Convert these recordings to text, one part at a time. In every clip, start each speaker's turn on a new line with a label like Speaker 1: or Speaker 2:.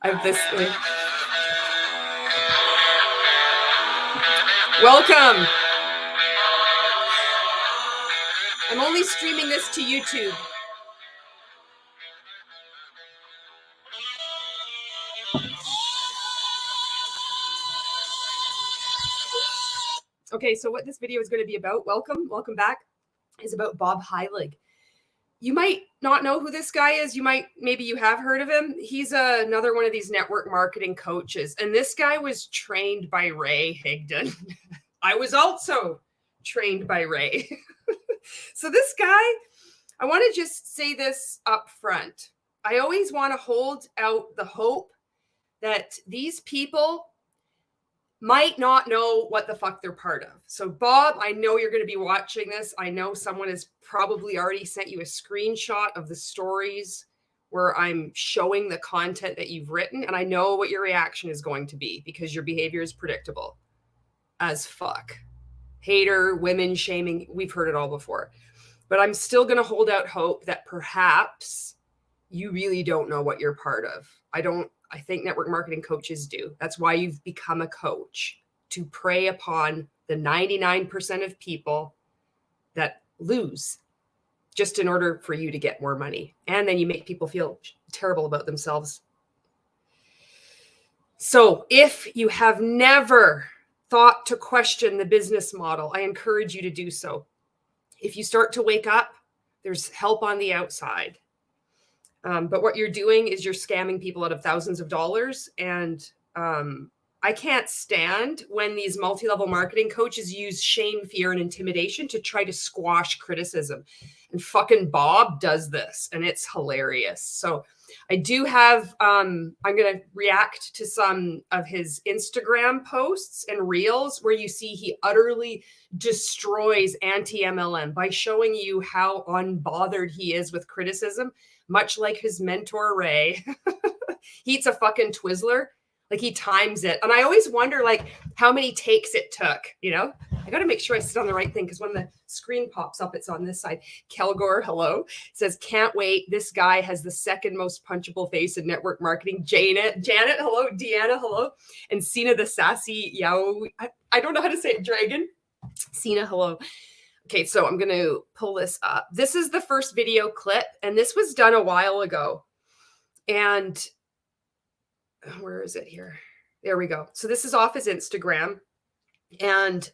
Speaker 1: I have this thing. Welcome. I'm only streaming this to YouTube. Okay, so what this video is going to be about, welcome back, is about Bob Heilig. You might not know who this guy is. Maybe you have heard of him. He's another one of these network marketing coaches. And this guy was trained by Ray Higdon. I was also trained by Ray. So this guy, I want to just say this up front. I always want to hold out the hope that these people might not know what the fuck they're part of. So Bob, I know you're going to be watching this. I know someone has probably already sent you a screenshot of the stories where I'm showing the content that you've written. And I know what your reaction is going to be because your behavior is predictable as fuck. Hater, women shaming. We've heard it all before. But I'm still going to hold out hope that perhaps you really don't know what you're part of. I think network marketing coaches do. That's why you've become a coach, to prey upon the 99% of people that lose just in order for you to get more money. And then you make people feel terrible about themselves. So if you have never thought to question the business model, I encourage you to do so. If you start to wake up, there's help on the outside. But what you're doing is you're scamming people out of thousands of dollars. And I can't stand when these multi-level marketing coaches use shame, fear, and intimidation to try to squash criticism. And fucking Bob does this, and it's hilarious. So I do have, I'm going to react to some of his Instagram posts and reels where you see he utterly destroys anti-MLM by showing you how unbothered he is with criticism. Much like his mentor, Ray. He eats a fucking twizzler. Like, he times it. And I always wonder, like, how many takes it took, you know? I got to make sure I sit on the right thing because when the screen pops up, it's on this side. Kelgore, hello. It says, can't wait. This guy has the second most punchable face in network marketing. Janet, hello. Deanna, hello. And Sina the sassy Yao. I don't know how to say it. Dragon. Sina, hello. Okay, so I'm going to pull this up. This is the first video clip, and this was done a while ago. And where is it here? There we go. So this is off his Instagram. And,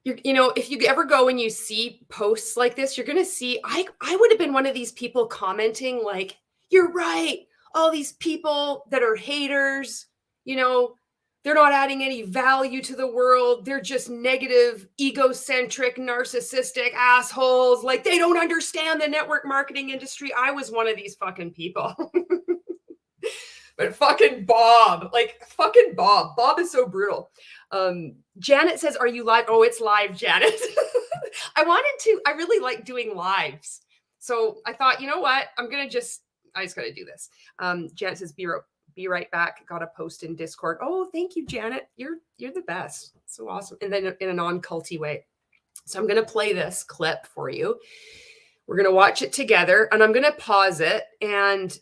Speaker 1: you know, if you ever go and you see posts like this, you're going to see, I would have been one of these people commenting like, you're right. All these people that are haters, you know, they're not adding any value to the world. They're just negative, egocentric, narcissistic assholes. Like, they don't understand the network marketing industry. I was one of these fucking people. But fucking Bob, Bob is so brutal. Janet says, are you live? Oh, it's live, Janet. I really like doing lives. So I thought, you know what? I just got to do this. Janet says, be right back. Got a post in Discord. Oh, thank you, Janet. You're the best. So awesome. And then in a non-culty way. So I'm going to play this clip for you. We're going to watch it together, and I'm going to pause it. And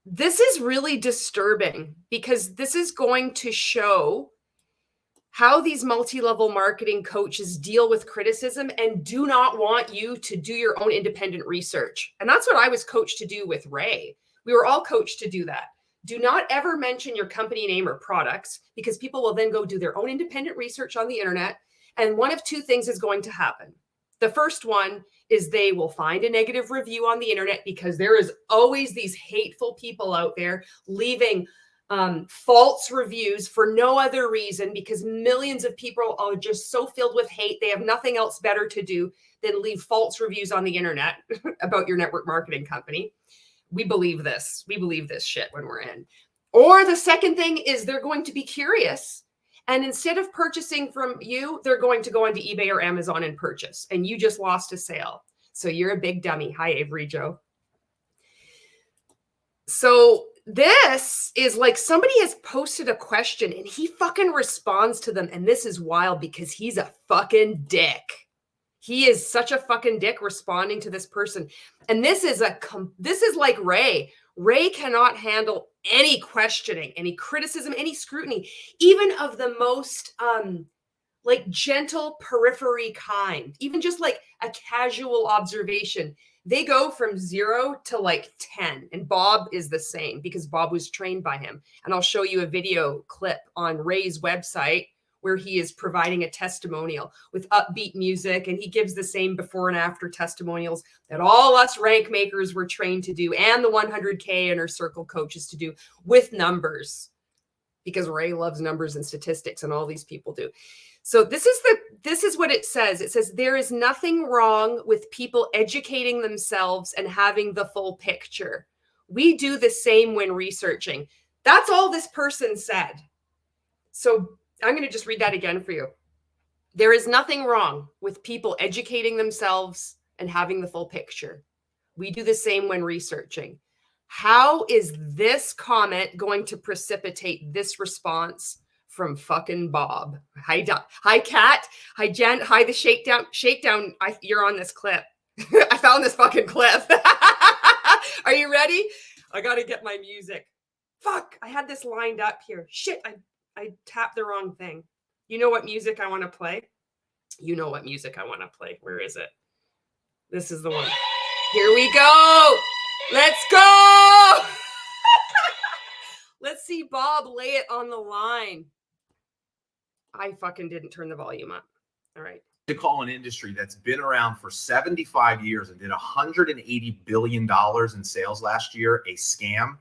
Speaker 1: this is really disturbing because this is going to show how these multi-level marketing coaches deal with criticism and do not want you to do your own independent research. And that's what I was coached to do with Ray. We were all coached to do that. Do not ever mention your company name or products because people will then go do their own independent research on the internet. And one of two things is going to happen. The first one is they will find a negative review on the internet because there is always these hateful people out there leaving false reviews for no other reason because millions of people are just so filled with hate. They have nothing else better to do than leave false reviews on the internet about your network marketing company. We believe this. We believe this shit when we're in. Or the second thing is they're going to be curious. And instead of purchasing from you, they're going to go onto eBay or Amazon and purchase. And you just lost a sale. So you're a big dummy. Hi, Avery Joe. So this is like somebody has posted a question and he fucking responds to them. And this is wild because he's a fucking dick. He is such a fucking dick responding to this person. And this is like Ray. Ray cannot handle any questioning, any criticism, any scrutiny, even of the most like gentle periphery kind, even just like a casual observation, they go from 0 to like 10. And Bob is the same because Bob was trained by him. And I'll show you a video clip on Ray's website where he is providing a testimonial with upbeat music. And he gives the same before and after testimonials that all us rank makers were trained to do, and the 100K inner circle coaches to do, with numbers, because Ray loves numbers and statistics, and all these people do. So this is what it says. It says, there is nothing wrong with people educating themselves and having the full picture. We do the same when researching. That's all this person said. So I'm going to just read that again for you. There is nothing wrong with people educating themselves and having the full picture. We do the same when researching. How is this comment going to precipitate this response from fucking Bob? Hi, Kat. Hi, Jen. Hi, the Shakedown. You're on this clip. I found this fucking clip. Are you ready? I got to get my music. Fuck. I had this lined up here. Shit. I tapped the wrong thing. You know what music I want to play? You know what music I want to play. Where is it? This is the one. Here we go. Let's go. Let's see Bob lay it on the line. I fucking didn't turn the volume up. All right.
Speaker 2: To call an industry that's been around for 75 years and did $180 billion in sales last year a scam.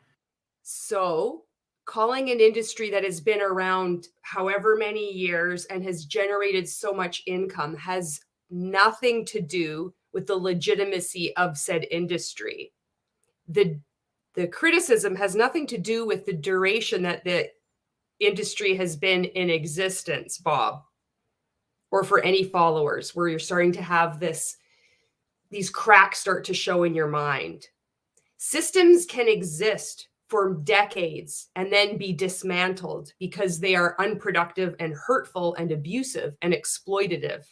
Speaker 1: So calling an industry that has been around however many years and has generated so much income has nothing to do with the legitimacy of said industry. The criticism has nothing to do with the duration that the industry has been in existence, Bob, or for any followers where you're starting to have these cracks start to show in your mind. Systems can exist for decades and then be dismantled because they are unproductive and hurtful and abusive and exploitative.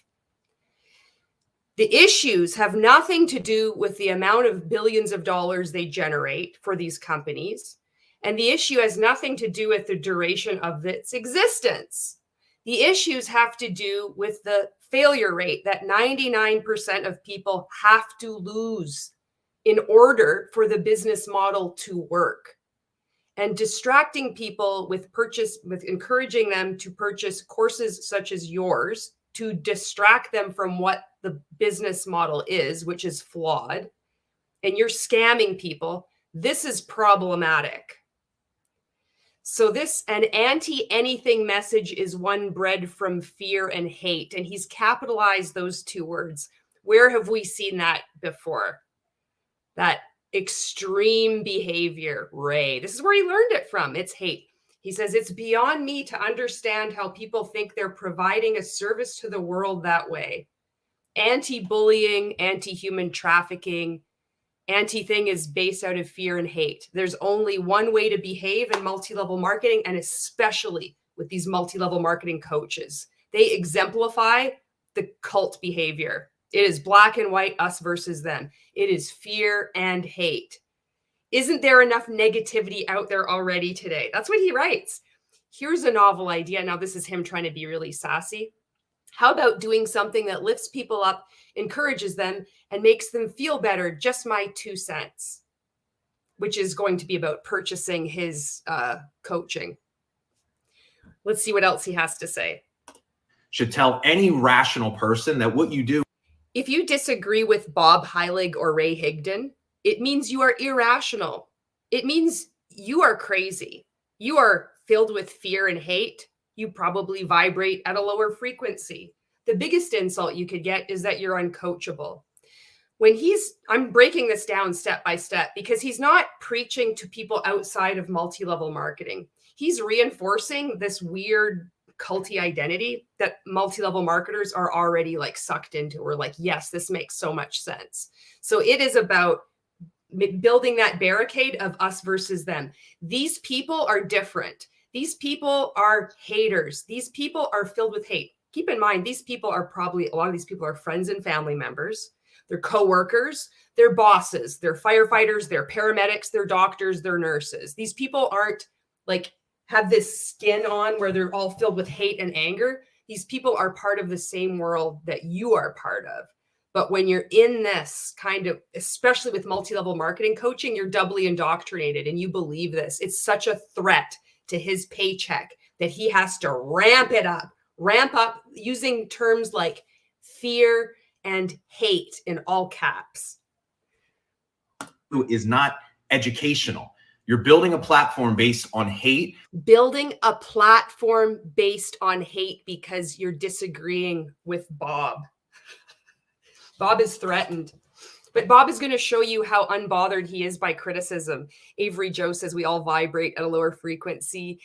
Speaker 1: The issues have nothing to do with the amount of billions of dollars they generate for these companies. And the issue has nothing to do with the duration of its existence. The issues have to do with the failure rate that 99% of people have to lose in order for the business model to work. And distracting people with encouraging them to purchase courses such as yours to distract them from what the business model is, which is flawed, and you're scamming people, this is problematic. So an anti-anything message is one bred from fear and hate. And he's capitalized those two words. Where have we seen that before? That extreme behavior, Ray. This is where he learned it from. It's hate. He says, it's beyond me to understand how people think they're providing a service to the world that way. Anti-bullying, anti-human trafficking, anti-thing is based out of fear and hate. There's only one way to behave in multi-level marketing, and especially with these multi-level marketing coaches. They exemplify the cult behavior. It is black and white, us versus them. It is fear and hate. Isn't there enough negativity out there already today? That's what he writes. Here's a novel idea. Now, this is him trying to be really sassy. How about doing something that lifts people up, encourages them, and makes them feel better? Just my 2 cents, which is going to be about purchasing his coaching. Let's see what else he has to say.
Speaker 2: Should tell any rational person that what you do.
Speaker 1: If you disagree with Bob Heilig or Ray Higdon, it means you are irrational. It means you are crazy. You are filled with fear and hate. You probably vibrate at a lower frequency. The biggest insult you could get is that you're uncoachable. I'm breaking this down step by step because he's not preaching to people outside of multi-level marketing. He's reinforcing this weird culty identity that multi-level marketers are already like sucked into. We're like, yes, this makes so much sense. So it is about building that barricade of us versus them. These people are different. These people are haters. These people are filled with hate. Keep in mind, these people are a lot of these people are friends and family members. their coworkers, their bosses, their firefighters, their paramedics, their doctors, their nurses. These people aren't like have this skin on where they're all filled with hate and anger. These people are part of the same world that you are part of. But when you're in this kind of, especially with multi-level marketing coaching, you're doubly indoctrinated and you believe this. It's such a threat to his paycheck that he has to ramp up using terms like fear and hate in all caps.
Speaker 2: Is not educational. You're building a platform based on hate.
Speaker 1: Building a platform based on hate because you're disagreeing with Bob. Bob is threatened. But Bob is going to show you how unbothered he is by criticism. Avery Joe says we all vibrate at a lower frequency.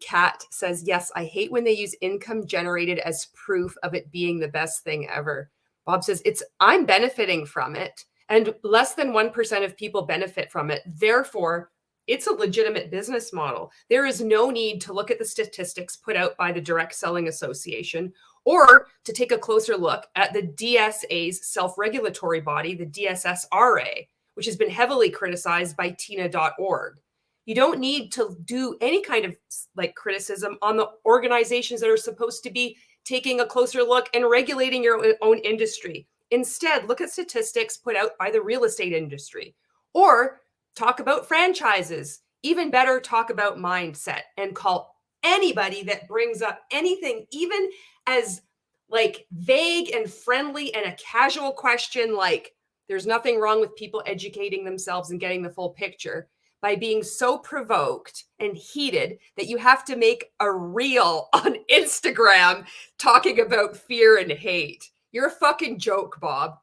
Speaker 1: Kat says, yes, I hate when they use income generated as proof of it being the best thing ever. Bob says, I'm benefiting from it. And less than 1% of people benefit from it. Therefore, it's a legitimate business model. There is no need to look at the statistics put out by the Direct Selling Association or to take a closer look at the DSA's self-regulatory body, the DSSRA, which has been heavily criticized by Tina.org. You don't need to do any kind of like criticism on the organizations that are supposed to be taking a closer look and regulating your own industry. Instead, look at statistics put out by the real estate industry or talk about franchises. Even better, talk about mindset and call anybody that brings up anything, even as like vague and friendly and a casual question, like there's nothing wrong with people educating themselves and getting the full picture, by being so provoked and heated that you have to make a reel on Instagram talking about fear and hate. You're a fucking joke, Bob.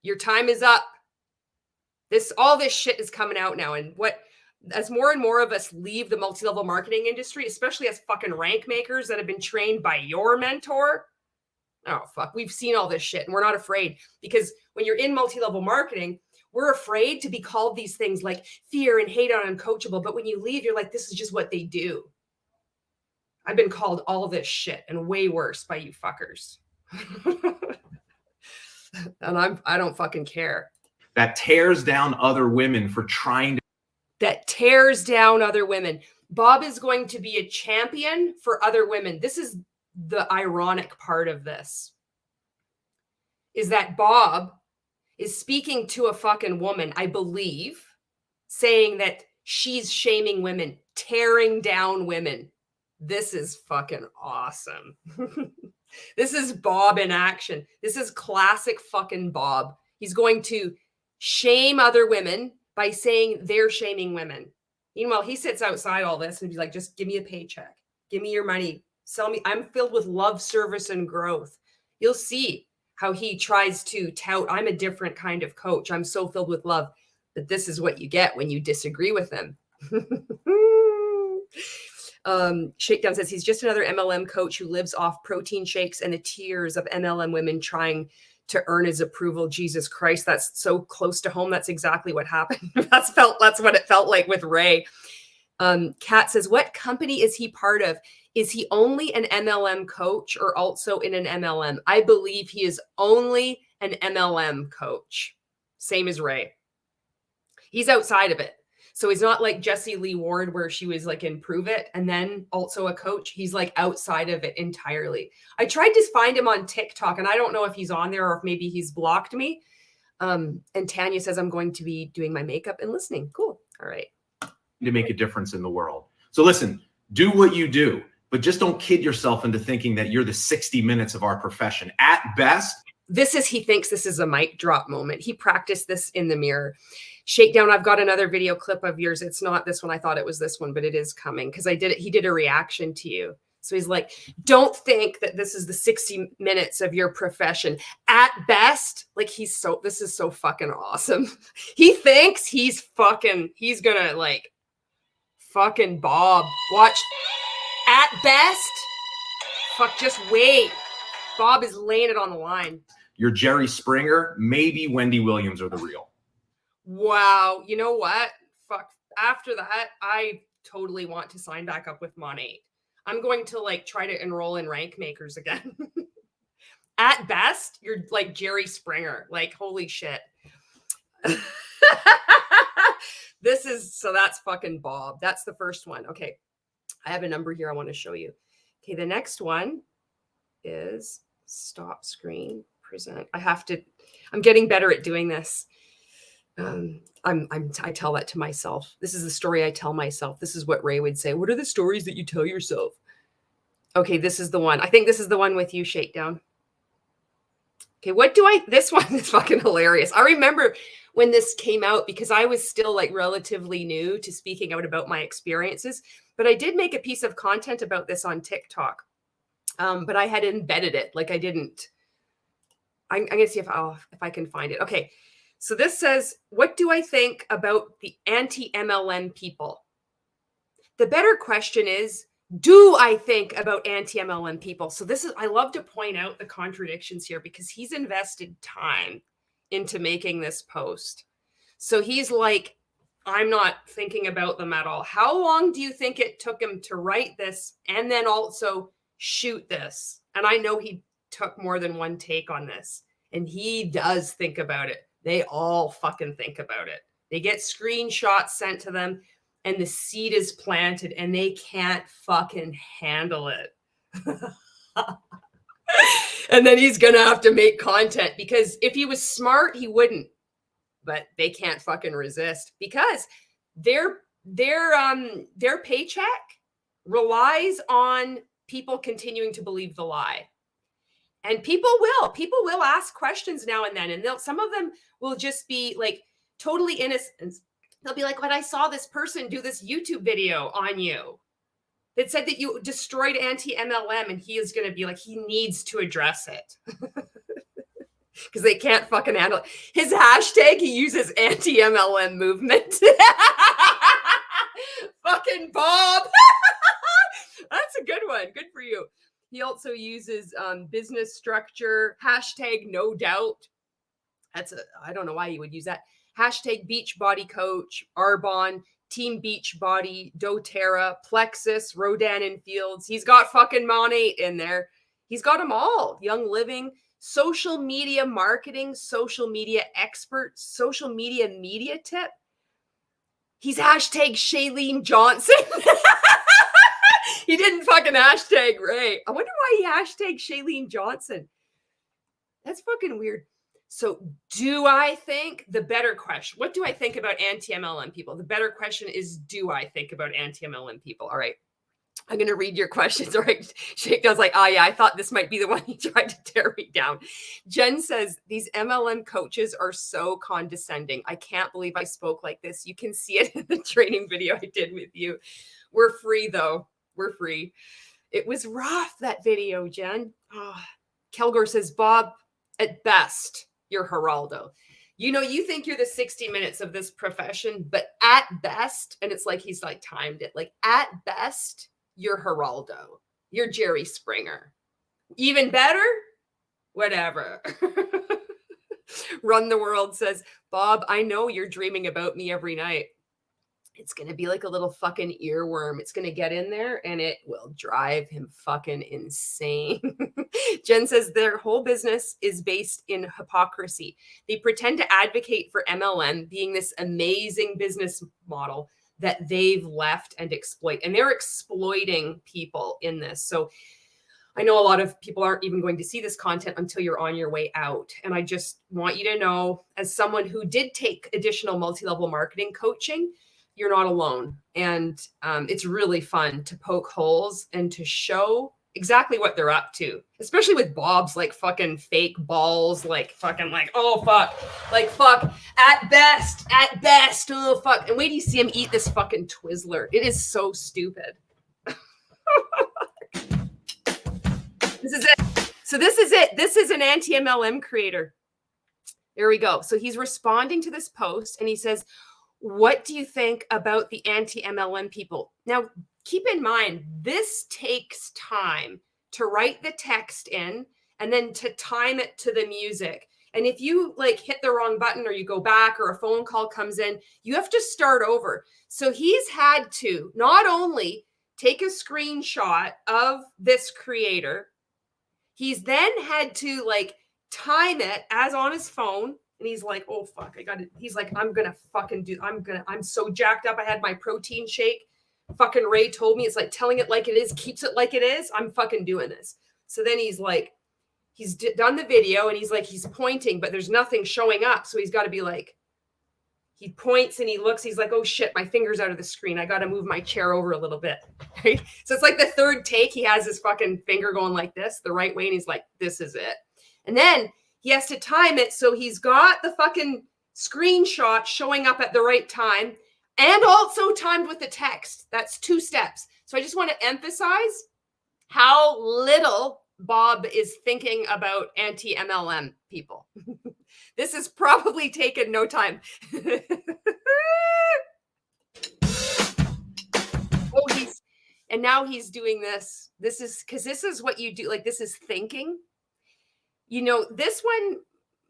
Speaker 1: Your time is up. All this shit is coming out now. And as more and more of us leave the multi-level marketing industry, especially as fucking rank makers that have been trained by your mentor, oh, fuck, we've seen all this shit and we're not afraid, because when you're in multi-level marketing, we're afraid to be called these things like fear and hate on uncoachable. But when you leave, you're like, this is just what they do. I've been called all this shit and way worse by you fuckers. And I don't fucking care.
Speaker 2: That tears down other women for trying to.
Speaker 1: That tears down other women. Bob is going to be a champion for other women. This is the ironic part of this, is that Bob is speaking to a fucking woman, I believe, saying that she's shaming women, tearing down women. This is fucking awesome. This is Bob in action. This is classic fucking Bob. He's going to shame other women by saying they're shaming women. Meanwhile, he sits outside all this and be like, just give me a paycheck. Give me your money. Sell me. I'm filled with love, service, and growth. You'll see how he tries to tout, I'm a different kind of coach. I'm so filled with love. But this is what you get when you disagree with him. Shakedown says he's just another MLM coach who lives off protein shakes and the tears of MLM women trying to earn his approval. Jesus Christ, that's so close to home. That's exactly what happened. That's what it felt like with Ray. Kat says, what company is he part of? Is he only an MLM coach or also in an MLM? I believe he is only an MLM coach. Same as Ray. He's outside of it. So he's not like Jessie Lee Ward, where she was like in Prove It and then also a coach. He's like outside of it entirely. I tried to find him on TikTok and I don't know if he's on there or if maybe he's blocked me. And Tanya says, I'm going to be doing my makeup and listening. Cool. All right.
Speaker 2: To make a difference in the world. So listen, do what you do, but just don't kid yourself into thinking that you're the 60 minutes of our profession. At best,
Speaker 1: he thinks this is a mic drop moment. He practiced this in the mirror. Shakedown, I've got another video clip of yours. It's not this one. I thought it was this one, but it is coming because he did a reaction to you. So he's like, don't think that this is the 60 minutes of your profession. At best, like this is so fucking awesome. He thinks he's gonna like fucking Bob. Watch. At best, fuck, just wait. Bob is laying it on the line.
Speaker 2: You're Jerry Springer, maybe Wendy Williams are the real.
Speaker 1: Wow. You know what? Fuck. After that, I totally want to sign back up with Mon 8. I'm going to like try to enroll in rank makers again. At best, you're like Jerry Springer. Like, holy shit. So that's fucking Bob. That's the first one. Okay. I have a number here I want to show you. Okay. The next one is stop screen, present. I'm getting better at doing this. I tell that to myself. This is the story I tell myself. This is what Ray would say. What are the stories that you tell yourself? Okay, this is the one. I think this is the one with you, Shakedown. Okay, this one is fucking hilarious. I remember when this came out because I was still like relatively new to speaking out about my experiences, but I did make a piece of content about this on TikTok. But I had embedded it. Like I didn't. I'm going to see if I can find it. Okay. So this says, what do I think about the anti-MLM people? The better question is, do I think about anti-MLM people? So I love to point out the contradictions here because he's invested time into making this post. So he's like, I'm not thinking about them at all. How long do you think it took him to write this and then also shoot this? And I know he took more than one take on this, and he does think about it. They all fucking think about it. They get screenshots sent to them and the seed is planted and they can't fucking handle it. And then he's going to have to make content because if he was smart, he wouldn't. But they can't fucking resist because their paycheck relies on people continuing to believe the lie. And people will ask questions now and then. And some of them will just be like totally innocent. They'll be like, "But I saw this person do this YouTube video on you that said that you destroyed anti-MLM." And he is going to be like, he needs to address it. Because they can't fucking handle it. His hashtag, he uses anti-MLM movement. Fucking Bob. That's a good one. Good for you. He also uses business structure, hashtag no doubt. I don't know why you would use that. Hashtag beach body coach, Arbonne, Team Beachbody, doTERRA, Plexus, Rodan and Fields. He's got fucking Monate in there. He's got them all. Young Living, social media marketing, social media expert, social media tip. He's hashtag Shailene Johnson. He didn't fucking hashtag Ray. I wonder why he hashtagged Shailene Johnson. That's fucking weird. So do I think the better question, what do I think about anti-MLM people? The better question is, do I think about anti-MLM people? All right. I'm going to read your questions. All right. Shakedown's like, oh yeah, I thought this might be the one he tried to tear me down. Jen says, these MLM coaches are so condescending. I can't believe I spoke like this. You can see it in the training video I did with you. We're free though. We're free. It was rough, that video, Jen. Oh. Kelgore says, Bob, at best, you're Geraldo. You know, you think you're the 60 minutes of this profession, but at best, and it's like he's like timed it, like at best, you're Geraldo. You're Jerry Springer. Even better? Whatever. Run the World says, Bob, I know you're dreaming about me every night. It's going to be like a little fucking earworm. It's going to get in there and it will drive him fucking insane. Jen says their whole business is based in hypocrisy. They pretend to advocate for MLM being this amazing business model that they've left and exploit. And they're exploiting people in this. So I know a lot of people aren't even going to see this content until you're on your way out. And I just want you to know, as someone who did take additional multi-level marketing coaching, you're not alone. And it's really fun to poke holes and to show exactly what they're up to, especially with Bob's like fucking fake balls, like fucking like, oh fuck, like fuck, at best, oh fuck. And wait till you see him eat this fucking Twizzler. It is so stupid. This is it. So this is it. This is an anti-MLM creator. There we go. So he's responding to this post and he says, what do you think about the anti-MLM people? Now, keep in mind, this takes time to write the text in and then to time it to the music. And if you like hit the wrong button or you go back or a phone call comes in, you have to start over. So he's had to not only take a screenshot of this creator, He's then had to like time it as on his phone. And he's like, oh, fuck, I got it. He's like, I'm so jacked up. I had my protein shake. Fucking Ray told me, it's like telling it like it is, keeps it like it is. I'm fucking doing this. So then he's like, he's done the video and he's like, he's pointing, but there's nothing showing up. So he's got to be like, he points and he looks, he's like, oh shit, my finger's out of the screen. I got to move my chair over a little bit. Right? So it's like the third take. He has his fucking finger going like this, the right way. And he's like, this is it. And then he has to time it. So he's got the fucking screenshot showing up at the right time and also timed with the text. That's 2 steps. So I just want to emphasize how little Bob is thinking about anti-MLM people. This has probably taken no time. And now he's doing this. This is what you do. Like, this is thinking. You know, this one,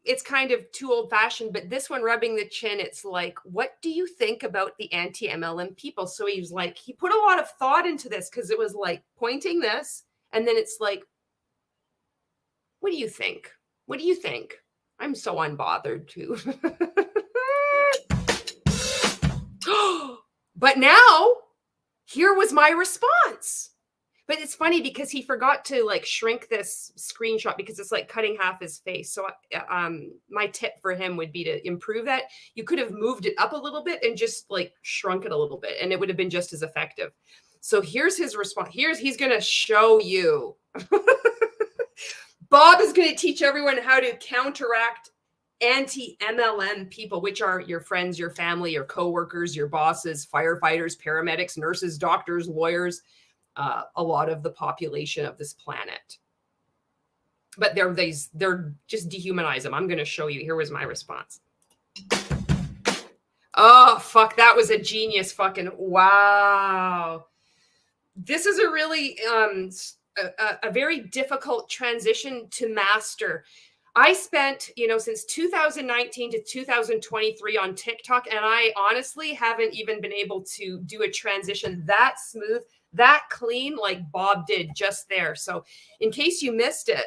Speaker 1: it's kind of too old fashioned, but this one, rubbing the chin, it's like, what do you think about the anti-MLM people? So he's like, he put a lot of thought into this because it was like pointing this. And then it's like, what do you think? What do you think? I'm so unbothered too. But now, here was my response. But it's funny because he forgot to like shrink this screenshot because it's like cutting half his face. So my tip for him would be to improve that. You could have moved it up a little bit and just like shrunk it a little bit and it would have been just as effective. So here's his response. He's going to show you. Bob is going to teach everyone how to counteract anti-MLM people, which are your friends, your family, your coworkers, your bosses, firefighters, paramedics, nurses, doctors, lawyers, a lot of the population of this planet. But they're just dehumanize them. I'm going to show you. Here was my response. Oh, fuck. That was a genius fucking wow. This is a really, a very difficult transition to master. I spent, since 2019 to 2023 on TikTok, and I honestly haven't even been able to do a transition that smooth, that clean like Bob did just there. So in case you missed it,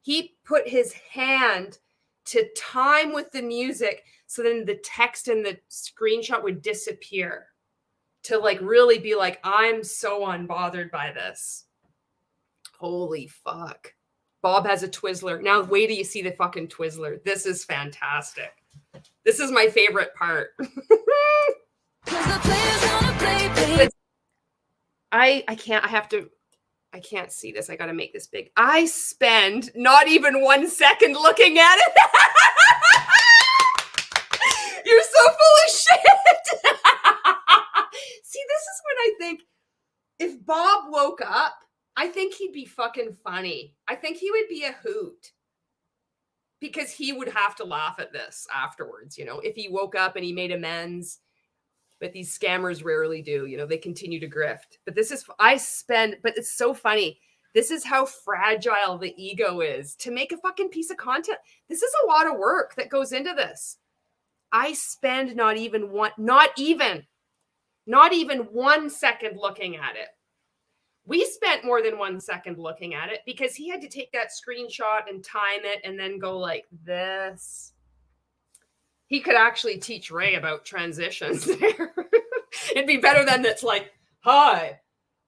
Speaker 1: he put his hand to time with the music so then the text and the screenshot would disappear to like really be like, I'm so unbothered by this. Holy fuck. Bob has a twizzler. Now wait till you see the fucking twizzler. This is fantastic. This is my favorite part. I can't see this. I got to make this big. I spend not even 1 second looking at it. You're so full of shit. See, this is when I think if Bob woke up, I think he'd be fucking funny. I think he would be a hoot because he would have to laugh at this afterwards, if he woke up and he made amends. But these scammers rarely do, they continue to grift. But but it's so funny. This is how fragile the ego is to make a fucking piece of content. This is a lot of work that goes into this. I spend not even 1 second looking at it. We spent more than 1 second looking at it because he had to take that screenshot and time it and then go like this. He could actually teach Ray about transitions there. It'd be better than it's like, hi,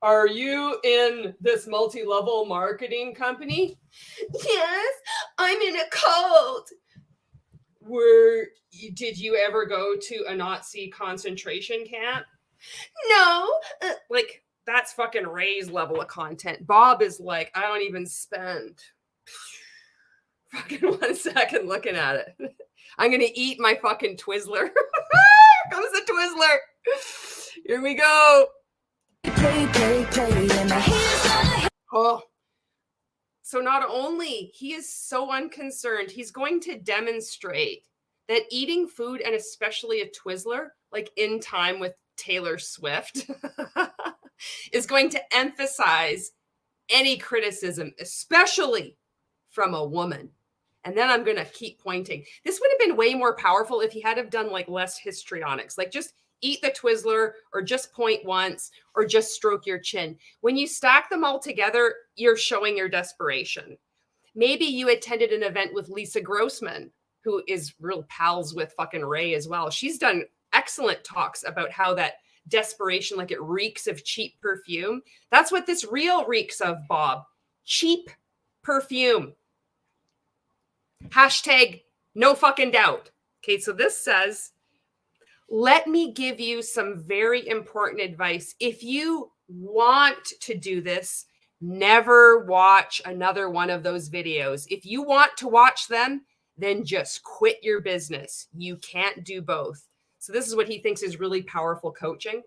Speaker 1: are you in this multi-level marketing company? Yes, I'm in a cult. Did you ever go to a Nazi concentration camp? No. That's fucking Ray's level of content. Bob is like, I don't even spend fucking 1 second looking at it. I'm going to eat my fucking twizzler. Here comes the twizzler. Here we go. Oh. So not only he is so unconcerned, he's going to demonstrate that eating food and especially a twizzler, like in time with Taylor Swift, is going to emphasize any criticism, especially from a woman. And then I'm going to keep pointing. This would have been way more powerful if he had have done like less histrionics, like just eat the twizzler or just point once or just stroke your chin. When you stack them all together, you're showing your desperation. Maybe you attended an event with Lisa Grossman, who is real pals with fucking Ray as well. She's done excellent talks about how that desperation, like it reeks of cheap perfume. That's what this reel reeks of, Bob. Cheap perfume. Hashtag no fucking doubt. Okay, so this says, let me give you some very important advice. If you want to do this, never watch another one of those videos. If you want to watch them, then just quit your business. You can't do both. So this is what he thinks is really powerful coaching,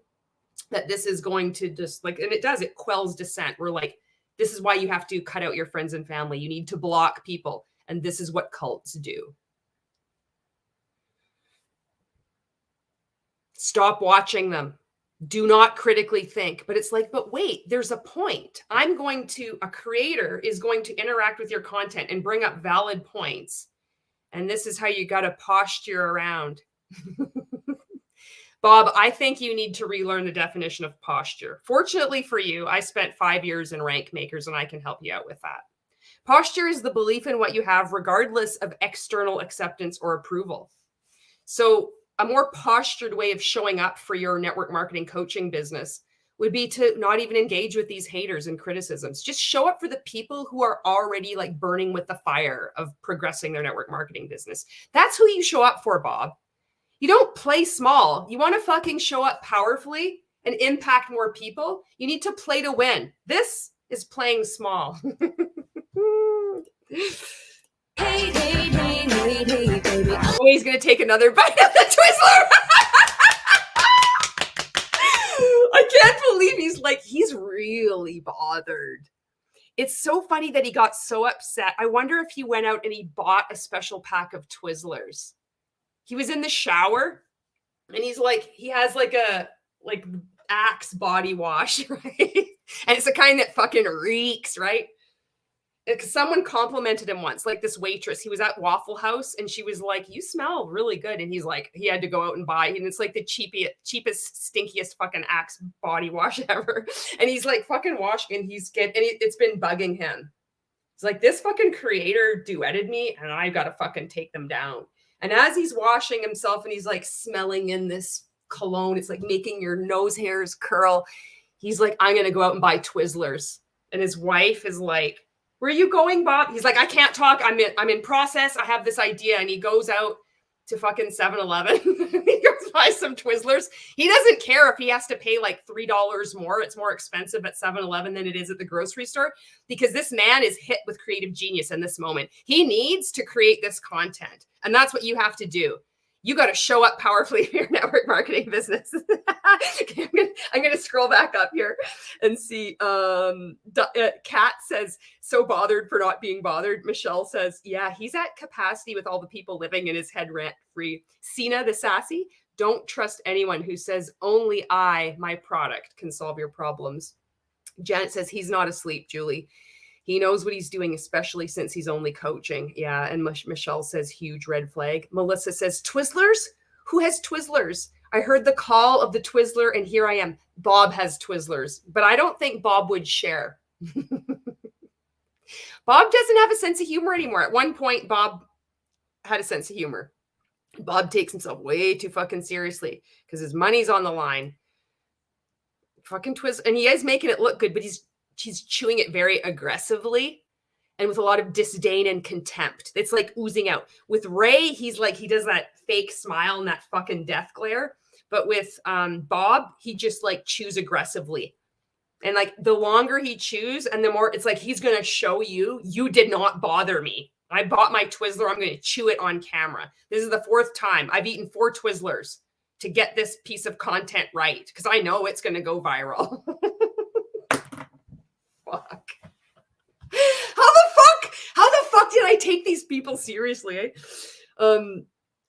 Speaker 1: that this is going to just like, and it does, it quells dissent. We're like, this is why you have to cut out your friends and family. You need to block people. And this is what cults do. Stop watching them. Do not critically think. But it's like, but wait, there's a point. A creator is going to interact with your content and bring up valid points. And this is how you got to posture around. Bob, I think you need to relearn the definition of posture. Fortunately for you, I spent 5 years in Rank Makers and I can help you out with that. Posture is the belief in what you have regardless of external acceptance or approval. So a more postured way of showing up for your network marketing coaching business would be to not even engage with these haters and criticisms. Just show up for the people who are already like burning with the fire of progressing their network marketing business. That's who you show up for, Bob. You don't play small. You want to fucking show up powerfully and impact more people. You need to play to win. This is playing small. Hey, baby. Oh, he's going to take another bite of the Twizzler. I can't believe he's really bothered. It's so funny that he got so upset. I wonder if he went out and he bought a special pack of Twizzlers. He was in the shower and he has a Axe body wash, right? And it's the kind that fucking reeks, right? Because someone complimented him once, like this waitress. He was at Waffle House and she was like, you smell really good. And he's like, he had to go out and buy, and it's like the cheapest, stinkiest fucking Axe body wash ever. And he's like fucking washing and it's been bugging him. It's like, this fucking creator duetted me and I got to fucking take them down. And as he's washing himself and he's like smelling in this cologne, it's like making your nose hairs curl. He's like, I'm going to go out and buy Twizzlers. And his wife is like, where are you going, Bob? He's like, I can't talk. I'm in process. I have this idea. And he goes out to fucking 7-Eleven. He goes buy some Twizzlers. He doesn't care if he has to pay like $3 more. It's more expensive at 7-Eleven than it is at the grocery store, because this man is hit with creative genius in this moment. He needs to create this content. And that's what you have to do. You got to show up powerfully in your network marketing business. I'm going to scroll back up here and see. Kat says, so bothered for not being bothered. Michelle says, yeah, he's at capacity with all the people living in his head rent free. Sina the sassy, don't trust anyone who says only my product can solve your problems. Janet says, he's not asleep, Julie. He knows what he's doing, especially since he's only coaching. Yeah. And Michelle says, huge red flag. Melissa says, Twizzlers? Who has Twizzlers? I heard the call of the Twizzler and here I am. Bob has Twizzlers, but I don't think Bob would share. Bob doesn't have a sense of humor anymore. At one point, Bob had a sense of humor. Bob takes himself way too fucking seriously because his money's on the line. Fucking Twizzler. And he is making it look good, but he's chewing it very aggressively and with a lot of disdain and contempt. It's like oozing out. With Ray, he's like, he does that fake smile and that fucking death glare. But with Bob, he just like chews aggressively. And like the longer he chews and the more, it's like he's going to show you did not bother me. I bought my Twizzler. I'm going to chew it on camera. This is the 4th time. I've eaten 4 Twizzlers to get this piece of content right, because I know it's going to go viral. Fuck. How the fuck did I take these people seriously?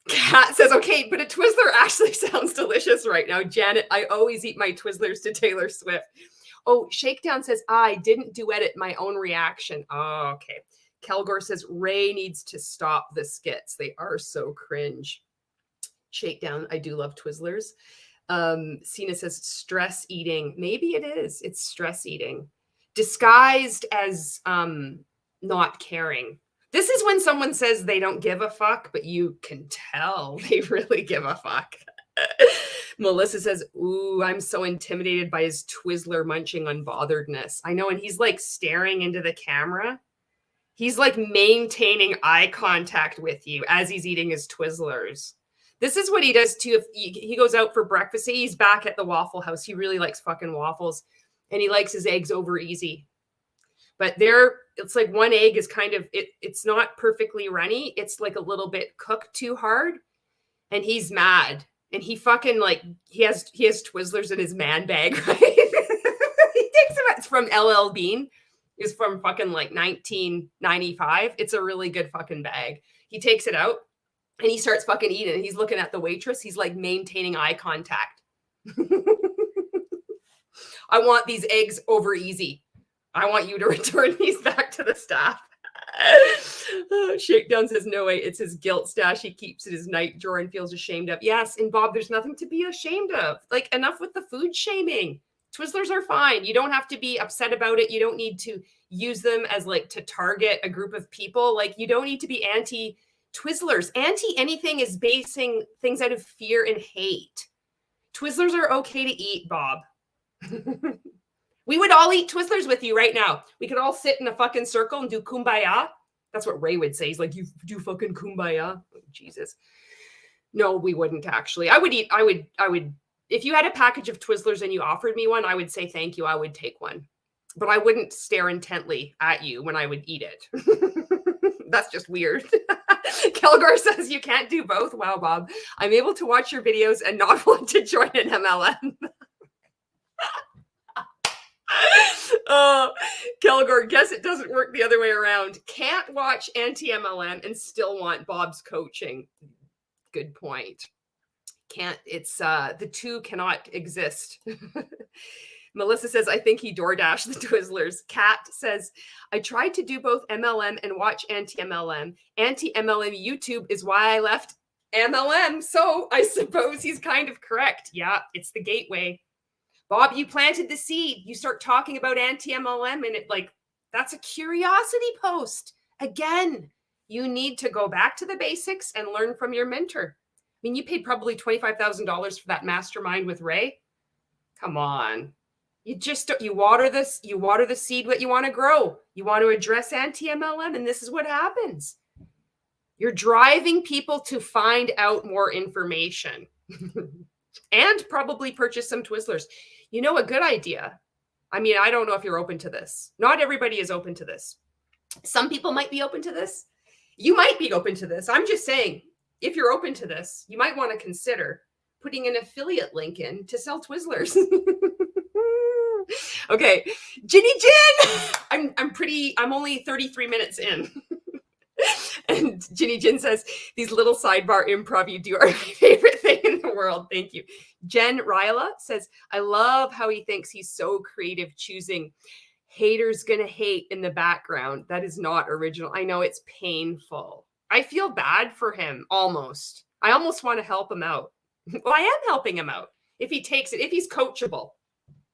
Speaker 1: Kat says, okay, but a Twizzler actually sounds delicious right now. Janet, I always eat my Twizzlers to Taylor Swift. Oh, Shakedown says, I didn't duet it, my own reaction. Oh, okay. Kelgore says, Ray needs to stop the skits. They are so cringe. Shakedown, I do love Twizzlers. Sina says, stress eating. Maybe it is. It's stress eating. Disguised as not caring. This is when someone says they don't give a fuck, but you can tell they really give a fuck. Melissa says, ooh, I'm so intimidated by his twizzler munching unbotheredness. I know. And he's like staring into the camera. He's like maintaining eye contact with you as he's eating his twizzlers. This is what he does too. If he goes out for breakfast, he's back at the Waffle House. He really likes fucking waffles and he likes his eggs over easy. But it's like one egg is kind of, it's not perfectly runny. It's like a little bit cooked too hard. And he's mad. And he fucking like, he has Twizzlers in his man bag, right? He takes them, it's from LL Bean. It's from fucking like 1995. It's a really good fucking bag. He takes it out and he starts fucking eating. And he's looking at the waitress. He's like maintaining eye contact. I want these eggs over easy. I want you to return these back to the staff. Shakedown says, no way, it's his guilt stash. He keeps in his night drawer and feels ashamed of. Yes, and Bob, there's nothing to be ashamed of. Like, enough with the food shaming. Twizzlers are fine. You don't have to be upset about it. You don't need to use them as like to target a group of people. Like, you don't need to be anti-Twizzlers. Anti-anything is basing things out of fear and hate. Twizzlers are okay to eat, Bob. We would all eat Twizzlers with you right now. We could all sit in a fucking circle and do kumbaya. That's what Ray would say. He's like, you do fucking kumbaya. Oh, Jesus. No, we wouldn't actually. I would, if you had a package of Twizzlers and you offered me one, I would say thank you. I would take one. But I wouldn't stare intently at you when I would eat it. That's just weird. Kelgar says you can't do both. Wow, Bob. I'm able to watch your videos and not want to join an MLM. Kelgar, guess it doesn't work the other way around. Can't watch anti-MLM and still want Bob's coaching. Good point. Can't, it's the two cannot exist. Melissa says, I think he DoorDashed the Twizzlers. Kat says, I tried to do both MLM and watch anti-MLM. Anti-MLM YouTube is why I left MLM. So I suppose he's kind of correct. Yeah, it's the gateway. Bob, you planted the seed. You start talking about anti-MLM and it like, that's a curiosity post. Again, you need to go back to the basics and learn from your mentor. I mean, you paid probably $25,000 for that mastermind with Ray. Come on. You water this, you water the seed, what you want to grow. You want to address anti-MLM and this is what happens. You're driving people to find out more information and probably purchase some Twizzlers. You know, a good idea. I mean, I don't know if you're open to this. Not everybody is open to this. Some people might be open to this. You might be open to this. I'm just saying, if you're open to this, you might want to consider putting an affiliate link in to sell Twizzlers. Okay, Ginny Jin. I'm only 33 minutes in. And Ginny Jin says, these little sidebar improv you do are my favorite thing in the world. Thank you. Jen Ryla says, I love how he thinks he's so creative choosing haters gonna hate in the background. That is not original. I know it's painful. I feel bad for him almost. I almost want to help him out. Well, I am helping him out if he takes it, if he's coachable.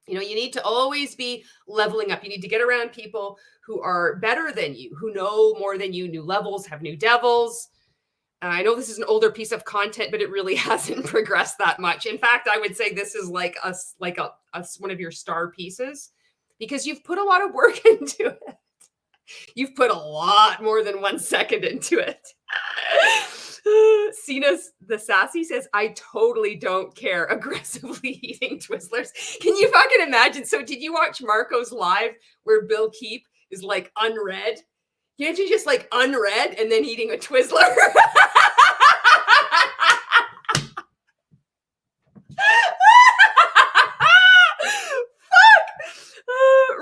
Speaker 1: You know, you need to always be leveling up. You need to get around people who are better than you, who know more than you, new levels, have new devils. I know this is an older piece of content, but it really hasn't progressed that much. In fact, I would say this is like one of your star pieces because you've put a lot of work into it. You've put a lot more than 1 second into it. Sina the Sassy says, I totally don't care. Aggressively eating Twizzlers. Can you fucking imagine? So did you watch Marco's live where Bill Keep is like unread? Can't you just like unread and then eating a Twizzler?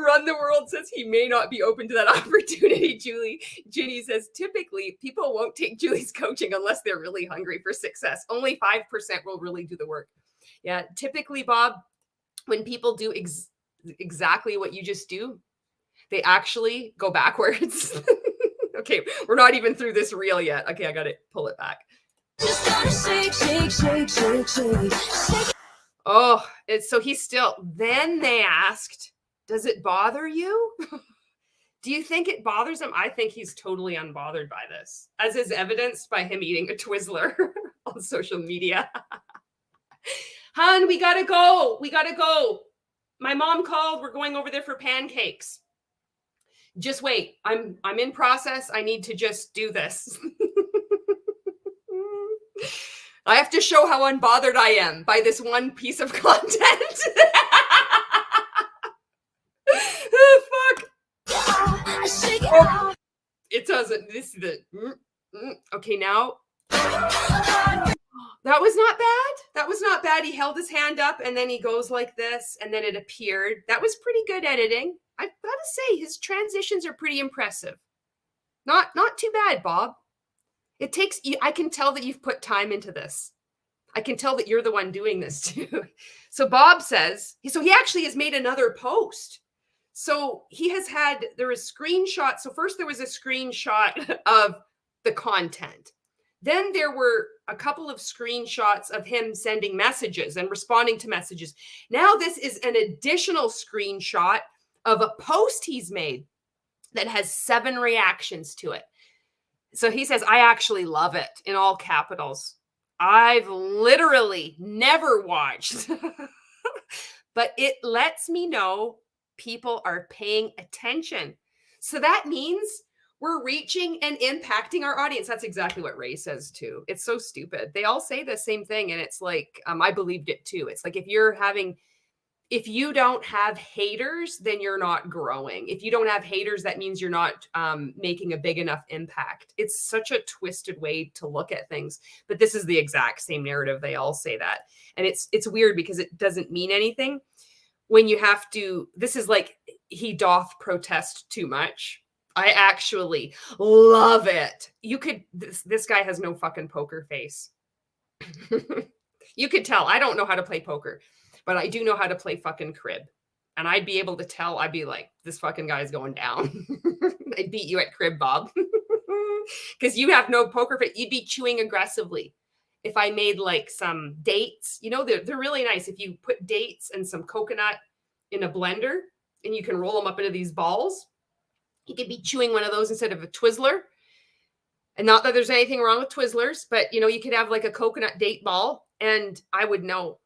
Speaker 1: Run the World says he may not be open to that opportunity, Julie. Ginny says, typically, people won't take Julie's coaching unless they're really hungry for success. Only 5% will really do the work. Yeah, typically, Bob, when people do exactly what you just do, they actually go backwards. Okay, we're not even through this reel yet. Okay, I got to pull it back. Just gotta shake, shake, shake, shake, shake, shake. Oh, so he's still, then they asked, does it bother you? Do you think it bothers him? I think he's totally unbothered by this, as is evidenced by him eating a Twizzler on social media. Hun, we gotta go. We gotta go. My mom called. We're going over there for pancakes. Just wait. I'm in process. I need to just do this. I have to show how unbothered I am by this one piece of content. Oh, fuck. Oh, it doesn't. This is the. Okay, now. That was not bad. That was not bad. He held his hand up and then he goes like this and then it appeared. That was pretty good editing. I've got to say his transitions are pretty impressive. Not too bad, Bob. It takes, I can tell that you've put time into this. I can tell that you're the one doing this too. So Bob says, so he actually has made another post. So he has had, there was screenshots. So first there was a screenshot of the content. Then there were a couple of screenshots of him sending messages and responding to messages. Now this is an additional screenshot of a post he's made that has 7 reactions to it. So he says, I actually love it, in all capitals. I've literally never watched, but it lets me know people are paying attention. So that means we're reaching and impacting our audience. That's exactly what Ray says too. It's so stupid. They all say the same thing. And it's like, I believed it too. It's like, if you don't have haters, then you're not growing. If you don't have haters, that means you're not making a big enough impact. It's such a twisted way to look at things. But this is the exact same narrative. They all say that. And it's weird because it doesn't mean anything when you have to. This is like, he doth protest too much. I actually love it. You could, this guy has no fucking poker face. You could tell. I don't know how to play poker, but I do know how to play fucking crib. And I'd be able to tell, I'd be like, this fucking guy's going down. I'd beat you at crib, Bob. Because you have no poker face. You'd be chewing aggressively. If I made like some dates, you know, they're really nice. If you put dates and some coconut in a blender and you can roll them up into these balls, you could be chewing one of those instead of a Twizzler. And not that there's anything wrong with Twizzlers, but you know, you could have like a coconut date ball and I would know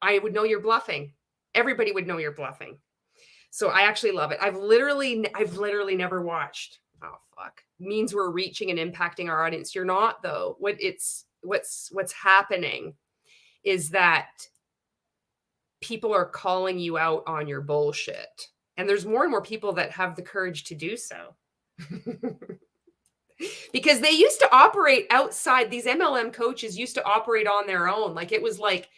Speaker 1: you're bluffing. Everybody would know you're bluffing. So I actually love it. I've literally never watched. Oh, fuck. Means we're reaching and impacting our audience. You're not though. What's happening is that people are calling you out on your bullshit. And there's more and more people that have the courage to do so. Because they used to operate outside. These MLM coaches used to operate on their own. Like it was like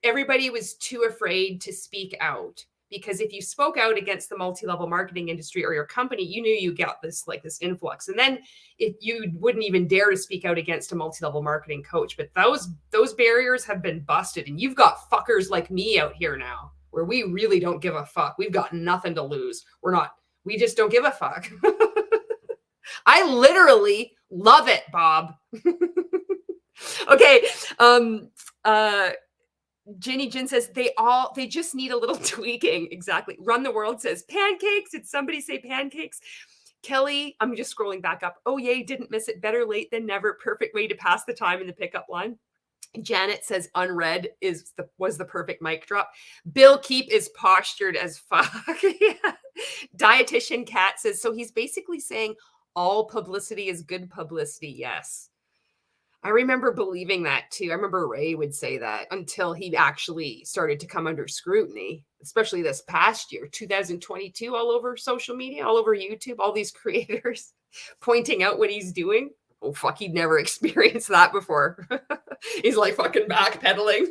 Speaker 1: everybody was too afraid to speak out. Because if you spoke out against the multi-level marketing industry or your company, you knew you got this influx. And then if you wouldn't even dare to speak out against a multi-level marketing coach. But those barriers have been busted. And you've got fuckers like me out here now, where we really don't give a fuck. We've got nothing to lose. We just don't give a fuck. I literally love it, Bob. Okay. Ginny Jin says they just need a little tweaking. Exactly. Run the World says pancakes. Did somebody say pancakes? Kelly, I'm just scrolling back up. Oh, yay. Didn't miss it. Better late than never. Perfect way to pass the time in the pickup line. Janet says unread was the perfect mic drop. Bill Keep is postured as fuck. Yeah. Dietitian Cat says, so he's basically saying all publicity is good publicity. Yes. I remember believing that too. I remember Ray would say that until he actually started to come under scrutiny, especially this past year, 2022, all over social media, all over YouTube, all these creators pointing out what he's doing. Oh, fuck, he'd never experienced that before. He's like fucking backpedaling.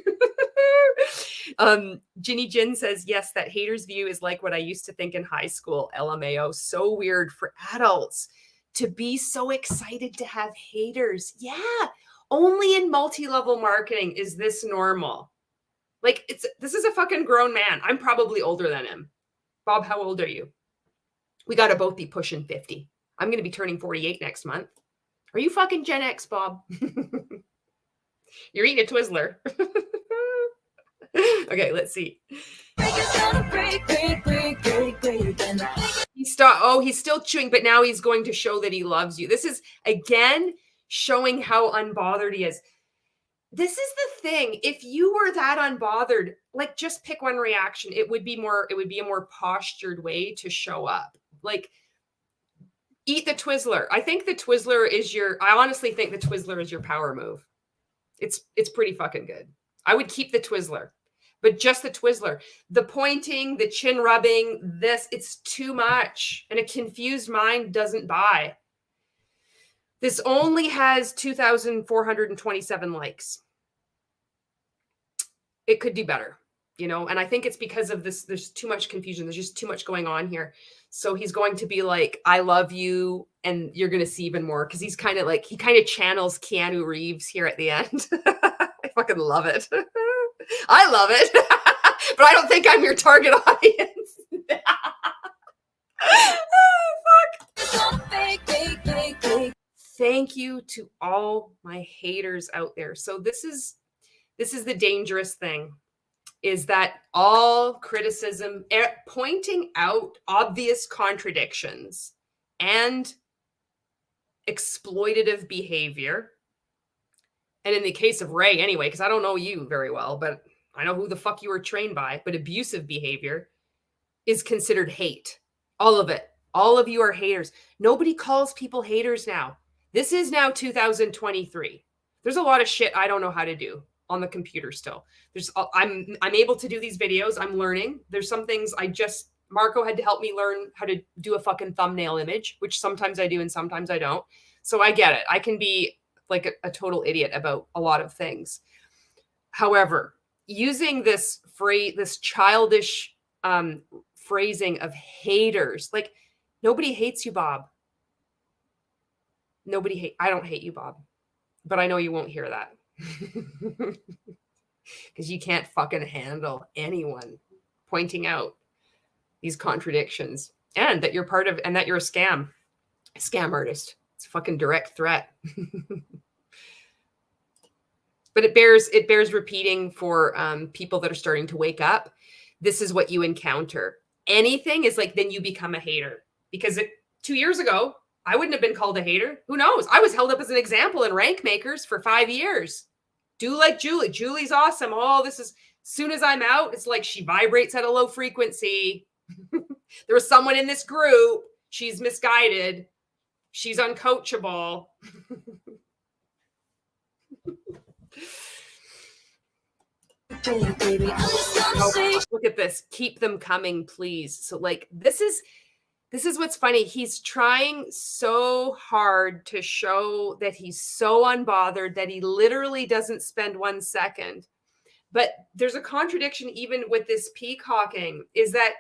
Speaker 1: Ginny Jin says, yes, that hater's view is like what I used to think in high school. LMAO, so weird for adults to be so excited to have haters. Yeah, only in multi-level marketing is this normal. Like, this is a fucking grown man. I'm probably older than him. Bob, how old are you? We got to both be pushing 50. I'm going to be turning 48 next month. Are you fucking Gen X, Bob? You're eating a Twizzler. Okay, let's see. He's he's still chewing, but now he's going to show that he loves you. This is, again, showing how unbothered he is. This is the thing. If you were that unbothered, like, just pick one reaction. It would be a more postured way to show up. Like, eat the twizzler. I honestly think the twizzler is your power move. It's pretty fucking good. I would keep the twizzler, but just the twizzler. The pointing, the chin rubbing, it's too much. And a confused mind doesn't buy. This only has 2,427 likes. It could do better, and I think it's because of this. There's too much confusion. There's just too much going on here. So he's going to be like, I love you. And you're going to see even more, because he kind of channels Keanu Reeves here at the end. I fucking love it. I love it. But I don't think I'm your target audience. Oh, fuck. Thank you to all my haters out there. So this is the dangerous thing, is that all criticism, pointing out obvious contradictions and exploitative behavior. And in the case of Ray, anyway, because I don't know you very well, but I know who the fuck you were trained by, but abusive behavior is considered hate. All of it. All of you are haters. Nobody calls people haters now. This is now 2023. There's a lot of shit I don't know how to do on the computer still. I'm able to do these videos. I'm learning. There's some things Marco had to help me learn how to do a fucking thumbnail image, which sometimes I do and sometimes I don't. So I get it. I can be like a total idiot about a lot of things. However, using this phrase, this childish phrasing of haters, like, nobody hates you, Bob. I don't hate you, Bob, but I know you won't hear that. Because you can't fucking handle anyone pointing out these contradictions, and that you're that you're a scam artist. It's a fucking direct threat. But it bears repeating for people that are starting to wake up. This is what you encounter. Anything is like, then you become a hater, because 2 years ago, I wouldn't have been called a hater. Who knows? I was held up as an example in rank makers for 5 years. Do like Julie. Julie's awesome. Oh, as soon as I'm out, it's like she vibrates at a low frequency. There was someone in this group. She's misguided. She's uncoachable. Oh, look at this. Keep them coming, please. So, like, this is what's funny. He's trying so hard to show that he's so unbothered that he literally doesn't spend 1 second. But there's a contradiction even with this peacocking, is that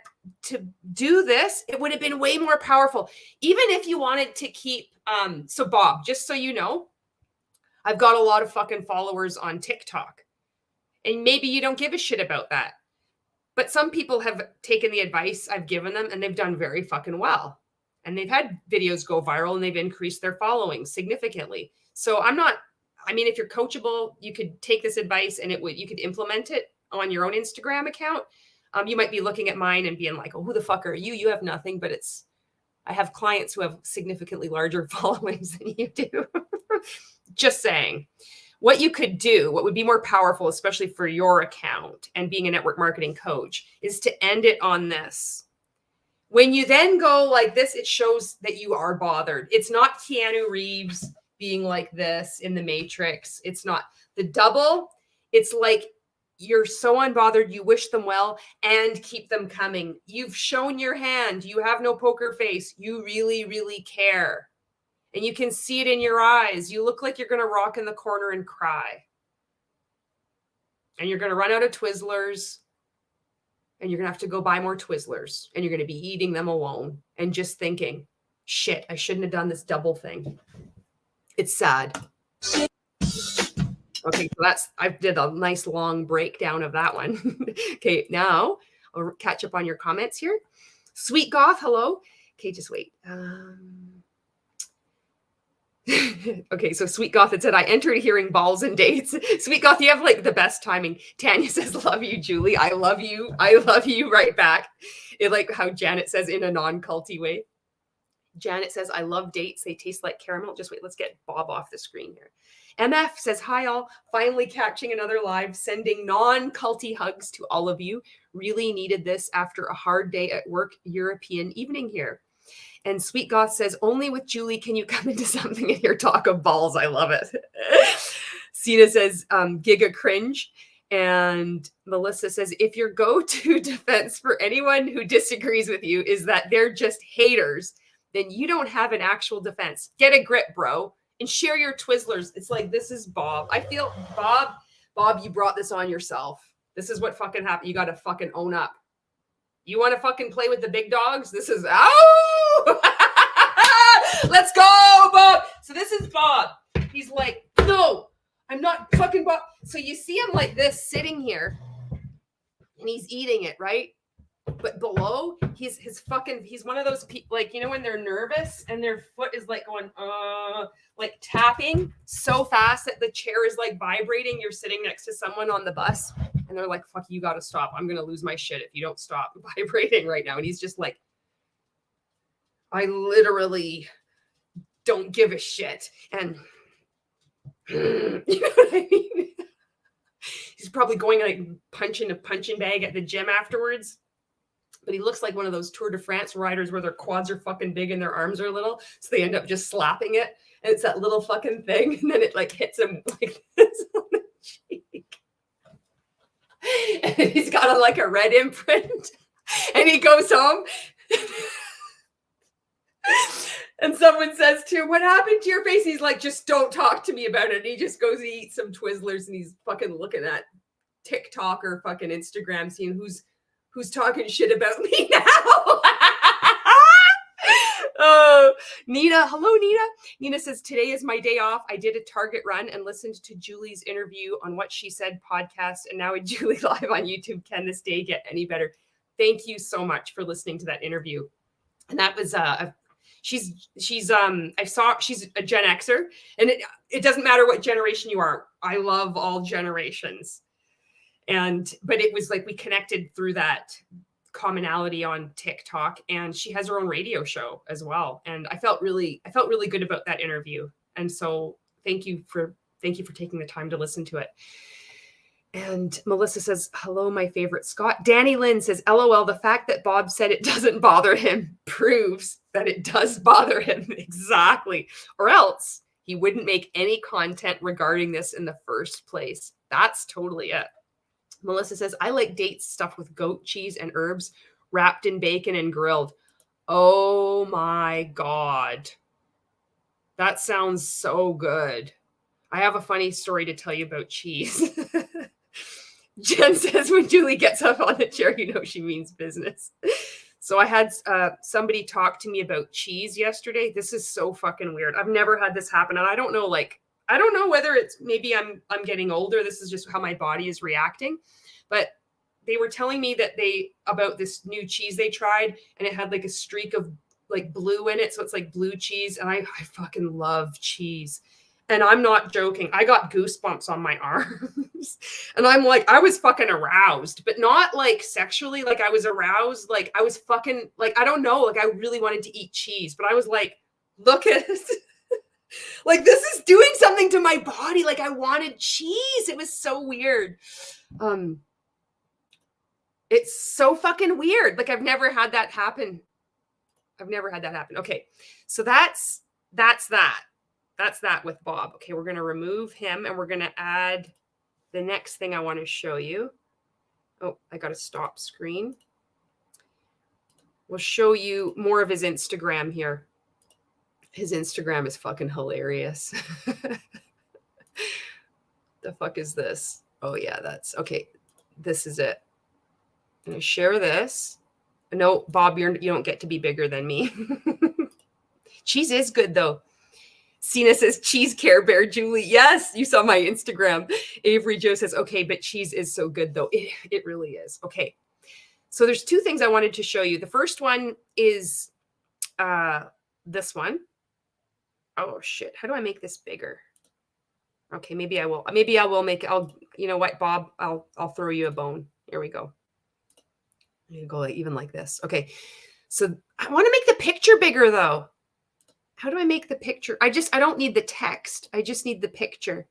Speaker 1: to do this, it would have been way more powerful. Even if you wanted to keep, so Bob, just so you know, I've got a lot of fucking followers on TikTok. And maybe you don't give a shit about that. But some people have taken the advice I've given them and they've done very fucking well. And they've had videos go viral and they've increased their following significantly. So if you're coachable, you could take this advice and you could implement it on your own Instagram account. You might be looking at mine and being like, oh, who the fuck are you? You have nothing, but I have clients who have significantly larger followings than you do. Just saying. What you could do, what would be more powerful, especially for your account and being a network marketing coach, is to end it on this. When you then go like this, it shows that you are bothered. It's not Keanu Reeves being like this in the Matrix. It's not the double. It's like you're so unbothered. You wish them well and keep them coming. You've shown your hand. You have no poker face. You really, really care. And you can see it in your eyes. You look like you're going to rock in the corner and cry. And you're going to run out of Twizzlers. And you're going to have to go buy more Twizzlers. And you're going to be eating them alone. And just thinking, shit, I shouldn't have done this double thing. It's sad. Okay, so I did a nice long breakdown of that one. Okay, now I'll catch up on your comments here. Sweet Goth, hello. Okay, just wait. Okay, so Sweet Goth had said, I entered hearing balls and dates. Sweet Goth, you have like the best timing. Tanya says, love you, Julie. I love you. I love you right back. It like how Janet says in a non-culty way. Janet says, I love dates. They taste like caramel. Just wait, let's get Bob off the screen here. MF says, hi all, finally catching another live, sending non-culty hugs to all of you. Really needed this after a hard day at work, European evening here. And Sweet Goth says, only with Julie can you come into something in your talk of balls. I love it. Sina says, giga cringe. And Melissa says, if your go-to defense for anyone who disagrees with you is that they're just haters, then you don't have an actual defense. Get a grip, bro, and share your Twizzlers. It's like, this is Bob. I feel, Bob, you brought this on yourself. This is what fucking happened. You got to fucking own up. You want to fucking play with the big dogs? This is, let's go, Bob. So this is Bob. He's like, no, I'm not fucking Bob. So you see him like this sitting here and he's eating it, right? But below, he's one of those people, like, you know, when they're nervous and their foot is like going, like tapping so fast that the chair is like vibrating. You're sitting next to someone on the bus and they're like, fuck, you got to stop. I'm going to lose my shit if you don't stop vibrating right now. And he's just like, I literally don't give a shit. And you know what I mean? He's probably going like punching a punching bag at the gym afterwards. But he looks like one of those Tour de France riders where their quads are fucking big and their arms are little. So they end up just slapping it. And it's that little fucking thing. And then it like hits him like this on the cheek. And he's got a, like a red imprint. And he goes home. And someone says to him, what happened to your face? He's like, just don't talk to me about it. And he just goes to eat some Twizzlers and he's fucking looking at TikTok or fucking Instagram, seeing who's talking shit about me now. Oh, Nina. Hello, Nina. Nina says, today is my day off. I did a Target run and listened to Julie's interview on What She Said podcast. And now with Julie live on YouTube. Can this day get any better? Thank you so much for listening to that interview. And that was, she's a Gen Xer, and it doesn't matter what generation you are. I love all generations. But it was like we connected through that commonality on TikTok, and she has her own radio show as well. And I felt really good about that interview. And so thank you for taking the time to listen to it. And Melissa says, hello, my favorite Scott. Danny Lynn says, LOL, the fact that Bob said it doesn't bother him proves that it does bother him. Exactly. Or else he wouldn't make any content regarding this in the first place. That's totally it. Melissa says, I like dates stuffed with goat cheese and herbs wrapped in bacon and grilled. Oh my God. That sounds so good. I have a funny story to tell you about cheese. Jen says, when Julie gets up on the chair, you know she means business. So I had somebody talk to me about cheese yesterday. This is so fucking weird. I've never had this happen. And I don't know whether it's maybe I'm getting older. This is just how my body is reacting. But they were telling me that about this new cheese they tried, and it had like a streak of like blue in it. So it's like blue cheese. And I fucking love cheese. And I'm not joking. I got goosebumps on my arms. And I'm like, I was fucking aroused, but not like sexually. Like I was aroused. Like I was fucking, like, I don't know. Like I really wanted to eat cheese, but I was like, look at this. Like this is doing something to my body. Like I wanted cheese. It was so weird. It's so fucking weird. Like I've never had that happen. Okay. So that's that. That's that with Bob. Okay, we're going to remove him and we're going to add the next thing I want to show you. Oh, I got to stop screen. We'll show you more of his Instagram here. His Instagram is fucking hilarious. The fuck is this? Oh yeah, that's okay. This is it. I'm going to share this. No, Bob, you don't get to be bigger than me. Cheese is good though. Cena says, cheese Care Bear, Julie. Yes, you saw my Instagram. Avery Joe says, okay, but cheese is so good, though. It really is. Okay, so there's two things I wanted to show you. The first one is this one. Oh, shit. How do I make this bigger? Okay, maybe I will. Maybe I will make it. You know what, Bob? I'll throw you a bone. Here we go. I'm going to go even like this. Okay. So I want to make the picture bigger though. How do I make the picture? I don't need the text. I just need the picture.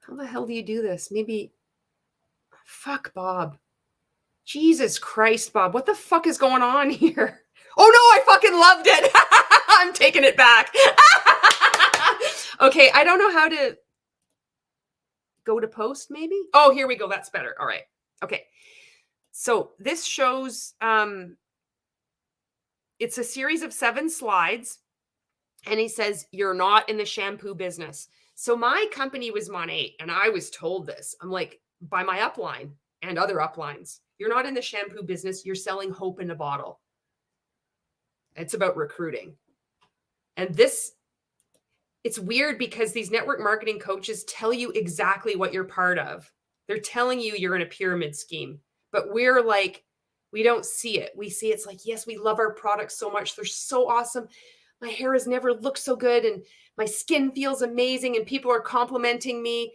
Speaker 1: How the hell do you do this? Maybe, fuck, Bob. Jesus Christ, Bob. What the fuck is going on here? Oh no, I fucking loved it. I'm taking it back. Okay, I don't know how to go to post maybe. Oh, here we go. That's better. All right. Okay. So this shows, it's a series of 7 slides. And he says, you're not in the shampoo business. So my company was Mon8, and I was told this. I'm like, by my upline and other uplines, you're not in the shampoo business. You're selling hope in a bottle. It's about recruiting. And this, it's weird because these network marketing coaches tell you exactly what you're part of. They're telling you you're in a pyramid scheme, but we're like, we don't see it. We see it's like, yes, we love our products so much. They're so awesome. My hair has never looked so good and my skin feels amazing and people are complimenting me.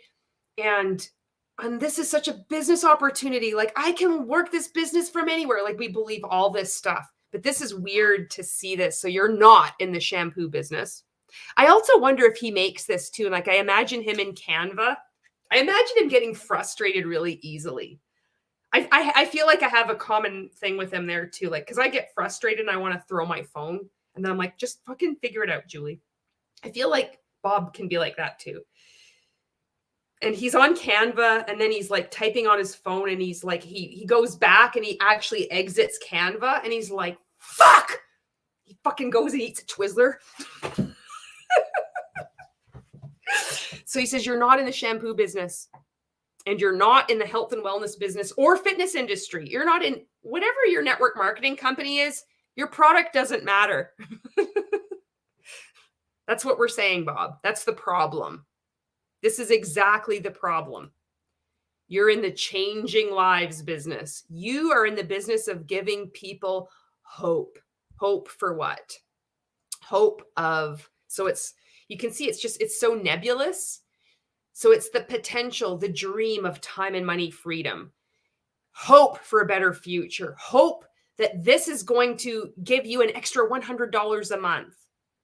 Speaker 1: And this is such a business opportunity. Like I can work this business from anywhere. Like we believe all this stuff, but this is weird to see this. So you're not in the shampoo business. I also wonder if he makes this too. Like I imagine him in Canva. I imagine him getting frustrated really easily. I feel like I have a common thing with him there too. Like, cause I get frustrated and I want to throw my phone and then I'm like, just fucking figure it out, Julie. I feel like Bob can be like that too. And he's on Canva and then he's like typing on his phone and he's like, he goes back and he actually exits Canva and he's like, fuck. He fucking goes and eats a Twizzler. So he says, you're not in the shampoo business and you're not in the health and wellness business or fitness industry. You're not in whatever your network marketing company is. Your product doesn't matter. That's what we're saying, Bob. That's the problem. This is exactly the problem. You're in the changing lives business. You are in the business of giving people hope. Hope for what? Hope of, so it's, you can see it's so nebulous. So it's the potential, the dream of time and money freedom. Hope for a better future. Hope that this is going to give you an extra $100 a month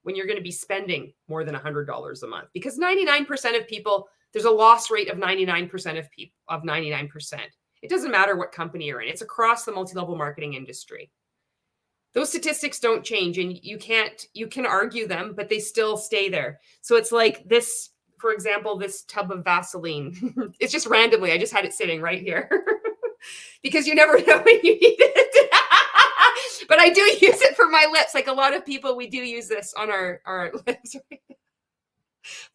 Speaker 1: when you're going to be spending more than $100 a month. Because 99% of people, there's a loss rate of 99% of people, of 99%. It doesn't matter what company you're in. It's across the multi-level marketing industry. Those statistics don't change and you can argue them, but they still stay there. So it's like this, for example, this tub of Vaseline. It's just randomly, I just had it sitting right here because you never know when you need it. But I do use it for my lips. Like a lot of people, we do use this on our lips.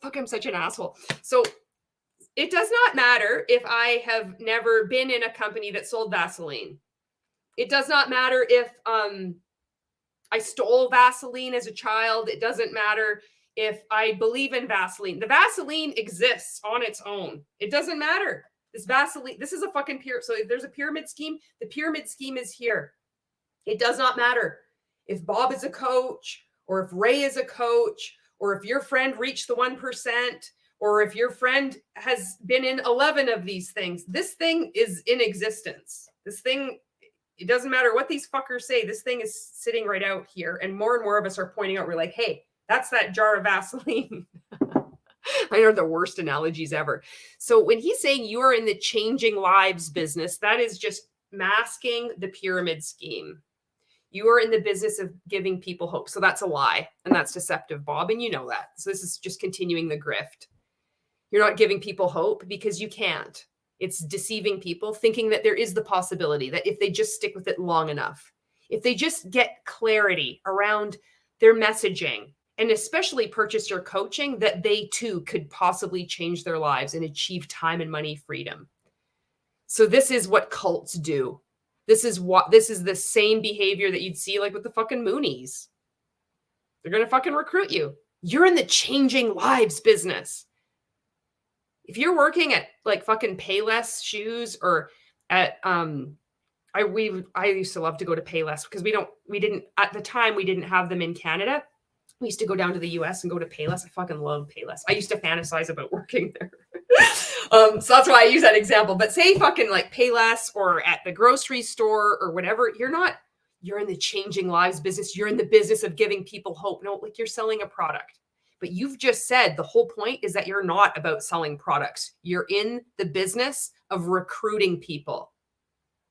Speaker 1: Fuck, I'm such an asshole. So it does not matter if I have never been in a company that sold Vaseline. It does not matter if I stole Vaseline as a child. It doesn't matter if I believe in Vaseline. The Vaseline exists on its own. It doesn't matter. This Vaseline, this is a fucking pyramid. So if there's a pyramid scheme, the pyramid scheme is here. It does not matter if Bob is a coach or if Ray is a coach or if your friend reached the 1% or if your friend has been in 11 of these things. This thing is in existence. This thing, it doesn't matter what these fuckers say. This thing is sitting right out here. And more of us are pointing out, we're like, hey, that's that jar of Vaseline. I know the worst analogies ever. So when he's saying you are in the changing lives business, that is just masking the pyramid scheme. You are in the business of giving people hope. So that's a lie. And that's deceptive, Bob. And you know that. So this is just continuing the grift. You're not giving people hope because you can't. It's deceiving people, thinking that there is the possibility that if they just stick with it long enough, if they just get clarity around their messaging, and especially purchase your coaching, that they too could possibly change their lives and achieve time and money freedom. So this is what cults do. This is the same behavior that you'd see like with the fucking Moonies. They're going to fucking recruit you. You're in the changing lives business. If you're working at like fucking Payless shoes or at, I used to love to go to Payless because we didn't at the time, we didn't have them in Canada. We used to go down to the US and go to Payless. I fucking love Payless. I used to fantasize about working there. So that's why I use that example. But say fucking like Payless or at the grocery store or whatever, you're in the changing lives business. You're in the business of giving people hope. No, like you're selling a product. But you've just said the whole point is that you're not about selling products. You're in the business of recruiting people.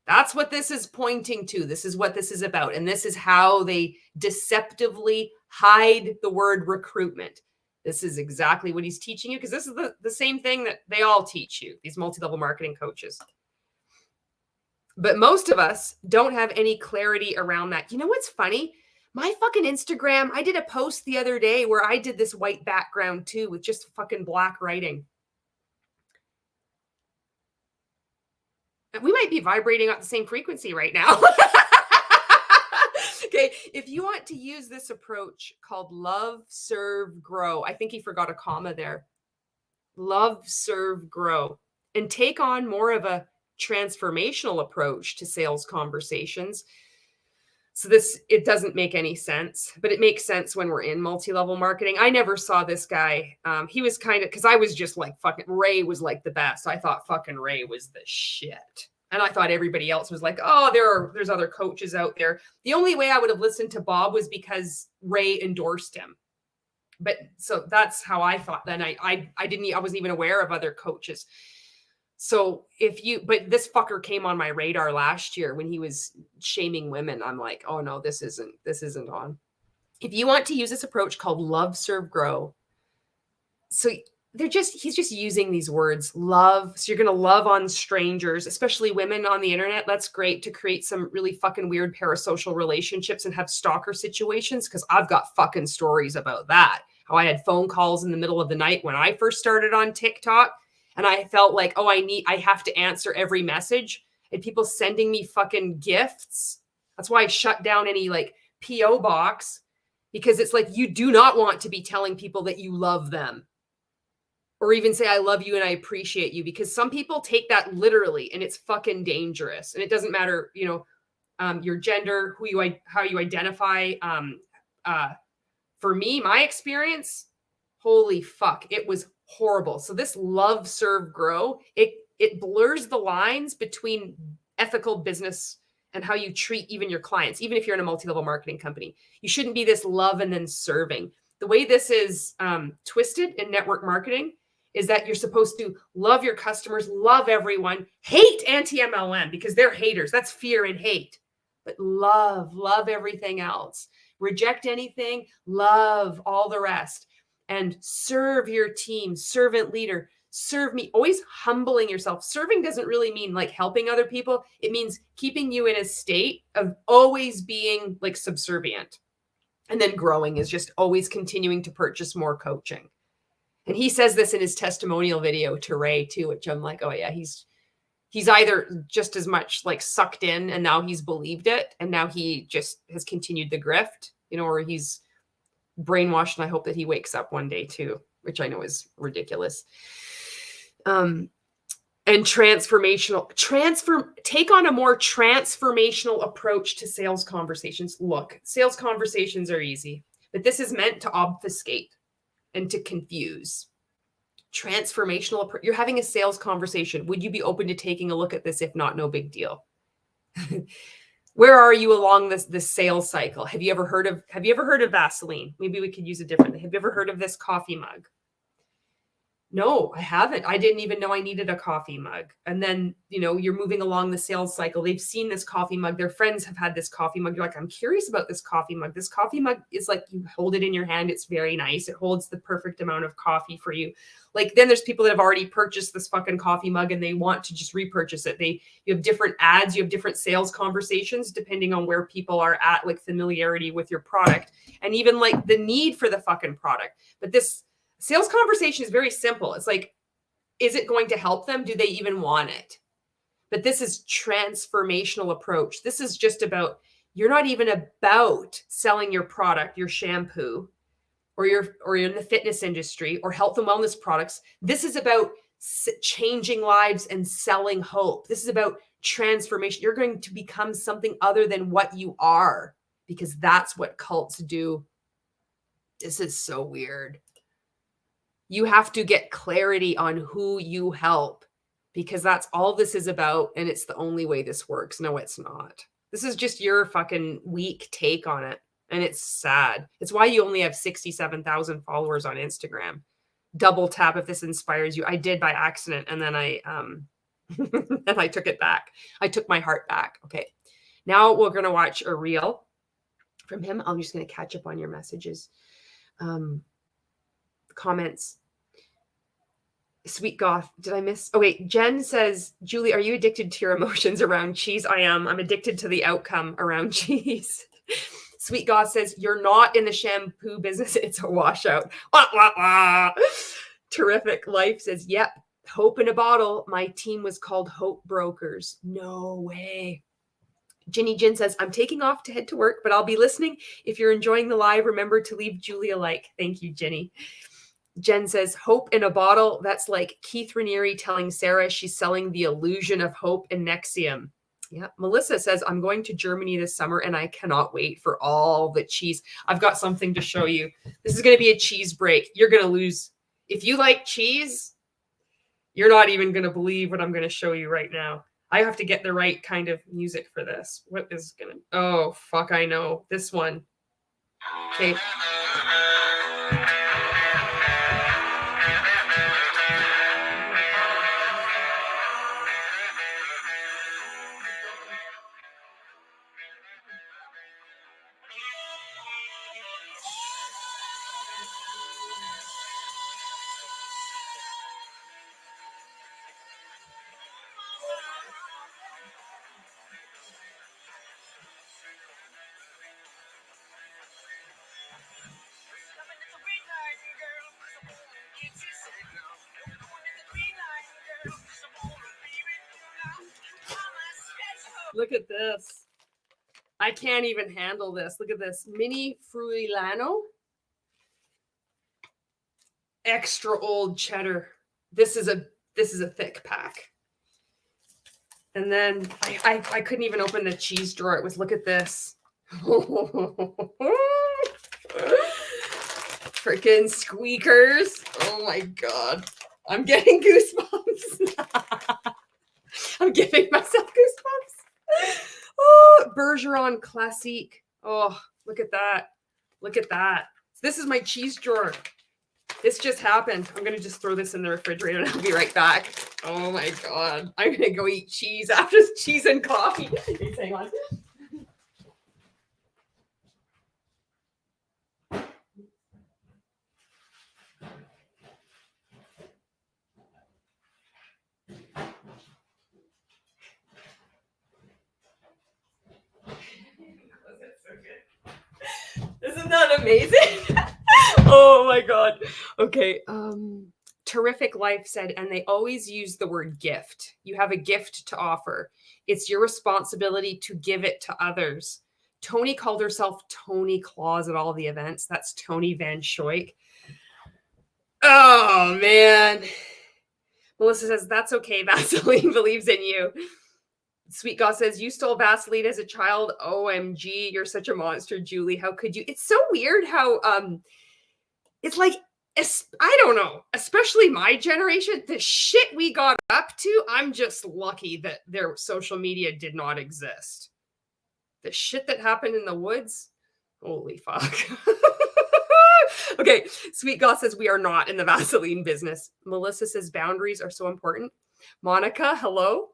Speaker 1: That's what this is pointing to. This is what this is about. And this is how they deceptively hide the word recruitment. This is exactly what he's teaching you, because this is the same thing that they all teach you, these multi-level marketing coaches. But most of us don't have any clarity around that. You know what's funny? My fucking Instagram, I did a post the other day where I did this white background too with just fucking black writing. We might be vibrating at the same frequency right now. Okay, if you want to use this approach called love, serve, grow, I think he forgot a comma there. Love, serve, grow, and take on more of a transformational approach to sales conversations. So it doesn't make any sense, but it makes sense when we're in multi-level marketing. I never saw this guy. He was kind of, because I was just like, fucking Ray was like the best. I thought fucking Ray was the shit. And I thought everybody else was like, oh, there's other coaches out there. The only way I would have listened to Bob was because Ray endorsed him. But so that's how I thought then. I wasn't even aware of other coaches. So but this fucker came on my radar last year when he was shaming women. I'm like, oh no, this isn't on. If you want to use this approach called love, serve, grow. So he's just using these words, love. So you're going to love on strangers, especially women on the internet. That's great to create some really fucking weird parasocial relationships and have stalker situations. Cause I've got fucking stories about that. How I had phone calls in the middle of the night when I first started on TikTok. And I felt like, oh, I have to answer every message, and people sending me fucking gifts. That's why I shut down any like PO box, because it's like, you do not want to be telling people that you love them or even say, I love you and I appreciate you, because some people take that literally and it's fucking dangerous. And it doesn't matter, your gender, how you identify. For me, my experience, holy fuck, it was horrible. So this love, serve, grow, it blurs the lines between ethical business and how you treat even your clients. Even if you're in a multi-level marketing company, you shouldn't be this love and then serving. The way this is twisted in network marketing is that you're supposed to love your customers, love everyone, hate anti-MLM because they're haters. That's fear and hate. But love everything else. Reject anything, love all the rest. And serve your team, servant leader, serve me, always humbling yourself. Serving doesn't really mean like helping other people. It means keeping you in a state of always being like subservient. And then growing is just always continuing to purchase more coaching. And he says this in his testimonial video to Ray too, which I'm like, oh yeah, he's either just as much like sucked in and now he's believed it. And now he just has continued the grift, or he's brainwashed, and I hope that he wakes up one day too, which I know is ridiculous. And take on a more transformational approach to sales conversations. Look, sales conversations are easy, but this is meant to obfuscate and to confuse. Transformational approach. You're having a sales conversation. Would you be open to taking a look at this? If not, no big deal. Where are you along this sales cycle? Have you ever heard of Vaseline? Maybe we could use it differently. Have you ever heard of this coffee mug? No, I haven't. I didn't even know I needed a coffee mug. And then, you're moving along the sales cycle. They've seen this coffee mug. Their friends have had this coffee mug. You're like, I'm curious about this coffee mug. This coffee mug is like, you hold it in your hand. It's very nice. It holds the perfect amount of coffee for you. Like, then there's people that have already purchased this fucking coffee mug and they want to just repurchase it. You have different ads, you have different sales conversations, depending on where people are at, like familiarity with your product and even like the need for the fucking product. But this sales conversation is very simple. It's like, is it going to help them? Do they even want it? But this is transformational approach. This is just about, you're not even about selling your product, your shampoo, or you're in the fitness industry or health and wellness products. This is about changing lives and selling hope. This is about transformation. You're going to become something other than what you are, because that's what cults do. This is so weird. You have to get clarity on who you help, because that's all this is about. And it's the only way this works. No, it's not. This is just your fucking weak take on it. And it's sad. It's why you only have 67,000 followers on Instagram. Double tap if this inspires you. I did by accident. And then I took it back. I took my heart back. Okay. Now we're going to watch a reel from him. I'm just going to catch up on your messages. Comments. Sweet Goth. Did I miss? Oh, wait. Jen says, Julie, are you addicted to your emotions around cheese? I am. I'm addicted to the outcome around cheese. Sweet Goth says, you're not in the shampoo business. It's a washout. Wah, wah, wah. Terrific Life says, yep. Hope in a bottle. My team was called Hope Brokers. No way. Ginny Jin says, I'm taking off to head to work, but I'll be listening. If you're enjoying the live, remember to leave Julie a like. Thank you, Ginny. Jen says, hope in a bottle. That's like Keith Raniere telling Sarah she's selling the illusion of hope in Nexium. Yeah. Melissa says, I'm going to Germany this summer and I cannot wait for all the cheese. I've got something to show you. This is going to be a cheese break. You're going to lose. If you like cheese, you're not even going to believe what I'm going to show you right now. I have to get the right kind of music for this. What is going to, oh, fuck, I know. This one. Okay. Look at this. I can't even handle this. Look at this. Mini Fruilano. Extra old cheddar. This is a thick pack. And then I couldn't even open the cheese drawer. It was, look at this. Freaking squeakers. Oh my God. I'm getting goosebumps. I'm giving myself goosebumps. Oh, Bergeron Classique. Oh, look at that. Look at that. This is my cheese drawer. This just happened. I'm going to just throw this in the refrigerator and I'll be right back. Oh my God. I'm going to go eat cheese after cheese and coffee. Hang on. Isn't that amazing? Oh my God. Okay. Terrific Life said, and they always use the word gift. You have a gift to offer. It's your responsibility to give it to others. Tony called herself Tony Claus at all the events. That's Tony Van Schoik. Oh man. Melissa says, that's okay. Vaseline believes in you. Sweet Goth says, you stole Vaseline as a child. OMG, you're such a monster, Julie. How could you? It's so weird how it's like, I don't know, especially my generation, the shit we got up to, I'm just lucky that their social media did not exist. The shit that happened in the woods, holy fuck. Okay, Sweet Goth says, we are not in the Vaseline business. Melissa says, boundaries are so important. Monica, hello.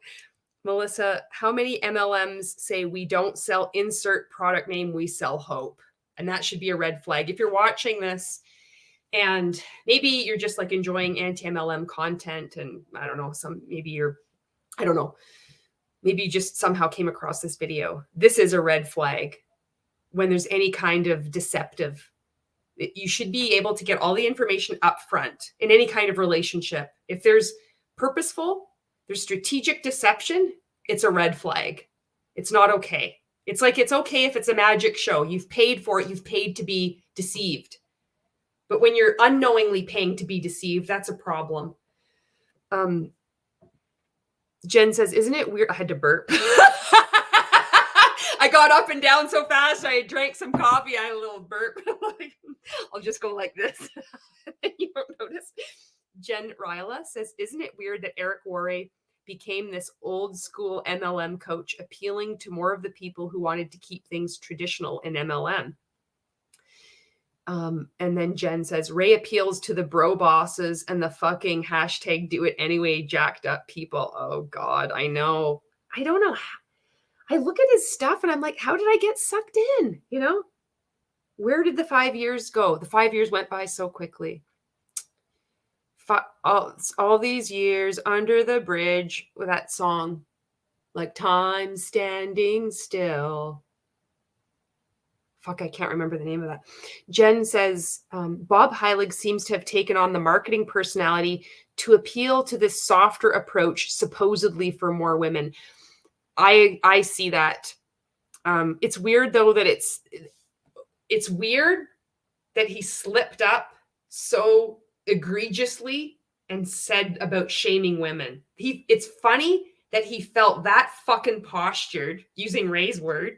Speaker 1: Melissa, how many MLMs say we don't sell insert product name, we sell hope? And that should be a red flag. If you're watching this and maybe you're just like enjoying anti-MLM content and I don't know, maybe you just somehow came across this video. This is a red flag when there's any kind of deceptive. You should be able to get all the information up front in any kind of relationship. If there's purposeful, there's strategic deception, it's a red flag. It's not okay. It's like, it's okay if it's a magic show. You've paid for it. You've paid to be deceived. But when you're unknowingly paying to be deceived, that's a problem. Jen says, isn't it weird? I had to burp. I got up and down so fast. I drank some coffee. I had a little burp. I'll just go like this. You won't notice. Jen Ryla says, isn't it weird that Eric Worre became this old school MLM coach, appealing to more of the people who wanted to keep things traditional in MLM? And then Jen says, Ray appeals to the bro bosses and the fucking hashtag do it anyway jacked up people. Oh God, I know. I don't know. I look at his stuff and I'm like, how did I get sucked in? You know, where did the 5 years go? The 5 years went by so quickly. All these years under the bridge with that song, like time standing still. Fuck, I can't remember the name of that. Jen says, Bob Heilig seems to have taken on the marketing personality to appeal to this softer approach, supposedly for more women. I see that. It's weird though that it's weird that he slipped up so egregiously and said about shaming women. It's funny that he felt that fucking postured, using Ray's word,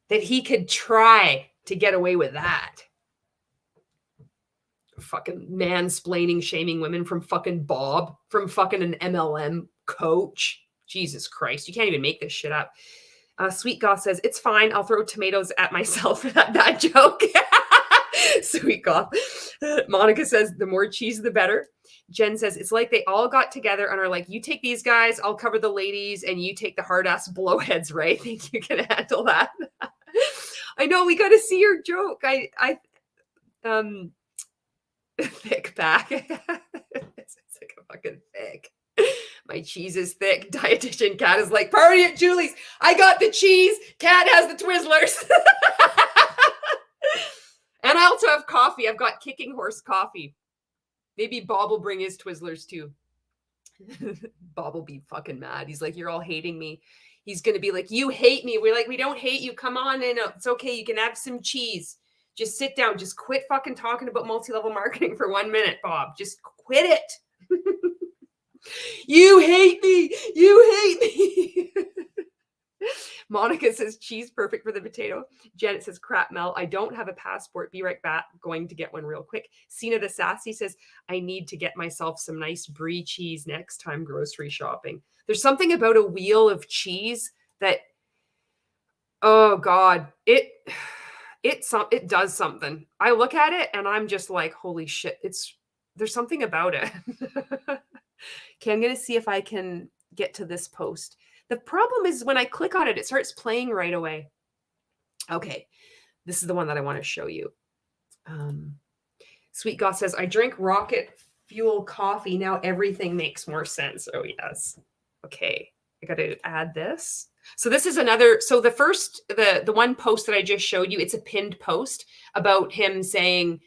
Speaker 1: that he could try to get away with that. Fucking mansplaining, shaming women from fucking Bob, from fucking an MLM coach. Jesus Christ, you can't even make this shit up. Sweet Goth says, it's fine. I'll throw tomatoes at myself for that joke. Sweet Goth. Monica says, the more cheese, the better. Jen says, it's like they all got together and are like, you take these guys, I'll cover the ladies, and you take the hard-ass blowheads, right? Think you can handle that? I know, we got to see your joke. Thick back. It's like a fucking thick. My cheese is thick. Dietitian Cat is like, party at Julie's. I got the cheese. Cat has the Twizzlers. And I also have coffee. I've got Kicking Horse coffee. Maybe Bob will bring his Twizzlers too. Bob will be fucking mad. He's like, you're all hating me. He's going to be like, you hate me. We're like, we don't hate you. Come on in. It's okay. You can have some cheese. Just sit down. Just quit fucking talking about multi-level marketing for 1 minute, Bob. Just quit it. You hate me. You hate me. Monica says, cheese perfect for the potato. Janet says, crap, Mel, I don't have a passport. Be right back. Going to get one real quick. Cena the Sassy says, I need to get myself some nice brie cheese next time grocery shopping. There's something about a wheel of cheese that, oh God, it does something. I look at it and I'm just like, holy shit, there's something about it. Okay, I'm going to see if I can get to this post. The problem is when I click on it, it starts playing right away. Okay, this is the one that I want to show you. Sweet Goth says, I drink rocket fuel coffee. Now everything makes more sense. Oh, yes. Okay, I got to add this. So this is another, so the one post that I just showed you, it's a pinned post about him saying,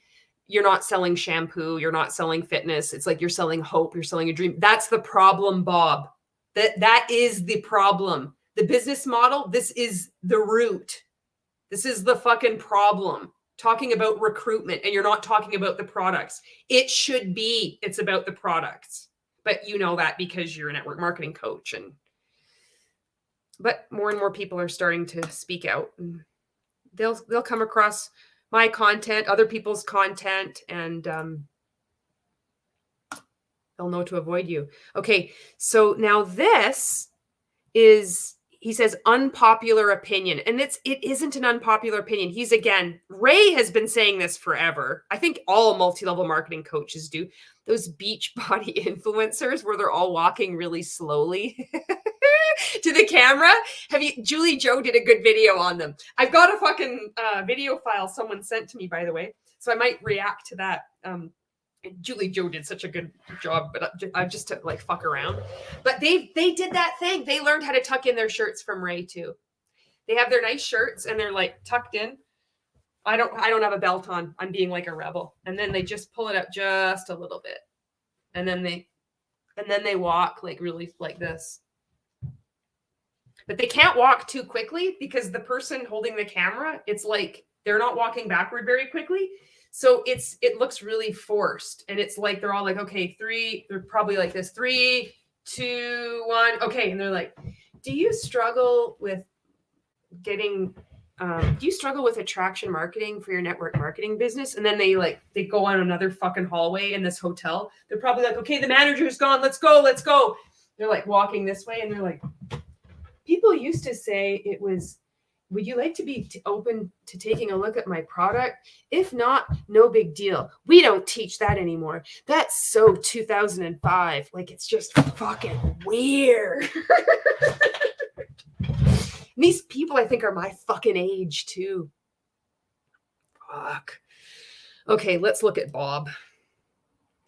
Speaker 1: you're not selling shampoo, you're not selling fitness. It's like you're selling hope, you're selling a dream. That's the problem, Bob. That is the problem. The business model, this is the root. This is the fucking problem. Talking about recruitment and you're not talking about the products. It's about the products. But you know that because you're a network marketing coach. But more and more people are starting to speak out. And they'll come across my content, other people's content, and they'll know to avoid you. Okay, so now this is, he says, unpopular opinion. And it isn't an unpopular opinion. Ray has been saying this forever. I think all multi-level marketing coaches do. Those beach body influencers where they're all walking really slowly to the camera. Julie Joe did a good video on them. I've got a fucking video file someone sent to me, by the way. So I might react to that. Julie Joe did such a good job, but I just to like fuck around. But they did that thing. They learned how to tuck in their shirts from Ray too. They have their nice shirts and they're like tucked in. I don't have a belt on. I'm being like a rebel. And then they just pull it up just a little bit. And then they walk like really like this. But they can't walk too quickly because the person holding the camera, it's like they're not walking backward very quickly. So it looks really forced. And it's like they're all like, okay, they're probably like this, 3, 2, 1. Okay. And they're like, do you struggle with getting do you struggle with attraction marketing for your network marketing business? And then they go on another fucking hallway in this hotel. They're probably like, okay, the manager's gone. Let's go. Let's go. They're like walking this way. And they're like, people used to say it was, would you like to be open to taking a look at my product? If not, no big deal. We don't teach that anymore. That's so 2005. Like, it's just fucking weird. These people, I think, are my fucking age too. Fuck. Okay, let's look at Bob.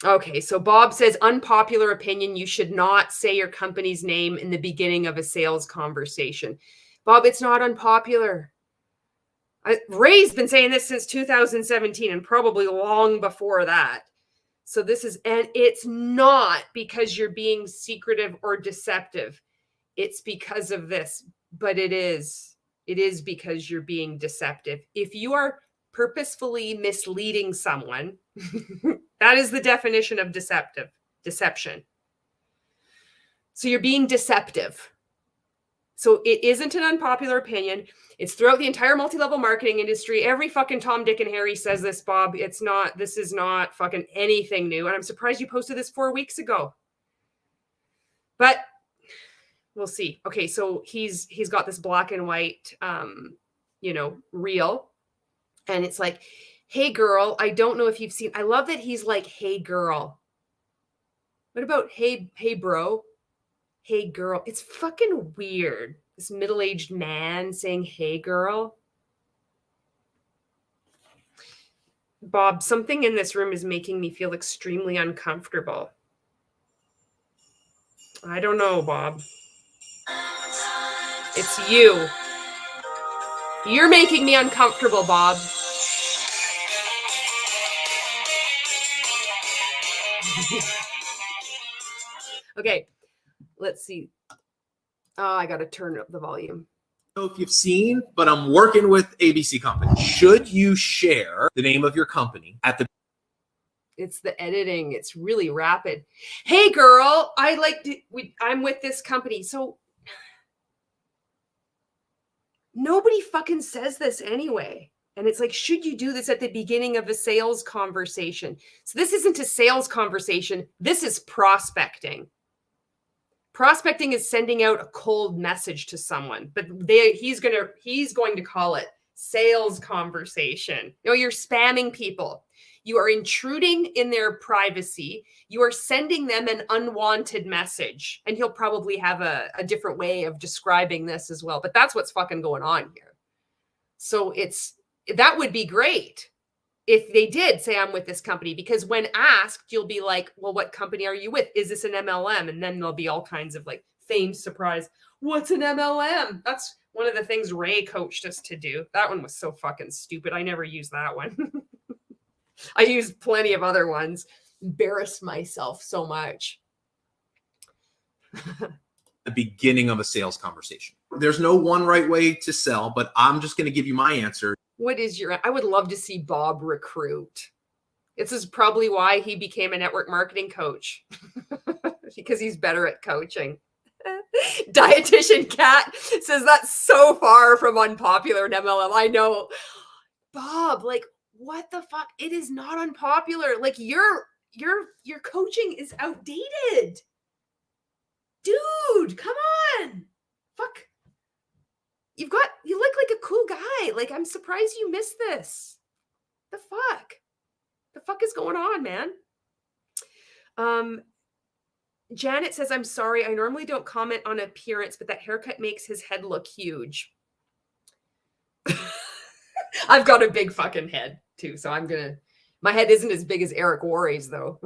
Speaker 1: Okay, so Bob says, unpopular opinion, you should not say your company's name in the beginning of a sales conversation. Bob, it's not unpopular. Ray's been saying this since 2017 and probably long before that. So this is, and it's not because you're being secretive or deceptive. It's because of this, but it is because you're being deceptive. If you are purposefully misleading someone, that is the definition of deception. So you're being deceptive. So it isn't an unpopular opinion. It's throughout the entire multi-level marketing industry. Every fucking Tom, Dick, and Harry says this, Bob. This is not fucking anything new. And I'm surprised you posted this 4 weeks ago. But we'll see. Okay, so he's got this black and white, reel. And it's like, hey, girl, I don't know if you've seen. I love that he's like, hey, girl. What about, hey, bro? Hey, girl. It's fucking weird. This middle-aged man saying, hey, girl. Bob, something in this room is making me feel extremely uncomfortable. I don't know, Bob. It's you. You're making me uncomfortable, Bob. Okay, let's see. Oh, I got to turn up the volume.
Speaker 3: I don't know if you've seen, but I'm working with ABC Company. Should you share the name of your company at the...
Speaker 1: It's the editing. It's really rapid. Hey, girl, I'm with this company. So nobody fucking says this anyway. And it's like, should you do this at the beginning of a sales conversation? So this isn't a sales conversation. This is prospecting. Prospecting is sending out a cold message to someone, but he's going to call it sales conversation. No, you're spamming people. You are intruding in their privacy. You are sending them an unwanted message. And he'll probably have a different way of describing this as well. But that's what's fucking going on here. So that would be great if they did say, I'm with this company, because when asked, you'll be like, well, what company are you with? Is this an MLM? And then there'll be all kinds of like feigned surprise. What's an MLM? That's one of the things Ray coached us to do. That one was so fucking stupid. I never used that one. I used plenty of other ones. Embarrassed myself so much.
Speaker 3: the beginning of a sales conversation. There's no one right way to sell, but I'm just going to give you my answer.
Speaker 1: I would love to see Bob recruit. This is probably why he became a network marketing coach, because he's better at coaching. Dietitian Cat says that's so far from unpopular in MLM. I know. Bob, like, what the fuck? It is not unpopular. Like, your coaching is outdated. Dude, come on. Fuck. You look like a cool guy. Like, I'm surprised you missed this. The fuck? The fuck is going on, man? Janet says, I'm sorry. I normally don't comment on appearance, but that haircut makes his head look huge. I've got a big fucking head too. So my head isn't as big as Eric Worre's though.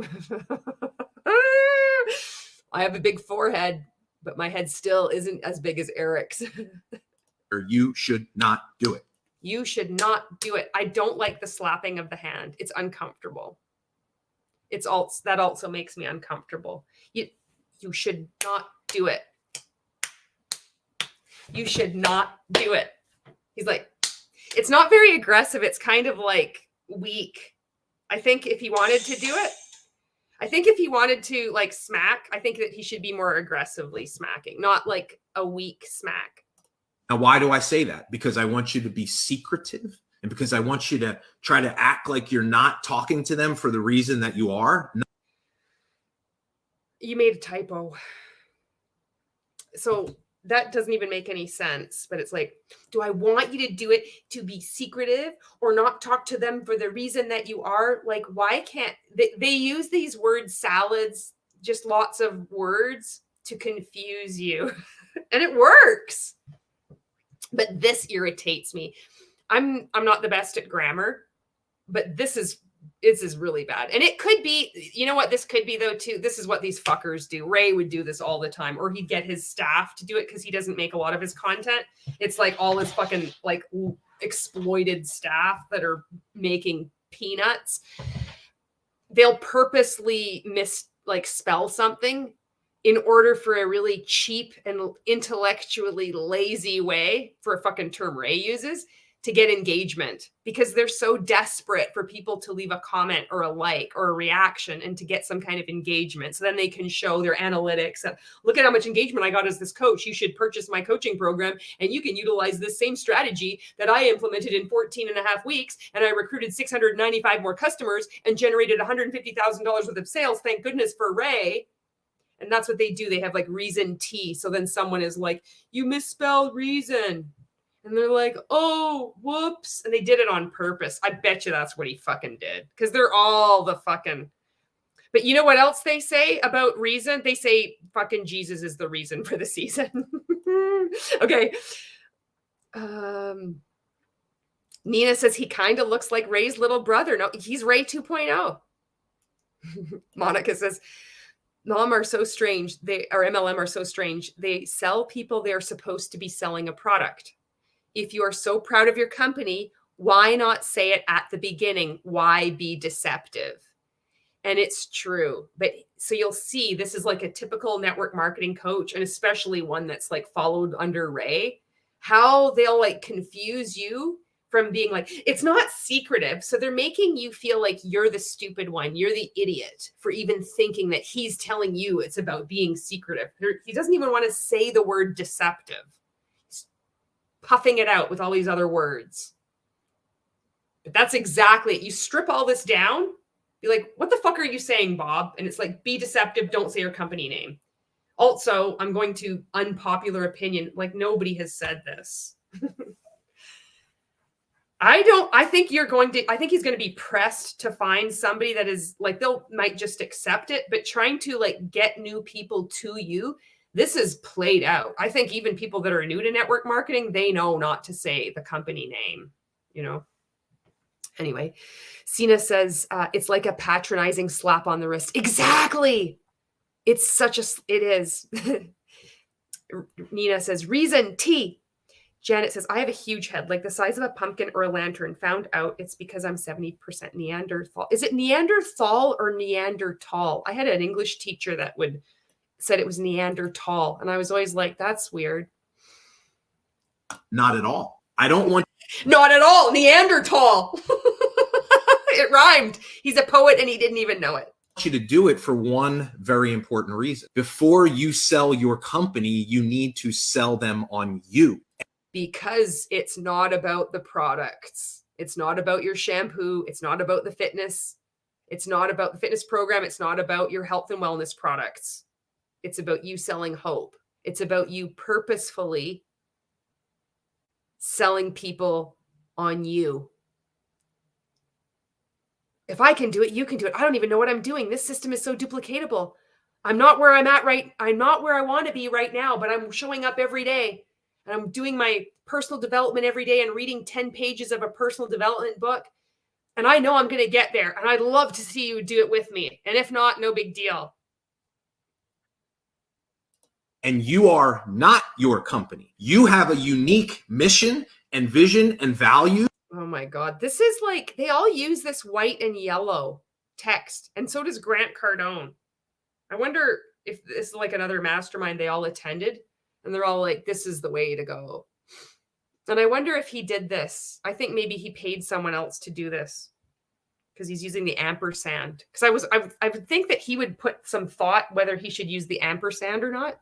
Speaker 1: I have a big forehead, but my head still isn't as big as Eric's.
Speaker 3: Or you should not do it.
Speaker 1: You should not do it. I don't like the slapping of the hand. It's uncomfortable. That also makes me uncomfortable. You should not do it. You should not do it. He's like, it's not very aggressive. It's kind of like weak. I think if he wanted to do it, like smack, I think that he should be more aggressively smacking, not like a weak smack.
Speaker 3: Now, why do I say that? Because I want you to be secretive, and because I want you to try to act like you're not talking to them for the reason that you are.
Speaker 1: You made a typo. So that doesn't even make any sense, but it's like, do I want you to do it to be secretive or not talk to them for the reason that you are? Like, why can't they use these word salads, just lots of words to confuse you? And it works. But this irritates me. I'm not the best at grammar, but this is really bad. And it could be, you know what this could be though too? This is what these fuckers do. Ray would do this all the time, or he'd get his staff to do it because he doesn't make a lot of his content. It's like all his fucking like exploited staff that are making peanuts. They'll purposely spell something in order for a really cheap and intellectually lazy way, for a fucking term Ray uses, to get engagement, because they're so desperate for people to leave a comment or a like or a reaction and to get some kind of engagement. So then they can show their analytics that, look at how much engagement I got as this coach. You should purchase my coaching program and you can utilize this same strategy that I implemented in 14 and a half weeks. And I recruited 695 more customers and generated $150,000 worth of sales. Thank goodness for Ray. And that's what they do. They have like reason T. So then someone is like, you misspelled reason. And they're like, oh, whoops. And they did it on purpose. I bet you that's what he fucking did. Because they're all the fucking... But you know what else they say about reason? They say fucking Jesus is the reason for the season. Okay. Nina says he kind of looks like Ray's little brother. No, he's Ray 2.0. Monica says, MLM are so strange. MLM are so strange. They sell people they're supposed to be selling a product. If you are so proud of your company, why not say it at the beginning? Why be deceptive? And it's true. But so you'll see, this is like a typical network marketing coach, and especially one that's like followed under Ray, how they'll like confuse you from being like, it's not secretive. So they're making you feel like you're the stupid one. You're the idiot for even thinking that he's telling you it's about being secretive. He doesn't even want to say the word deceptive. Puffing it out with all these other words. But that's exactly it. You strip all this down, be like, what the fuck are you saying, Bob? And it's like, be deceptive, don't say your company name. Also, I'm going to unpopular opinion, like nobody has said this. I think he's going to be pressed to find somebody that is like, might just accept it, but trying to like get new people to you. This is played out. I think even people that are new to network marketing, they know not to say the company name, you know? Anyway, Sina says, it's like a patronizing slap on the wrist. Exactly. It is. Nina says, reason T. Janet says, I have a huge head, like the size of a pumpkin or a lantern. Found out it's because I'm 70% Neanderthal. Is it Neanderthal or Neanderthal? I had an English teacher that said it was Neanderthal. And I was always like, that's weird.
Speaker 3: Not at all. Not
Speaker 1: at all. Neanderthal. It rhymed. He's a poet and he didn't even know it.
Speaker 3: I want you to do it for one very important reason. Before you sell your company, you need to sell them on you.
Speaker 1: Because it's not about the products. It's not about your shampoo. It's not about the fitness. It's not about the fitness program. It's not about your health and wellness products. It's about you selling hope. It's about you purposefully selling people on you. If I can do it, you can do it. I don't even know what I'm doing. This system is so duplicatable. I'm not where I'm at I'm not where I want to be right now, but I'm showing up every day. And I'm doing my personal development every day and reading 10 pages of a personal development book. And I know I'm going to get there. And I'd love to see you do it with me. And if not, no big deal.
Speaker 3: And you are not your company. You have a unique mission and vision and value.
Speaker 1: Oh my God. This is like, they all use this white and yellow text. And so does Grant Cardone. I wonder if this is like another mastermind they all attended. And they're all like, this is the way to go. And I wonder if he did this. I think maybe he paid someone else to do this because he's using the ampersand. Because I would think that he would put some thought whether he should use the ampersand or not.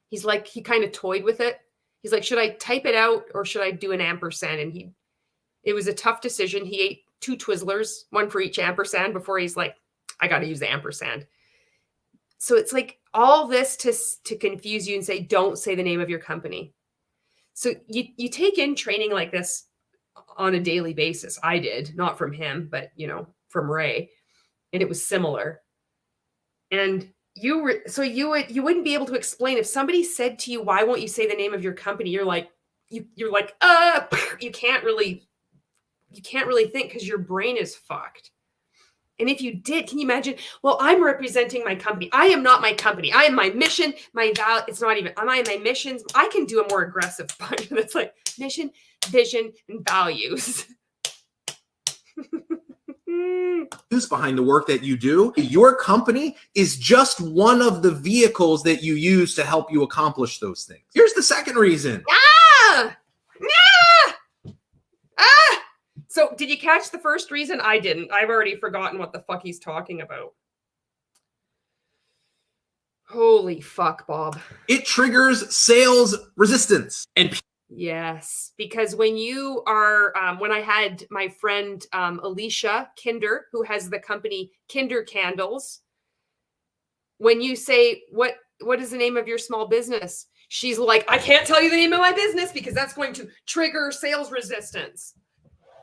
Speaker 1: He's like, he kind of toyed with it. He's like, should I type it out or should I do an ampersand? And it was a tough decision. He ate 2 Twizzlers, one for each ampersand, before he's like, I got to use the ampersand. So it's like all this to confuse you and say, don't say the name of your company. So you take in training like this on a daily basis. I did, not from him, but from Ray, and it was similar. And you wouldn't be able to explain if somebody said to you, why won't you say the name of your company? You're like, you can't really think because your brain is fucked. And if you did, can you imagine? Well, I'm representing my company. I am not my company. I am my mission, my value. It's not even, am I my missions? I can do a more aggressive punch that's like mission, vision, and values.
Speaker 3: Who's behind the work that you do? Your company is just one of the vehicles that you use to help you accomplish those things. Here's the second reason.
Speaker 1: So did you catch the first reason? I didn't. I've already forgotten what the fuck he's talking about. Holy fuck, Bob.
Speaker 3: It triggers sales resistance. And
Speaker 1: yes, because when you are, when I had my friend Alicia Kinder, who has the company Kinder Candles, when you say, what is the name of your small business? She's like, I can't tell you the name of my business because that's going to trigger sales resistance.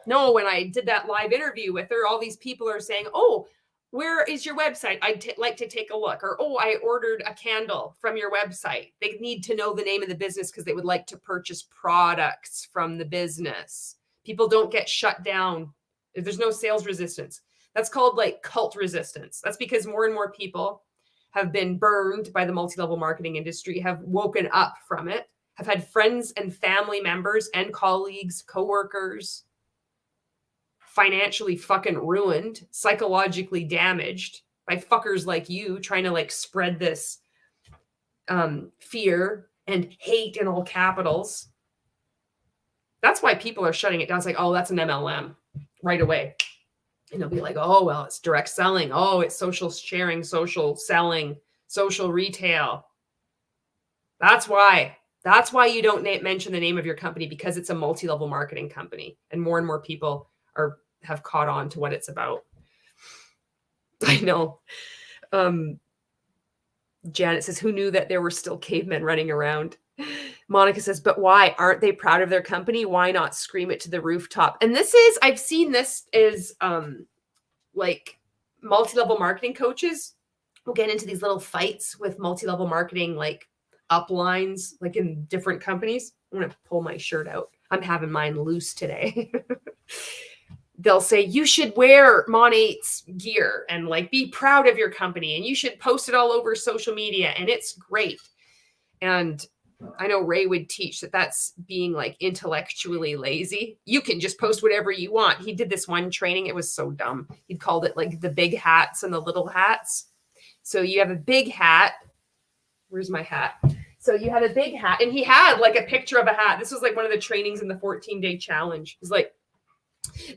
Speaker 1: No, when I did that live interview with her, all these people are saying, oh, where is your website? I'd like to take a look. Or, oh, I ordered a candle from your website. They need to know the name of the business because they would like to purchase products from the business. People don't get shut down. There's no sales resistance. That's called like cult resistance. That's because more and more people have been burned by the multi-level marketing industry, have woken up from it, have had friends and family members and colleagues, coworkers, financially fucking ruined, psychologically damaged by fuckers like you trying to like spread this fear and hate in all capitals. That's why people are shutting it down. It's like, oh, that's an MLM right away. And they'll be like, oh, well, it's direct selling. Oh, it's social sharing, social selling, social retail. That's why you don't mention the name of your company, because it's a multi-level marketing company. And more people have caught on to what it's about. I know. Janet says, who knew that there were still cavemen running around? Monica says, but why? Aren't they proud of their company? Why not scream it to the rooftop? And I've seen this is like multi-level marketing coaches will get into these little fights with multi-level marketing, like uplines, like in different companies. I'm going to pull my shirt out. I'm having mine loose today. They'll say, you should wear Mon8's gear and like be proud of your company, and you should post it all over social media, and it's great. And I know Ray would teach that that's being like intellectually lazy. You can just post whatever you want. He did this one training. It was so dumb. He called it like the big hats and the little hats. So you have a big hat. Where's my hat? So you have a big hat, and he had like a picture of a hat. This was like one of the trainings in the 14-day challenge. It's like,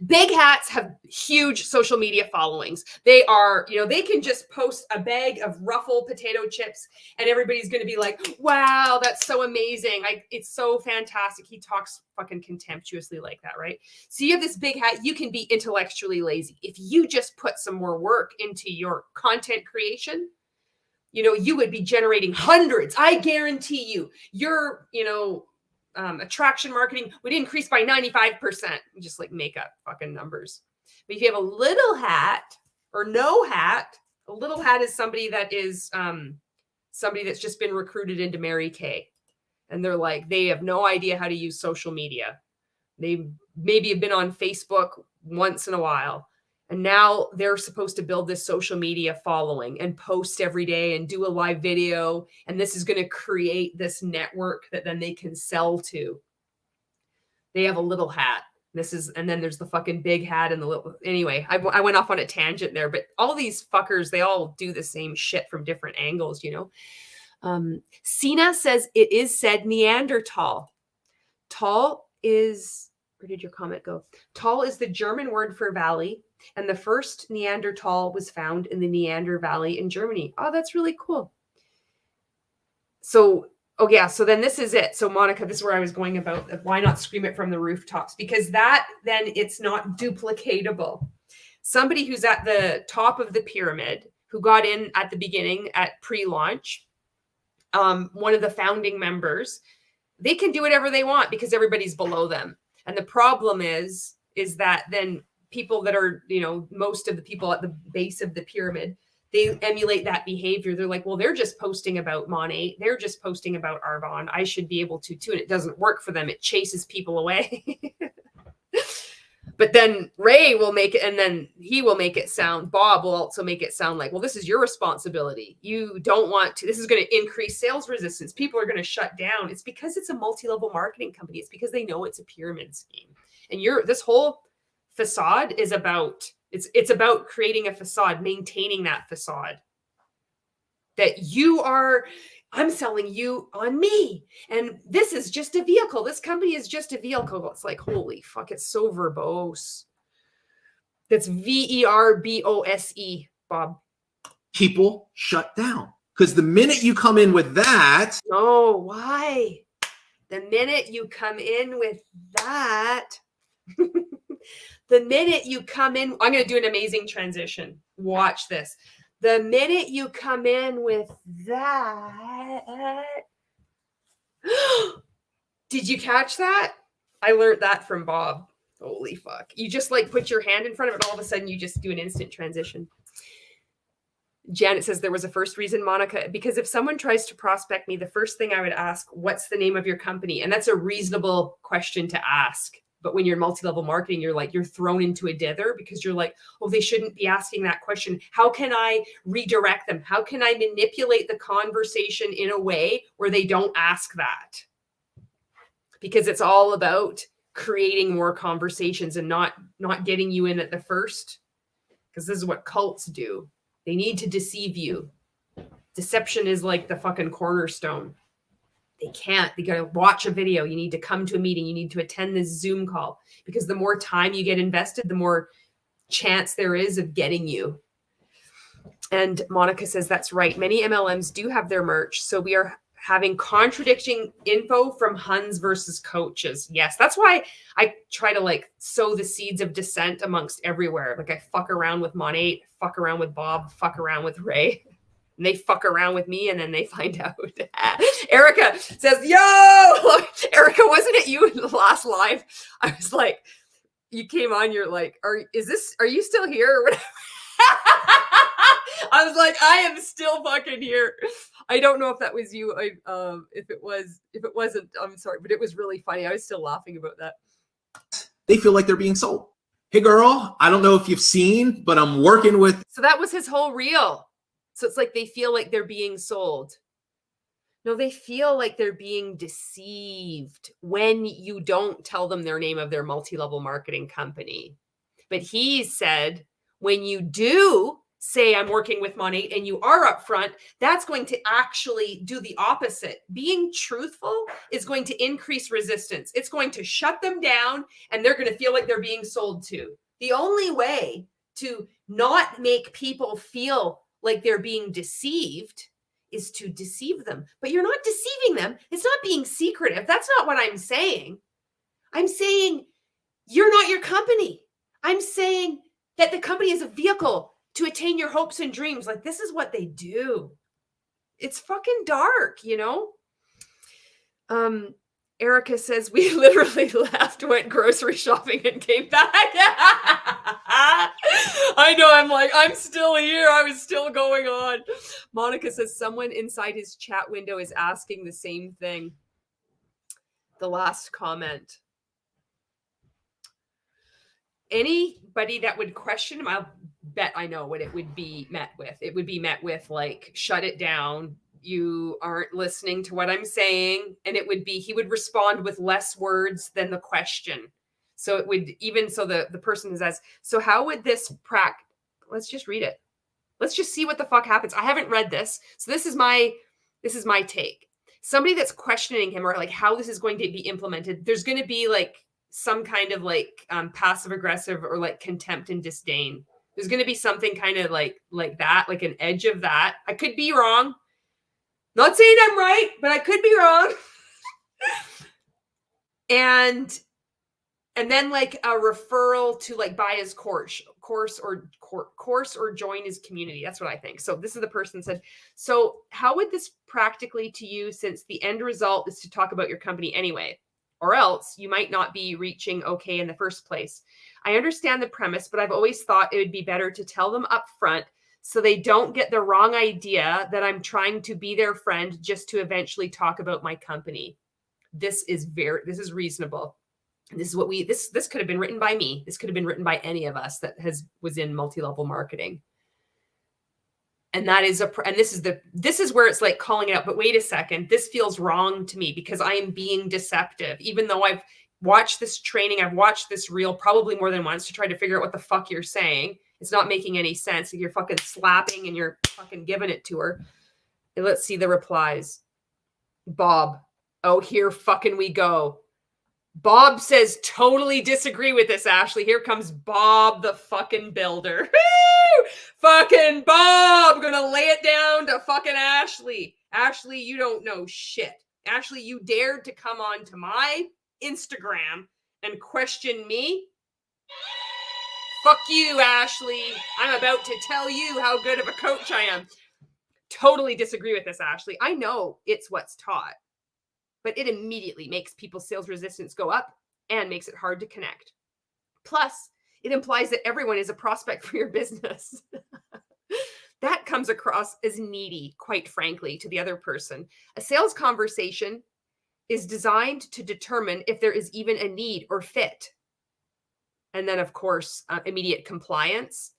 Speaker 1: big hats have huge social media followings. They are, they can just post a bag of Ruffle potato chips and everybody's going to be like, wow, that's so amazing. It's so fantastic. He talks fucking contemptuously like that, right? So you have this big hat. You can be intellectually lazy. If you just put some more work into your content creation, you would be generating hundreds. I guarantee you, your, attraction marketing would increase by 95%. Just like make up fucking numbers. But if you have a little hat or no hat, a little hat is somebody that is somebody that's just been recruited into Mary Kay. And they're like, they have no idea how to use social media. They maybe have been on Facebook once in a while. And now they're supposed to build this social media following and post every day and do a live video. And this is going to create this network that then they can sell to. They have a little hat. And then there's the fucking big hat and the little, anyway, I went off on a tangent there, but all these fuckers, they all do the same shit from different angles, Sina says it is said Neanderthal. Tall is, where did your comment go? Tall is the German word for valley. And the first Neanderthal was found in the Neander Valley in Germany. Oh, that's really cool. So, Oh yeah. So then this is it. So Monica, this is where I was going about why not scream it from the rooftops? Because that then it's not duplicatable. Somebody who's at the top of the pyramid, who got in at the beginning at pre-launch, one of the founding members, they can do whatever they want because everybody's below them. And the problem is that then people that are, you know, most of the people at the base of the pyramid, they emulate that behavior. They're like, well, they're just posting about Mon8. They're just posting about Arbonne. I should be able to too. And it doesn't work for them. It chases people away. But then Ray will make it, and then he will make it sound, Bob will also make it sound like, well, this is your responsibility. You don't want to, this is going to increase sales resistance. People are going to shut down. It's because it's a multi-level marketing company. It's because they know it's a pyramid scheme. And this whole facade is about, it's about creating a facade, maintaining that facade. That I'm selling you on me. And this is just a vehicle. This company is just a vehicle. It's like, holy fuck, it's so verbose. That's VERBOSE, Bob.
Speaker 3: People shut down. Because the minute you come in with that.
Speaker 1: Oh, why? The minute you come in with that, the minute you come in, I'm going to do an amazing transition. Watch this. The minute you come in with that, did you catch that? I learned that from Bob. Holy fuck. You just like put your hand in front of it. All of a sudden you just do an instant transition. Janet says there was a first reason, Monica, because if someone tries to prospect me, the first thing I would ask, what's the name of your company? And that's a reasonable question to ask. But when you're multi-level marketing, you're thrown into a dither because you're like, oh, they shouldn't be asking that question. How can I redirect them? How can I manipulate the conversation in a way where they don't ask that? Because it's all about creating more conversations and not getting you in at the first. Because this is what cults do. They need to deceive you. Deception is like the fucking cornerstone. They can't. They got to watch a video. You need to come to a meeting. You need to attend this Zoom call because the more time you get invested, the more chance there is of getting you. And Monica says, that's right. Many MLMs do have their merch. So we are having contradicting info from Huns versus coaches. Yes, that's why I try to like sow the seeds of dissent amongst everywhere. Like I fuck around with Mon8, fuck around with Bob, fuck around with Ray. And they fuck around with me and then they find out. Erica says, yo, Erica, wasn't it you in the last live? I was like, you came on, you're like, are you still here or whatever? I was like, I am still fucking here. I don't know if that was you. If it wasn't, I'm sorry, but it was really funny. I was still laughing about that.
Speaker 3: They feel like they're being sold. Hey girl, I don't know if you've seen, but I'm working with.
Speaker 1: So that was his whole reel. So it's like they feel like they're being sold. No, they feel like they're being deceived when you don't tell them their name of their multi-level marketing company. But he said, when you do say I'm working with Mon8 and you are upfront, that's going to actually do the opposite. Being truthful is going to increase resistance. It's going to shut them down and they're going to feel like they're being sold to. The only way to not make people feel like they're being deceived is to deceive them. But you're not deceiving them. It's not being secretive. That's not what I'm saying. I'm saying you're not your company. I'm saying that the company is a vehicle to attain your hopes and dreams. Like this is what they do. It's fucking dark, you know? Erica says, we literally left, went grocery shopping and came back. I know. I'm like, I'm still here. I was still going on. Monica says someone inside his chat window is asking the same thing. The last comment. Anybody that would question him, I'll bet I know what it would be met with. It would be met with like, shut it down. You aren't listening to what I'm saying. And it would be, he would respond with less words than the question. So it would, even so the person says, so how would this let's just read it. Let's just see what the fuck happens. I haven't read this. So this is my take. Somebody that's questioning him or like how this is going to be implemented, there's going to be like some kind of like passive aggressive or like contempt and disdain. There's going to be something kind of like that, like an edge of that. I could be wrong. Not saying I'm right, but I could be wrong. And then like a referral to like buy his course or join his community. That's what I think. So this is the person said, so how would this practically to you, since the end result is to talk about your company anyway, or else you might not be reaching okay in the first place. I understand the premise, but I've always thought it would be better to tell them up front so they don't get the wrong idea that I'm trying to be their friend just to eventually talk about my company. This is reasonable. This is what this could have been written by me. This could have been written by any of us that was in multi-level marketing. And that is this is where it's like calling it out. But wait a second, this feels wrong to me because I am being deceptive. Even though I've watched this training, I've watched this reel probably more than once to try to figure out what the fuck you're saying. It's not making any sense. You're fucking slapping and you're fucking giving it to her. And let's see the replies. Bob, oh, here fucking we go. Bob says, totally disagree with this, Ashley. Here comes Bob, the fucking builder. Fucking Bob, gonna lay it down to fucking Ashley. Ashley, you don't know shit. Ashley, you dared to come on to my Instagram and question me? Fuck you, Ashley. I'm about to tell you how good of a coach I am. Totally disagree with this, Ashley. I know it's what's taught, but it immediately makes people's sales resistance go up and makes it hard to connect. Plus, it implies that everyone is a prospect for your business. That comes across as needy, quite frankly, to the other person. A sales conversation is designed to determine if there is even a need or fit. And then, of course, immediate compliance.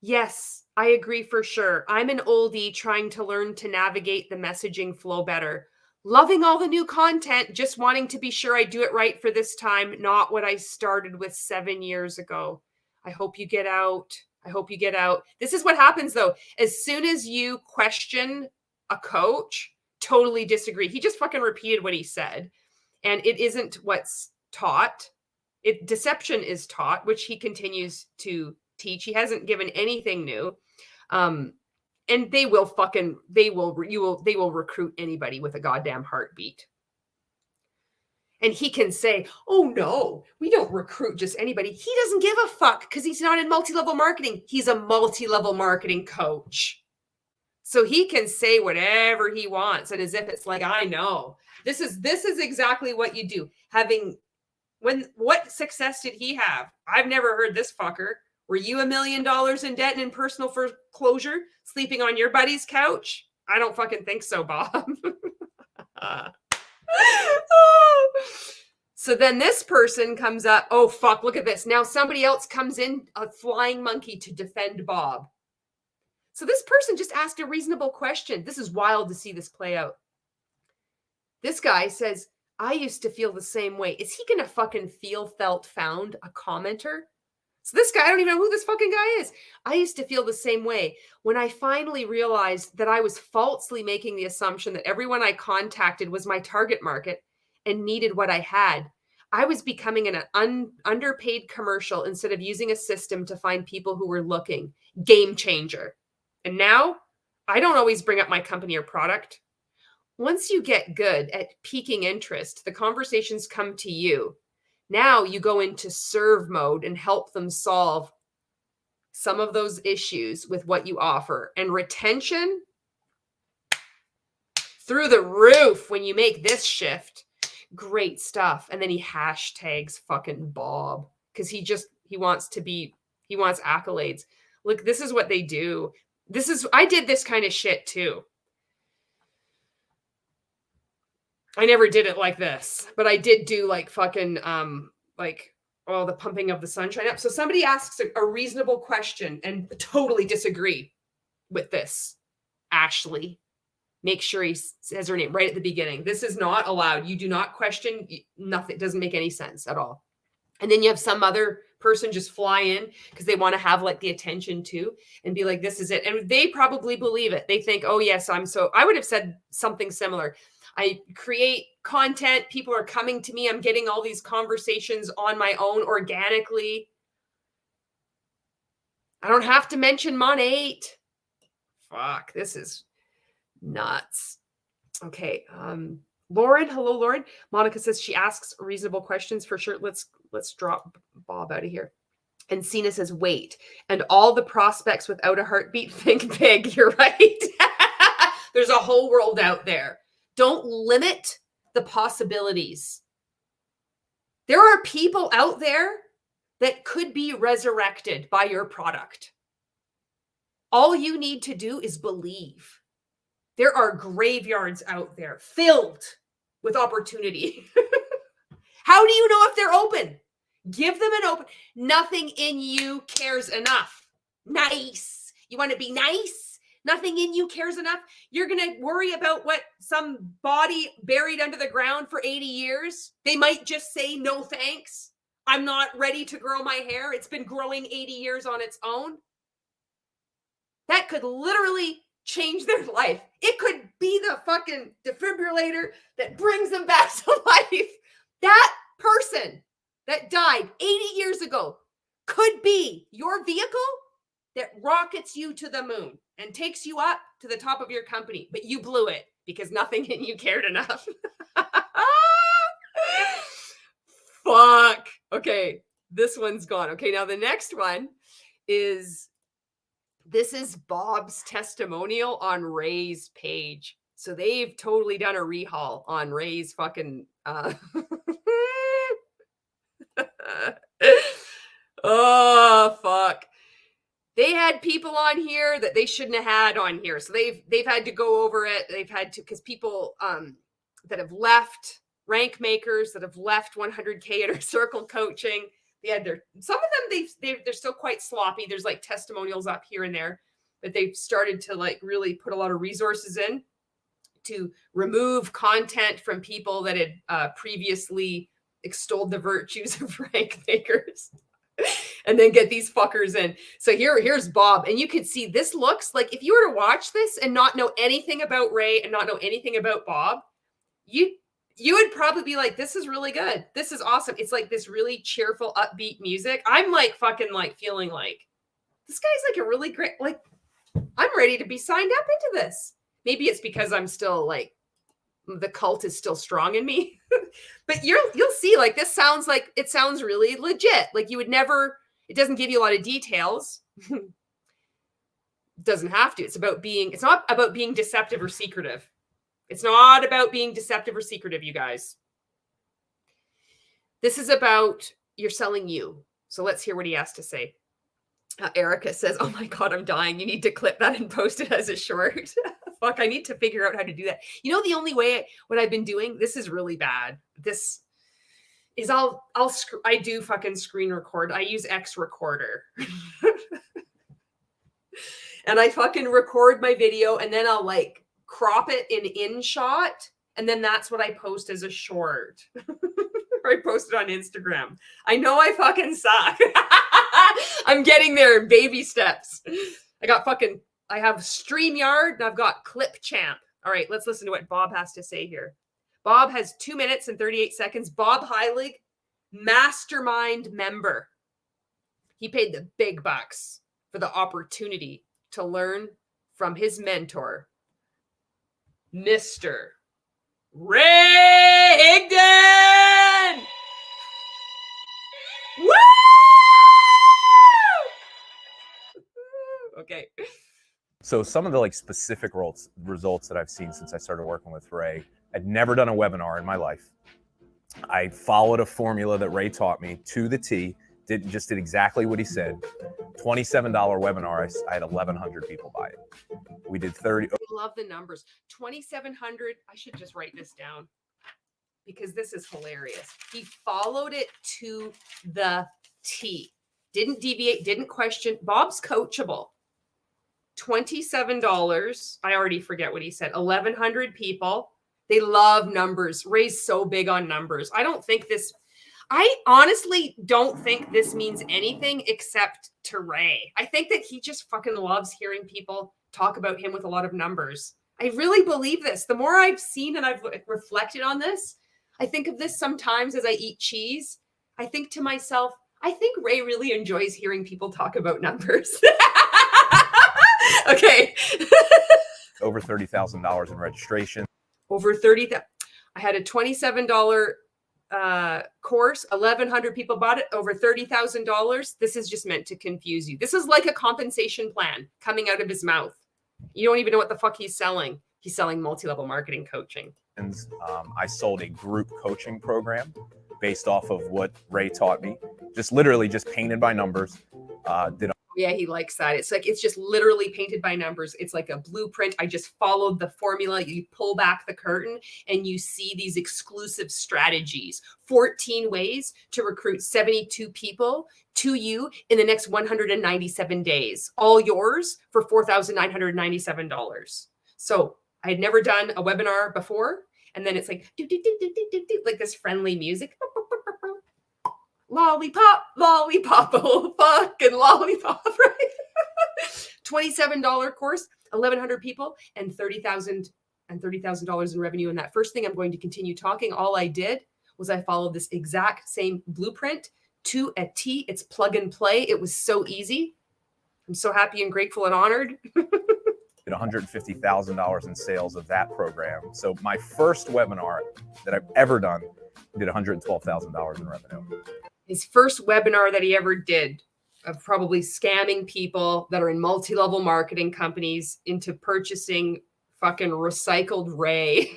Speaker 1: Yes, I agree for sure. I'm an oldie trying to learn to navigate the messaging flow better. Loving all the new content, just wanting to be sure I do it right for this time, not what I started with 7 years ago. I hope you get out. I hope you get out. This is what happens, though. As soon as you question a coach, totally disagree. He just fucking repeated what he said. And it isn't what's taught. Deception is taught, which he continues to teach. He hasn't given anything new. And they will recruit anybody with a goddamn heartbeat. And he can say, oh no, we don't recruit just anybody. He doesn't give a fuck because he's not in multi-level marketing. He's a multi-level marketing coach. So he can say whatever he wants. And as if it's like, I know. This is exactly what you do. What success did he have? I've never heard this fucker. Were you $1 million in debt and in personal foreclosure, sleeping on your buddy's couch? I don't fucking think so, Bob. So then this person comes up. Oh, fuck, look at this. Now somebody else comes in, a flying monkey, to defend Bob. So this person just asked a reasonable question. This is wild to see this play out. This guy says, I used to feel the same way. Is he going to fucking felt, found a commenter? So this guy, I don't even know who this fucking guy is. I used to feel the same way when I finally realized that I was falsely making the assumption that everyone I contacted was my target market and needed what I had. I was becoming an underpaid commercial instead of using a system to find people who were looking. Game changer. And now I don't always bring up my company or product. Once you get good at piquing interest, the conversations come to you. Now you go into serve mode and help them solve some of those issues with what you offer. And retention through the roof when you make this shift. Great stuff. And then he hashtags fucking Bob because he wants accolades. Look, this is what they do. I did this kind of shit too. I never did it like this, but I did do like fucking, the pumping of the sunshine up. So somebody asks a reasonable question and totally disagree with this. Ashley, make sure he says her name right at the beginning. This is not allowed. You do not question nothing. It doesn't make any sense at all. And then you have some other person just fly in because they want to have like the attention too and be like, this is it. And they probably believe it. They think, oh yes, I would have said something similar. I create content. People are coming to me. I'm getting all these conversations on my own organically. I don't have to mention Mon 8. Fuck, this is Nuts. Okay. Lauren, hello, Lauren. Monica says she asks reasonable questions for sure. Let's drop Bob out of here. And Sina says, wait. And all the prospects without a heartbeat think big. You're right. There's a whole world out there. Don't limit the possibilities. There are people out there that could be resurrected by your product. All you need to do is believe. There are graveyards out there filled with opportunity. How do you know if they're open? Give them an open. Nothing in you cares enough. Nice. You want to be nice? Nothing in you cares enough. You're going to worry about what some body buried under the ground for 80 years. They might just say, no, thanks. I'm not ready to grow my hair. It's been growing 80 years on its own. That could literally change their life. It could be the fucking defibrillator that brings them back to life. That person that died 80 years ago could be your vehicle that rockets you to the moon and takes you up to the top of your company, but you blew it because nothing in you cared enough. Fuck. Okay, this one's gone. Okay, now the next one is, this is Bob's testimonial on Ray's page. So they've totally done a rehaul on Ray's fucking oh fuck. They had people on here that they shouldn't have had on here. So they've had to go over it. They've had to, because people that have left, rank makers that have left 100K Inner Circle coaching, they had some of them, they're still quite sloppy. There's like testimonials up here and there, but they've started to like really put a lot of resources in to remove content from people that had previously extolled the virtues of rank makers and then get these fuckers in. So here's Bob. And you can see this looks like, if you were to watch this and not know anything about Ray and not know anything about Bob, you would probably be like, this is really good. This is awesome. It's like this really cheerful, upbeat music. I'm like fucking like feeling like this guy's like a really great, like I'm ready to be signed up into this. Maybe it's because I'm still like, the cult is still strong in me, but you'll see like, this sounds like, it sounds really legit. Like you would never, it doesn't give you a lot of details. It doesn't have to. It's not about being deceptive or secretive. It's not about being deceptive or secretive, you guys. This is about you're selling you. So let's hear what he has to say. Erica says, oh my God, I'm dying. You need to clip that and post it as a short. Fuck, I need to figure out how to do that. You know, the only way, what I've been doing, this is really bad. This is I do fucking screen record. I use X Recorder. And I fucking record my video and then I'll like crop it in shot. And then that's what I post as a short. Or I post it on Instagram. I know I fucking suck. I'm getting there in baby steps. I have StreamYard and I've got ClipChamp. All right, let's listen to what Bob has to say here. Bob has 2 minutes and 38 seconds. Bob Heilig, mastermind member. He paid the big bucks for the opportunity to learn from his mentor, Mr. Ray Higdon. Woo! Okay.
Speaker 4: So some of the like specific results that I've seen since I started working with Ray, I'd never done a webinar in my life. I followed a formula that Ray taught me to the T, did exactly what he said. $27 webinar, I had 1,100 people buy it. We did 30.
Speaker 1: I love the numbers. 2,700. I should just write this down because this is hilarious. He followed it to the T. Didn't deviate, didn't question. Bob's coachable. $27. I already forget what he said. 1,100 people. They love numbers. Ray's so big on numbers. I honestly don't think this means anything except to Ray. I think that he just fucking loves hearing people talk about him with a lot of numbers. I really believe this. The more I've seen and I've reflected on this, I think of this sometimes as I eat cheese. I think to myself, I think Ray really enjoys hearing people talk about numbers. Okay.
Speaker 4: over $30,000 in registration.
Speaker 1: Over 30. I had a $27 course. 1,100 people bought it. Over $30,000. This is just meant to confuse you. This is like a compensation plan coming out of his mouth. You don't even know what the fuck he's selling. He's selling multi-level marketing coaching.
Speaker 4: I sold a group coaching program based off of what Ray taught me. Just literally just painted by numbers.
Speaker 1: Yeah, he likes that. It's like, it's just literally painted by numbers. It's like a blueprint. I just followed the formula. You pull back the curtain and you see these exclusive strategies, 14 ways to recruit 72 people to you in the next 197 days, all yours for $4,997. So I had never done a webinar before. And then it's like, like this friendly music. Lollipop, lollipop, oh, fucking lollipop, right? $27 course, 1,100 people, and $30,000 in revenue. And that first thing I'm going to continue talking, all I did was I followed this exact same blueprint to a T. It's plug and play. It was so easy. I'm so happy and grateful and honored.
Speaker 4: Did $150,000 in sales of that program. So my first webinar that I've ever done did $112,000 in revenue.
Speaker 1: His first webinar that he ever did of probably scamming people that are in multi-level marketing companies into purchasing fucking recycled Ray.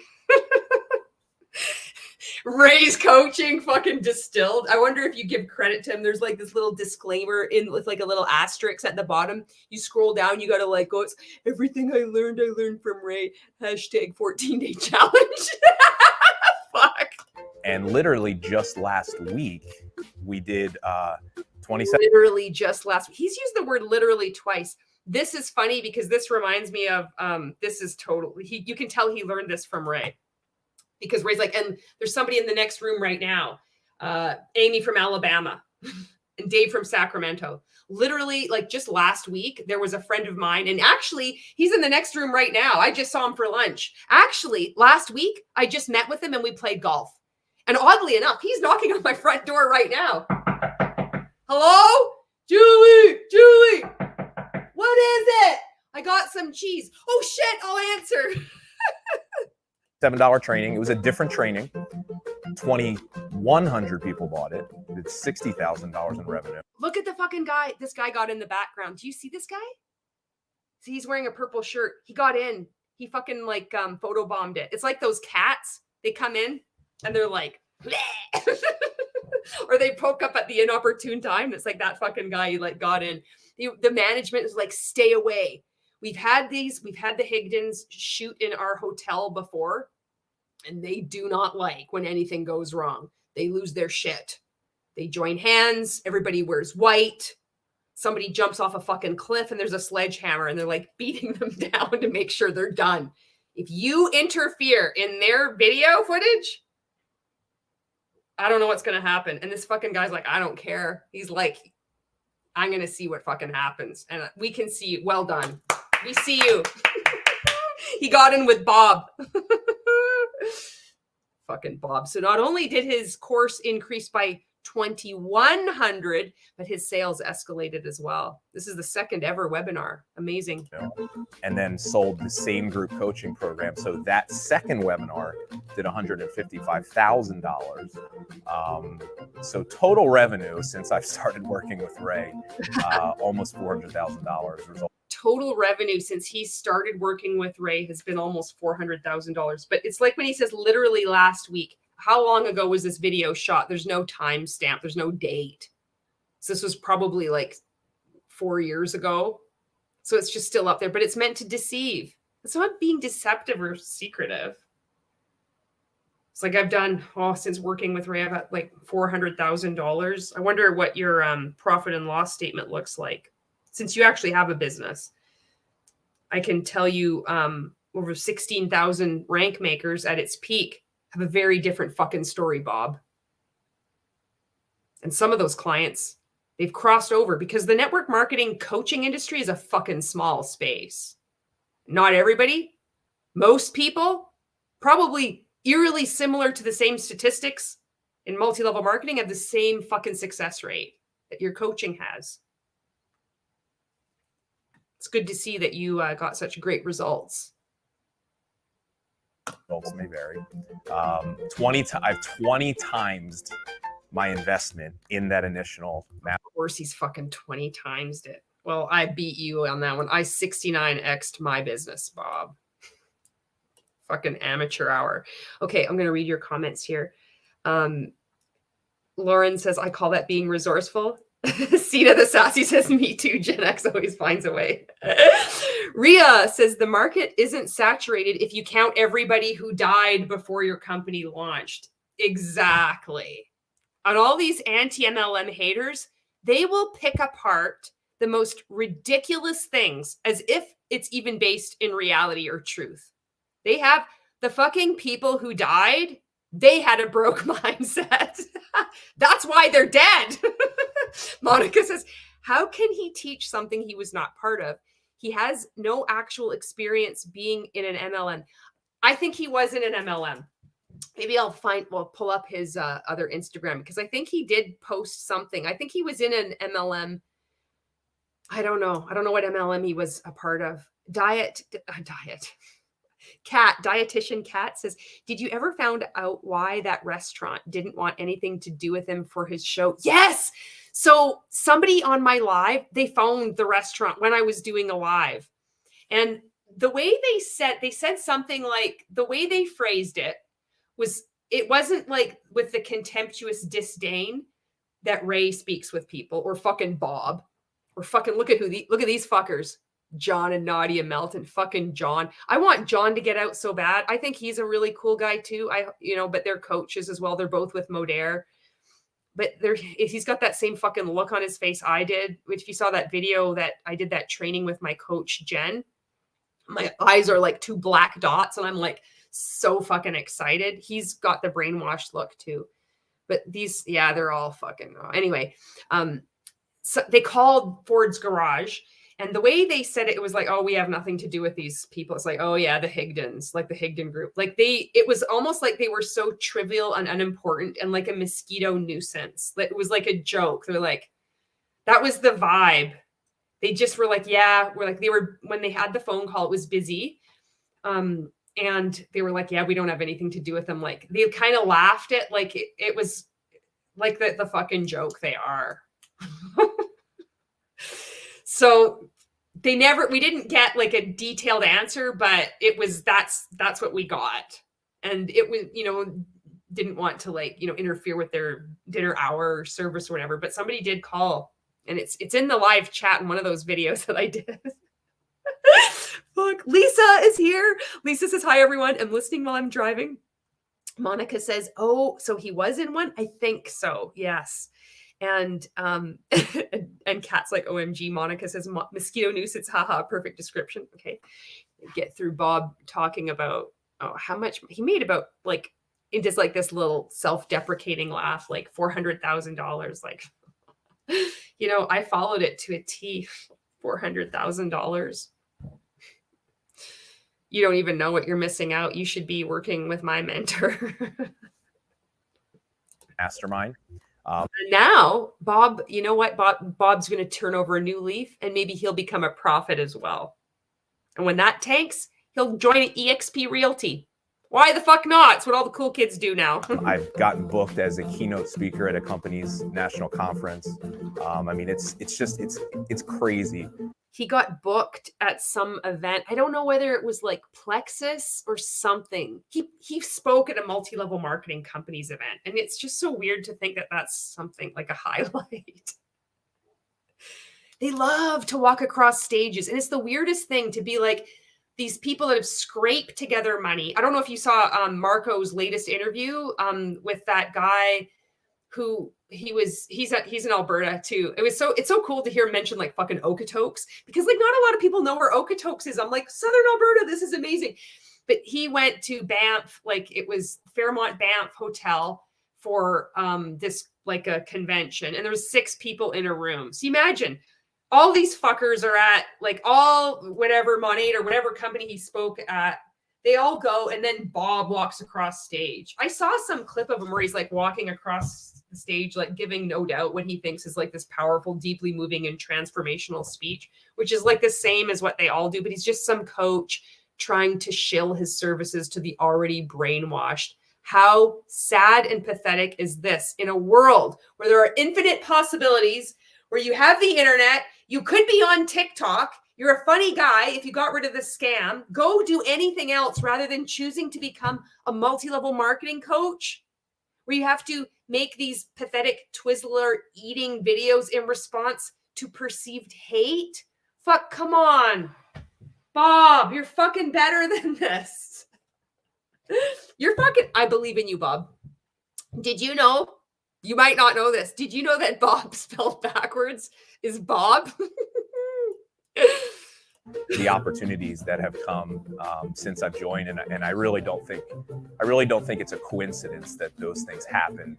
Speaker 1: Ray's coaching fucking distilled. I wonder if you give credit to him. There's like this little disclaimer in with like a little asterisk at the bottom. You scroll down, you got to like go, it's everything I learned from Ray. Hashtag 14-day challenge. Fuck.
Speaker 4: And literally just last week, we did 27.
Speaker 1: Literally just last week. He's used the word literally twice. This is funny because this reminds me of, this is totally, you can tell he learned this from Ray. Because Ray's like, and there's somebody in the next room right now, Amy from Alabama and Dave from Sacramento. Literally, like just last week, there was a friend of mine, and actually, he's in the next room right now. I just saw him for lunch. Actually, last week, I just met with him and we played golf. And oddly enough, he's knocking on my front door right now. Hello? Julie, what is it? I got some cheese. Oh shit, I'll answer.
Speaker 4: $7 training. It was a different training. 2,100 people bought it. Did $60,000 in revenue.
Speaker 1: Look at the fucking guy. This guy got in the background. Do you see this guy? See, he's wearing a purple shirt. He got in. He fucking like photobombed it. It's like those cats. They come in and they're like, or they poke up at the inopportune time. It's like that fucking guy. He like got in. The management is like, stay away. We've had the Higdons shoot in our hotel before, and they do not like when anything goes wrong. They lose their shit. They join hands. Everybody wears white. Somebody jumps off a fucking cliff and there's a sledgehammer and they're like beating them down to make sure they're done. If you interfere in their video footage, I don't know what's going to happen. And this fucking guy's like, I don't care. He's like, I'm going to see what fucking happens. And we can see, well done. We see you. He got in with Bob. Fucking Bob. So not only did his course increase by 2,100, but his sales escalated as well. This is the second ever webinar. Amazing.
Speaker 4: And then sold the same group coaching program. So that second webinar did $155,000. So total revenue since I've started working with Ray, almost $400,000.
Speaker 1: Total revenue since he started working with Ray has been almost $400,000. But it's like when he says literally last week. How long ago was this video shot? There's no time stamp. There's no date. So this was probably like 4 years ago. So it's just still up there, but it's meant to deceive. It's not being deceptive or secretive. It's like I've done, since working with Ray, I've got like $400,000. I wonder what your profit and loss statement looks like. Since you actually have a business, I can tell you over 16,000 rank makers at its peak have a very different fucking story, Bob. And some of those clients, they've crossed over because the network marketing coaching industry is a fucking small space. Not everybody, most people, probably eerily similar to the same statistics in multi-level marketing, have the same fucking success rate that your coaching has. It's good to see that you got such great results.
Speaker 4: results may vary. I've 20 times my investment in that initial map.
Speaker 1: Of course, he's fucking 20 times it. Well, I beat you on that one. I 69x'd my business, Bob. Fucking amateur hour. Okay, I'm going to read your comments here. Lauren says, I call that being resourceful. Sita the Sassy says, me too. Gen X always finds a way. Ria says, the market isn't saturated if you count everybody who died before your company launched. Exactly. And all these anti-MLM haters, they will pick apart the most ridiculous things as if it's even based in reality or truth. They have the fucking people who died. They had a broke mindset. That's why they're dead. Monica says, how can he teach something he was not part of? He has no actual experience being in an MLM. I think he was in an MLM. Maybe I'll pull up his other Instagram, because I think he did post something. I think he was in an MLM. I don't know what MLM he was a part of. Dietitian Cat says, did you ever found out why that restaurant didn't want anything to do with him for his show? Yes. So somebody on my live, they phoned the restaurant when I was doing a live. And the way they said something like, the way they phrased it wasn't like with the contemptuous disdain that Ray speaks with people, or fucking Bob, or fucking look at these fuckers. John and Nadia Melton, fucking John. I want John to get out so bad. I think he's a really cool guy too. But they're coaches as well. They're both with Modere. But he's got that same fucking look on his face I did. Which if you saw that video that I did that training with my coach, Jen, my eyes are like two black dots and I'm like so fucking excited. He's got the brainwashed look too. But these, yeah, they're all fucking, anyway. So they called Ford's Garage. And the way they said it, it was like, oh, we have nothing to do with these people. It's like, oh yeah, the Higdons, like the Higdon group. Like it was almost like they were so trivial and unimportant and like a mosquito nuisance. It was like a joke. They're like, that was the vibe. They just were like, yeah, when they had the phone call, it was busy. And they were like, yeah, we don't have anything to do with them. Like they kind of laughed at, like, it was like the fucking joke they are. So we didn't get like a detailed answer, but it was, that's what we got. And it was, didn't want to interfere with their dinner hour service or whatever, but somebody did call, and it's in the live chat in one of those videos that I did. Look, Lisa is here. Lisa says, hi everyone. I'm listening while I'm driving. Monica says, oh, so he was in one? I think so. Yes. And and Kat's like, OMG. Monica says, mosquito nuisance, haha, perfect description. Okay. Get through Bob talking about how much he made, about like, it just like this little self-deprecating laugh, like $400,000. Like, I followed it to a T. $400,000. You don't even know what you're missing out. You should be working with my mentor.
Speaker 4: Mastermind.
Speaker 1: Now, Bob, you know what? Bob's going to turn over a new leaf, and maybe he'll become a prophet as well. And when that tanks, he'll join an EXP Realty. Why the fuck not? It's what all the cool kids do now.
Speaker 4: I've gotten booked as a keynote speaker at a company's national conference. It's crazy.
Speaker 1: He got booked at some event. I don't know whether it was like Plexus or something. He spoke at a multi-level marketing company's event. And it's just so weird to think that that's something like a highlight. They love to walk across stages. And it's the weirdest thing to be like, these people that have scraped together money. I don't know if you saw Marco's latest interview with that guy who he's in Alberta too. It's so cool to hear him mention like fucking Okotoks, because like not a lot of people know where Okotoks is. I'm like, Southern Alberta, this is amazing. But he went to Banff, like it was Fairmont Banff Hotel for this like a convention, and there was 6 people in a room. So imagine all these fuckers are at like all whatever Monade or whatever company he spoke at. They all go, and then Bob walks across stage. I saw some clip of him where he's like walking across the stage, like giving no doubt what he thinks is like this powerful, deeply moving and transformational speech, which is like the same as what they all do, but he's just some coach trying to shill his services to the already brainwashed. How sad and pathetic is this in a world where there are infinite possibilities, where you have the internet, you could be on TikTok, you're a funny guy if you got rid of the scam, go do anything else rather than choosing to become a multi-level marketing coach, where you have to make these pathetic twizzler eating videos in response to perceived hate. Fuck, come on. Bob, you're fucking better than this. You're fucking, I believe in you, Bob. Did you know, you might not know this, did you know that Bob spelled backwards is Bob?
Speaker 4: The opportunities that have come since I've joined, and I really don't think it's a coincidence that those things happen.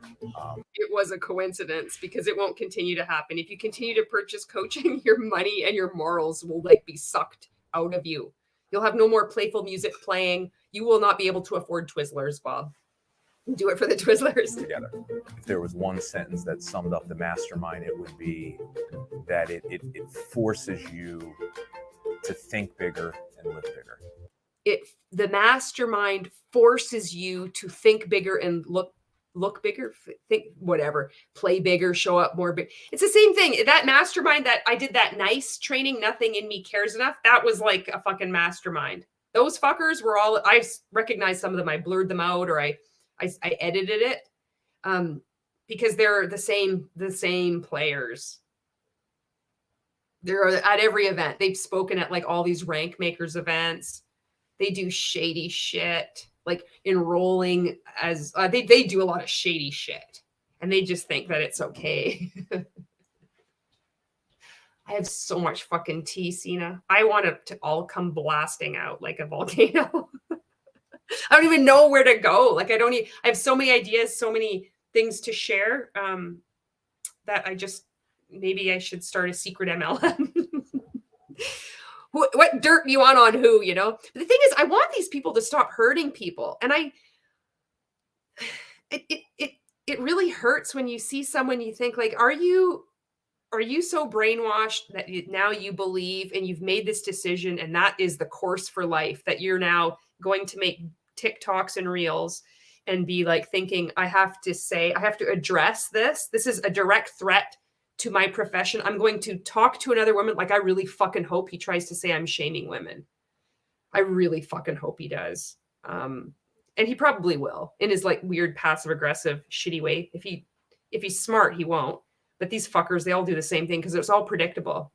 Speaker 1: It was a coincidence because it won't continue to happen. If you continue to purchase coaching, your money and your morals will like be sucked out of you. You'll have no more playful music playing. You will not be able to afford Twizzlers, Bob. Do it for the Twizzlers.
Speaker 4: Together. If there was one sentence that summed up the mastermind, it would be that it forces you to think bigger and live bigger.
Speaker 1: The mastermind forces you to think bigger and look bigger, think whatever, play bigger, show up more big. It's the same thing. That mastermind that I did, that nice training, nothing in me cares enough. That was like a fucking mastermind. Those fuckers were all, I recognized some of them. I blurred them out, or I edited it because they're the same players. They're at every event. They've spoken at like all these rank makers events. They do shady shit, like enrolling as they do a lot of shady shit, and they just think that it's okay. I have so much fucking tea, Sina. I want it to all come blasting out like a volcano. I don't even know where to go. Like I have so many ideas, so many things to share that maybe I should start a secret MLM. What dirt do you want on who, you know? But the thing is, I want these people to stop hurting people. And it really hurts when you see someone, you think like, are you so brainwashed that now you believe and you've made this decision and that is the course for life, that you're now going to make TikToks and reels and be like thinking, I have to address this. This is a direct threat to my profession. I'm going to talk to another woman. Like, I really fucking hope he tries to say I'm shaming women. I really fucking hope he does. And he probably will in his like weird passive aggressive shitty way. If he's smart, he won't. But these fuckers, they all do the same thing because it's all predictable.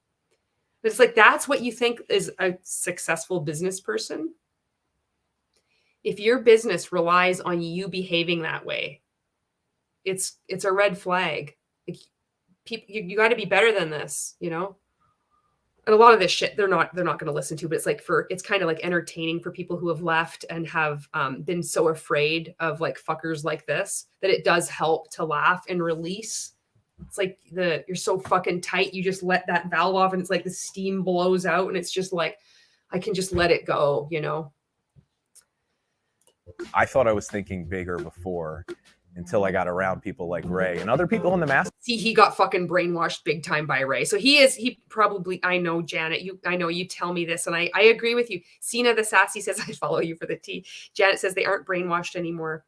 Speaker 1: But it's like, that's what you think is a successful business person. If your business relies on you behaving that way, it's a red flag. Like, people, you got to be better than this, you know? And a lot of this shit, they're not going to listen to, but it's like it's kind of like entertaining for people who have left and have been so afraid of like fuckers like this, that it does help to laugh and release. It's like you're so fucking tight. You just let that valve off and it's like the steam blows out and it's just like, I can just let it go, you know?
Speaker 4: I thought I was thinking bigger before until I got around people like Ray and other people in the master.
Speaker 1: See, he got fucking brainwashed big time by Ray. So he probably, I know, Janet, I know you tell me this and I agree with you. Sina the Sassy says, I follow you for the tea. Janet says they aren't brainwashed anymore.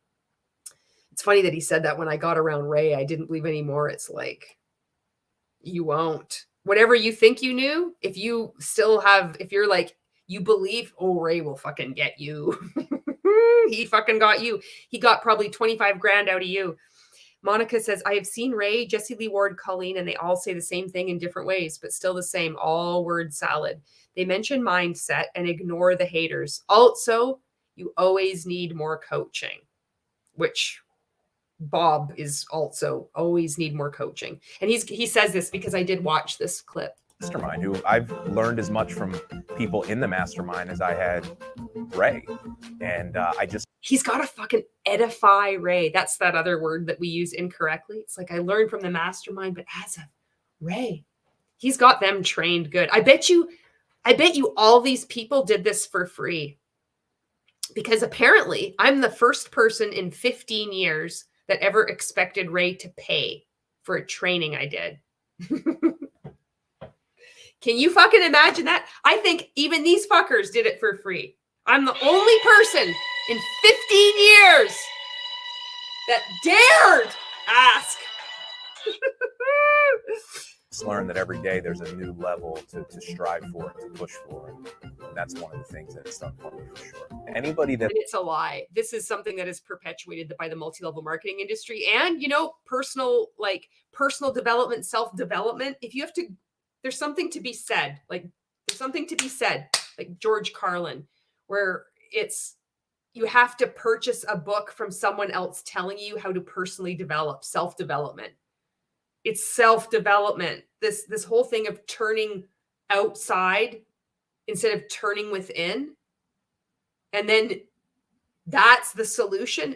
Speaker 1: It's funny that he said that. When I got around Ray, I didn't believe anymore. It's like, you won't. Whatever you think you knew, if you're like, you believe, oh, Ray will fucking get you. He fucking got you. He got probably 25 grand out of you. Monica says, I have seen Ray, Jesse Lee Ward, Colleen, and they all say the same thing in different ways, but still the same, all word salad. They mention mindset and ignore the haters. Also, you always need more coaching, which Bob is also always need more coaching. And he says this because I did watch this clip.
Speaker 4: Mastermind, who I've learned as much from people in the mastermind as I had Ray. And he's got to fucking
Speaker 1: edify Ray. That's that other word that we use incorrectly. It's like, I learned from the mastermind, but as a Ray, he's got them trained good. I bet you all these people did this for free, because apparently I'm the first person in 15 years that ever expected Ray to pay for a training I did. Can you fucking imagine that? I think even these fuckers did it for free. I'm the only person in 15 years that dared ask.
Speaker 4: Just learn that every day there's a new level to strive for, to push for. And that's one of the things that it's done for me for sure. Anybody that...
Speaker 1: And it's a lie. This is something that is perpetuated by the multi-level marketing industry and, you know, personal development, self-development. If you have to, there's something to be said. Like there's something to be said, like George Carlin, where it's, you have to purchase a book from someone else telling you how to personally develop, self-development. It's self-development. This whole thing of turning outside instead of turning within. And then that's the solution.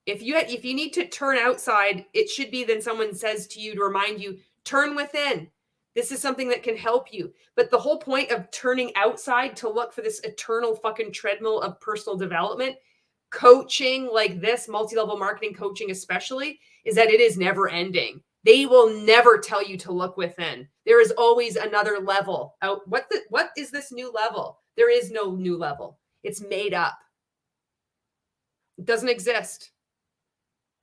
Speaker 1: If you need to turn outside, it should be then someone says to you to remind you, turn within. This is something that can help you. But the whole point of turning outside to look for this eternal fucking treadmill of personal development, coaching like this, multi-level marketing coaching especially, is that it is never ending. They will never tell you to look within. There is always another level out. What is this new level? There is no new level. It's made up. It doesn't exist.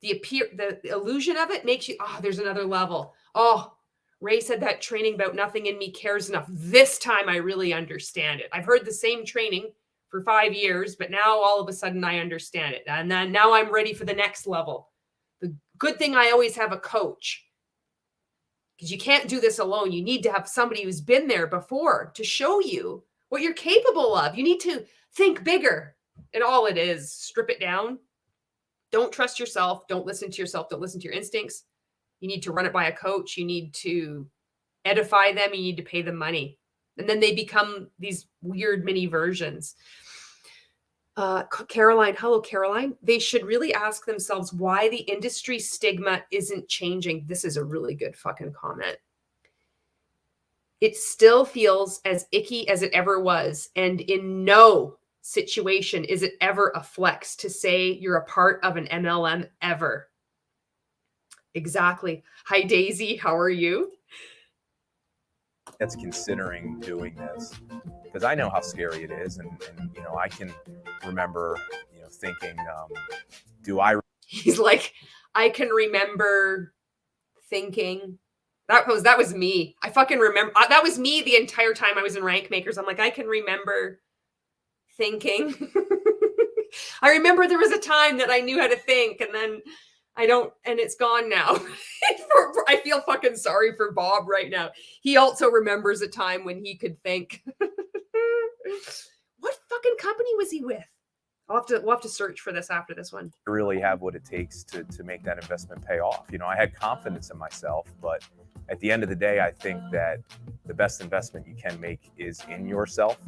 Speaker 1: The illusion of it makes you, there's another level. Oh, Ray said that training about nothing in me cares enough. This time I really understand it. I've heard the same training for 5 years, but now all of a sudden I understand it. And then now I'm ready for the next level. The good thing I always have a coach, because you can't do this alone. You need to have somebody who's been there before to show you what you're capable of. You need to think bigger. And all it is, strip it down. Don't trust yourself. Don't listen to yourself. Don't listen to your instincts. You need to run it by a coach. You need to edify them. You need to pay them money. And then they become these weird mini versions. Caroline, hello, Caroline. They should really ask themselves why the industry stigma isn't changing. This is a really good fucking comment. It still feels as icky as it ever was. And in no situation is it ever a flex to say you're a part of an MLM ever. Exactly. Hi, Daisy. How are you?
Speaker 4: That's considering doing this, because I know how scary it is. And you know, I can remember, you know, thinking, He's like, I can remember thinking, that was me. I fucking remember, that was me the entire time I was in Rank Makers. I'm like, I can remember thinking. I remember there was a time that I knew how to think, and then I don't, and it's gone now. I feel fucking sorry for Bob right now. He also remembers a time when he could think. What fucking company was he with? We'll have to search for this after this one. I really have what it takes to make that investment pay off. You know, I had confidence in myself, but at the end of the day, I think that the best investment you can make is in yourself.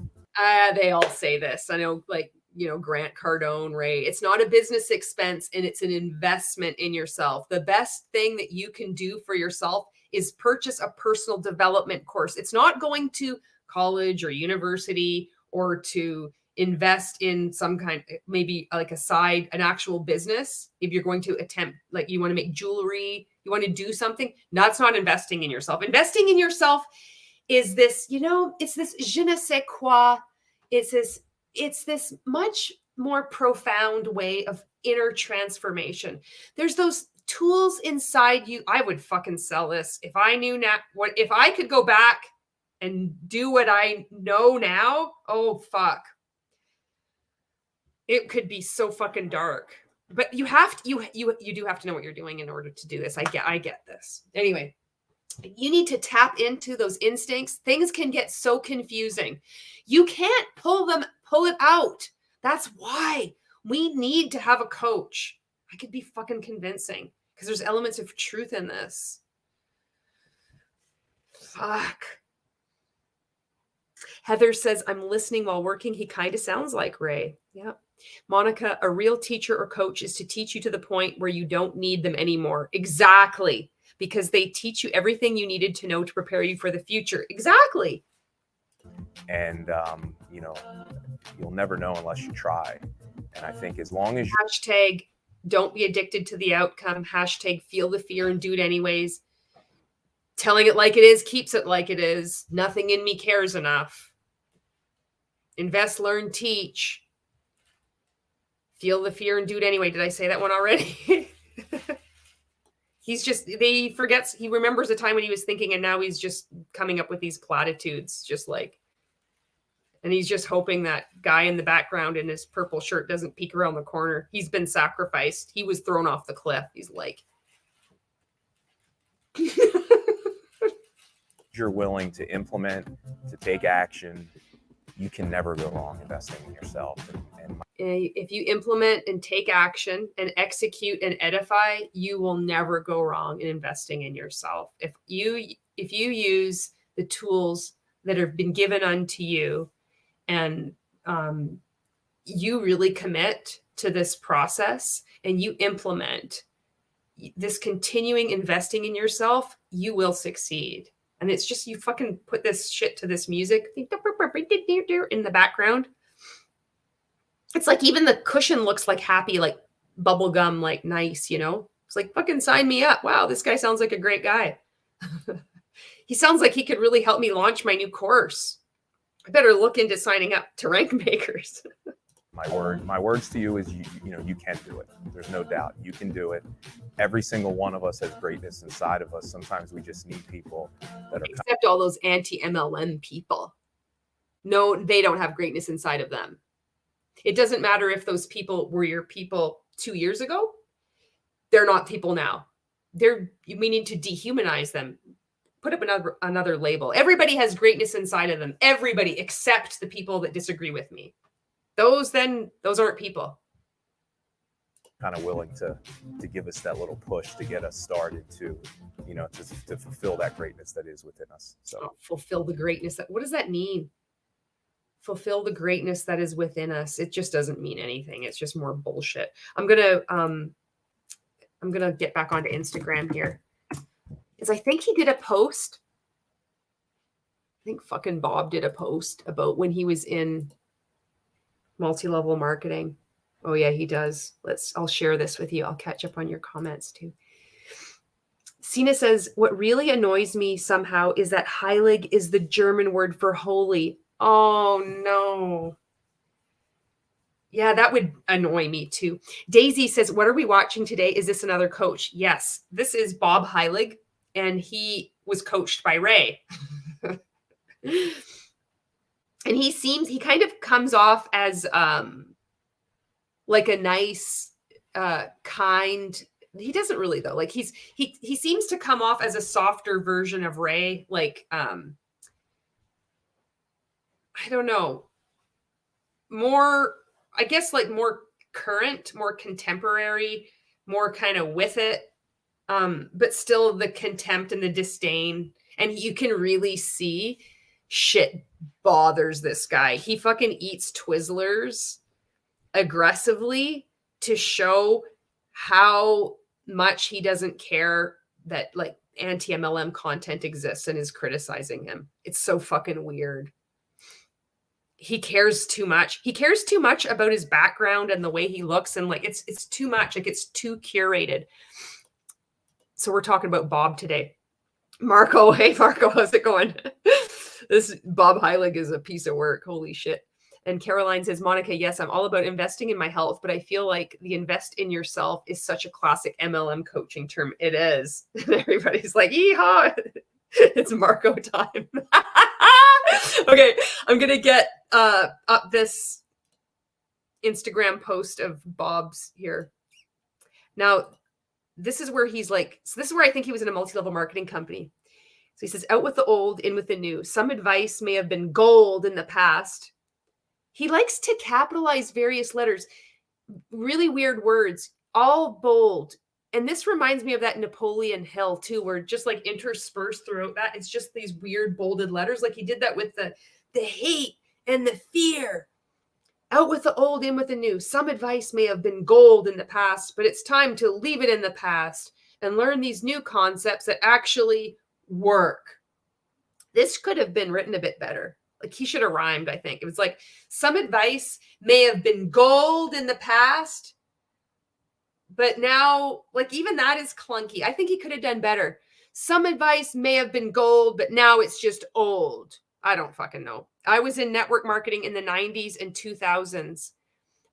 Speaker 1: They all say this. I know, like, you know, Grant Cardone, Ray, it's not a business expense and it's an investment in yourself. The best thing that you can do for yourself is purchase a personal development course. It's not going to college or university or to invest in some kind, maybe like an actual business. If you're going to attempt, like you want to make jewelry, you want to do something, that's not investing in yourself. Investing in yourself is this, you know, it's this je ne sais quoi. It's this much more profound way of inner transformation. There's those tools inside you. I would fucking sell this. If I knew now, if I could go back and do what I know now, oh fuck. It could be so fucking dark. But you do have to know what you're doing in order to do this. I get this. Anyway, you need to tap into those instincts. Things can get so confusing. You can't pull it out. That's why we need to have a coach. I could be fucking convincing because there's elements of truth in this. Fuck. Heather says, I'm listening while working. He kind of sounds like Ray. Yeah. Monica, a real teacher or coach is to teach you to the point where you don't need them anymore. Exactly. Because they teach you everything you needed to know to prepare you for the future. Exactly.
Speaker 4: And, you know, you'll never know unless you try. And I think as long as you...
Speaker 1: Hashtag, don't be addicted to the outcome. Hashtag, feel the fear and do it anyways. Telling it like it is keeps it like it is. Nothing in me cares enough. Invest, learn, teach. Feel the fear and do it anyway. Did I say that one already? He remembers a time when he was thinking, and now he's just coming up with these platitudes, and he's just hoping that guy in the background in his purple shirt doesn't peek around the corner. He's been sacrificed. He was thrown off the cliff. He's like,
Speaker 4: You're willing to implement, to take action, you can never go wrong investing in yourself.
Speaker 1: If you implement and take action and execute and edify, you will never go wrong in investing in yourself. If you use the tools that have been given unto you, and you really commit to this process and you implement this continuing investing in yourself, you will succeed. And it's just, you fucking put this shit to this music in the background. It's like even the cushion looks like happy, like bubble gum, like nice, you know? It's like, fucking sign me up. Wow, this guy sounds like a great guy. He sounds like he could really help me launch my new course. I better look into signing up to Rank Makers.
Speaker 4: My words to you is, you can do it. There's no doubt. You can do it. Every single one of us has greatness inside of us. Sometimes we just need people that are...
Speaker 1: Except all those anti-MLM people. No, they don't have greatness inside of them. It doesn't matter if those people were your people 2 years ago. They're not people now. We need to dehumanize them. Put up another label. Everybody has greatness inside of them. Everybody except the people that disagree with me. Those aren't people.
Speaker 4: Kind of willing to give us that little push to get us started to fulfill that greatness that is within us. So
Speaker 1: fulfill the greatness. What does that mean? Fulfill the greatness that is within us. It just doesn't mean anything. It's just more bullshit. I'm gonna get back onto Instagram here, because I think he did a post. I think fucking Bob did a post about when he was in multi-level marketing. Oh yeah, he does. I'll share this with you. I'll catch up on your comments too. Sina says, what really annoys me somehow is that Heilig is the German word for holy. Oh no. Yeah, that would annoy me too. Daisy says, what are we watching today? Is this another coach? Yes, this is Bob Heilig, and he was coached by Ray. And he kind of comes off as like a nice, kind. He doesn't really though. Like he seems to come off as a softer version of Ray. Like I don't know, more, I guess, like more current, more contemporary, more kind of with it, but still the contempt and the disdain. And you can really see shit bothers this guy. He fucking eats Twizzlers aggressively to show how much he doesn't care that like anti-MLM content exists and is criticizing him. It's so fucking weird. He cares too much. He cares too much about his background and the way he looks, and like it's too much. Like it's too curated. So we're talking about Bob today. Marco, hey Marco, how's it going? This Bob Heilig is a piece of work. Holy shit. And Caroline says, Monica, yes, I'm all about investing in my health, but I feel like the invest in yourself is such a classic MLM coaching term. It is. Everybody's like, yeehaw. It's Marco time. Okay, I'm going to get up this Instagram post of Bob's here. Now, this is where he's like, so this is where I think he was in a multi-level marketing company. So he says, out with the old, in with the new. Some advice may have been gold in the past. He likes to capitalize various letters, really weird words, all bold. And this reminds me of that Napoleon Hill too, where just like interspersed throughout that, it's just these weird bolded letters. Like he did that with the hate and the fear. Out with the old, in with the new. Some advice may have been gold in the past, but it's time to leave it in the past and learn these new concepts that actually work. This could have been written a bit better. Like he should have rhymed, I think. It was like, some advice may have been gold in the past, but now, like even that is clunky. I think he could have done better. Some advice may have been gold, but now it's just old. I don't fucking know. I was in network marketing in the 90s and 2000s.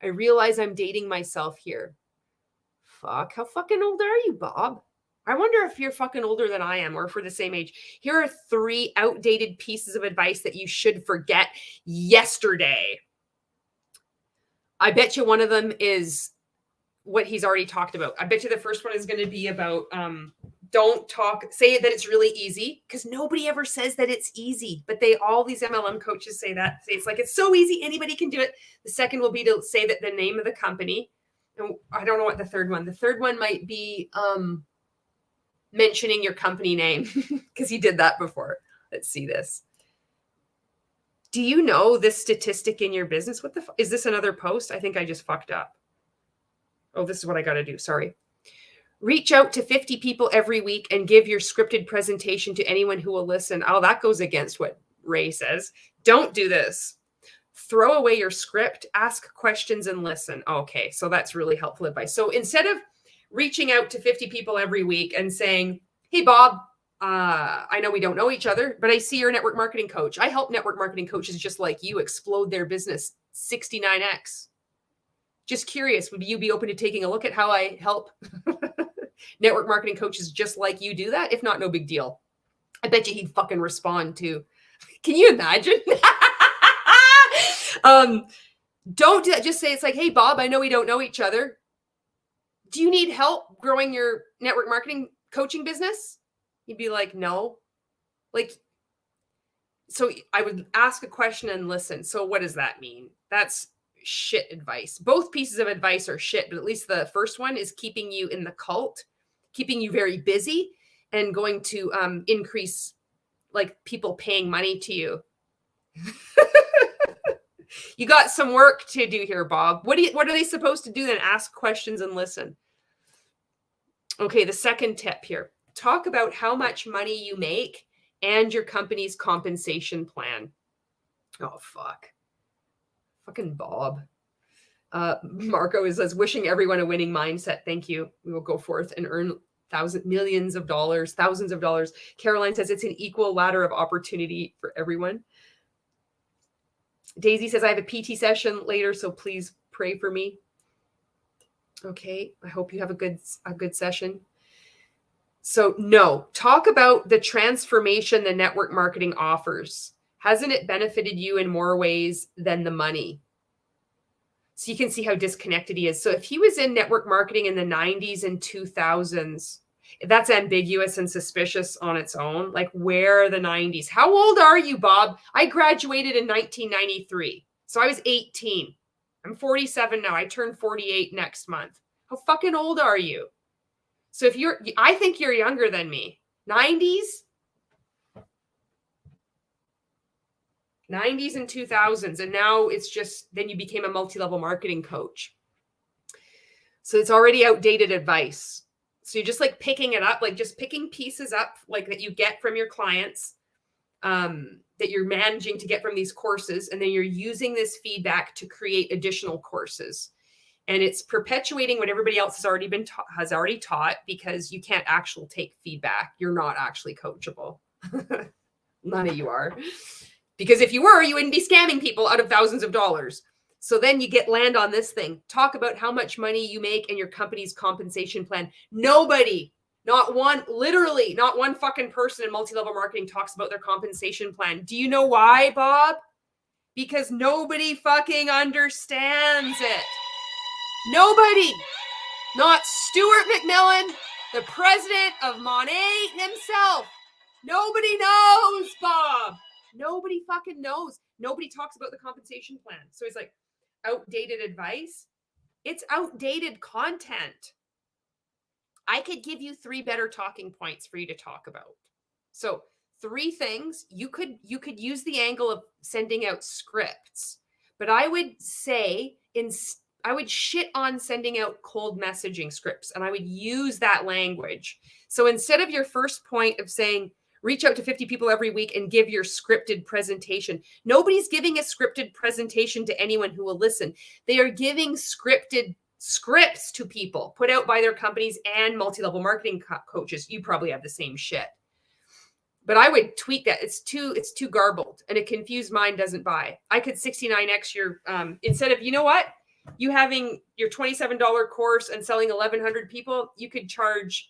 Speaker 1: I realize I'm dating myself here. Fuck, how fucking old are you, Bob? I wonder if you're fucking older than I am or if we're the same age. Here are 3 outdated pieces of advice that you should forget yesterday. I bet you one of them is what he's already talked about. I bet you the first one is going to be about say that it's really easy, because nobody ever says that it's easy, but all these MLM coaches say that. Say it's like, it's so easy, anybody can do it. The second will be to say that the name of the company. And I don't know what the third one might be, mentioning your company name, because he did that before. Let's see this. Do you know this statistic in your business? What the is this another post? I think I just fucked up. Oh, this is what I got to do. Sorry. Reach out to 50 people every week and give your scripted presentation to anyone who will listen. Oh, that goes against what Ray says. Don't do this. Throw away your script, ask questions, and listen. Okay, so that's really helpful advice. So instead of reaching out to 50 people every week and saying, hey, Bob, I know we don't know each other, but I see you're a network marketing coach. I help network marketing coaches just like you explode their business 69x. Just curious, would you be open to taking a look at how I help network marketing coaches just like you do that? If not, no big deal. I bet you he'd fucking respond to. Can you imagine? Don't do that. Just say, it's like, hey, Bob, I know we don't know each other. Do you need help growing your network marketing coaching business? He'd be like, no. Like, so I would ask a question and listen. So what does that mean? That's shit advice. Both pieces of advice are shit, but at least the first one is keeping you in the cult, keeping you very busy, and going to increase like people paying money to you. You got some work to do here, Bob. What are they supposed to do then? Ask questions and listen. Okay, the second tip here. Talk about how much money you make and your company's compensation plan. Oh, fuck. Fucking Bob. Marco says, wishing everyone a winning mindset. Thank you. We will go forth and earn thousands of dollars. Caroline says it's an equal ladder of opportunity for everyone. Daisy says, I have a PT session later, so please pray for me. Okay, I hope you have a good session. So no, talk about the transformation the network marketing offers. Hasn't it benefited you in more ways than the money? So you can see how disconnected he is. So if he was in network marketing in the 90s and 2000s, that's ambiguous and suspicious on its own. Like, where are the 90s? How old are you, Bob? I graduated in 1993. So I was 18. I'm 47 now. I turn 48 next month. How fucking old are you? So I think you're younger than me. 90s and 2000s. And now it's just, then you became a multi-level marketing coach. So it's already outdated advice. So you're just like picking it up, like just picking pieces up like that you get from your clients, that you're managing to get from these courses. And then you're using this feedback to create additional courses. And it's perpetuating what everybody else has already taught, because you can't actually take feedback. You're not actually coachable. None of you are. Because if you were, you wouldn't be scamming people out of thousands of dollars. So then you land on this thing. Talk about how much money you make and your company's compensation plan. Nobody, not one fucking person in multi-level marketing talks about their compensation plan. Do you know why, Bob? Because nobody fucking understands it. Nobody. Not Stuart McMillan, the president of Monet himself. Nobody knows, Bob. Nobody fucking knows. Nobody talks about the compensation plan. So it's like outdated advice. It's outdated content. I could give you 3 better talking points for you to talk about. So 3 things. You could use the angle of sending out scripts, but I would say I would shit on sending out cold messaging scripts, and I would use that language. So instead of your first point of saying, reach out to 50 people every week and give your scripted presentation. Nobody's giving a scripted presentation to anyone who will listen. They are giving scripted scripts to people put out by their companies and multi-level marketing coaches. You probably have the same shit. But I would tweak that. It's too garbled, and a confused mind doesn't buy. I could 69x your, instead of, you know what? you having your $27 course and selling 1,100 people, you could charge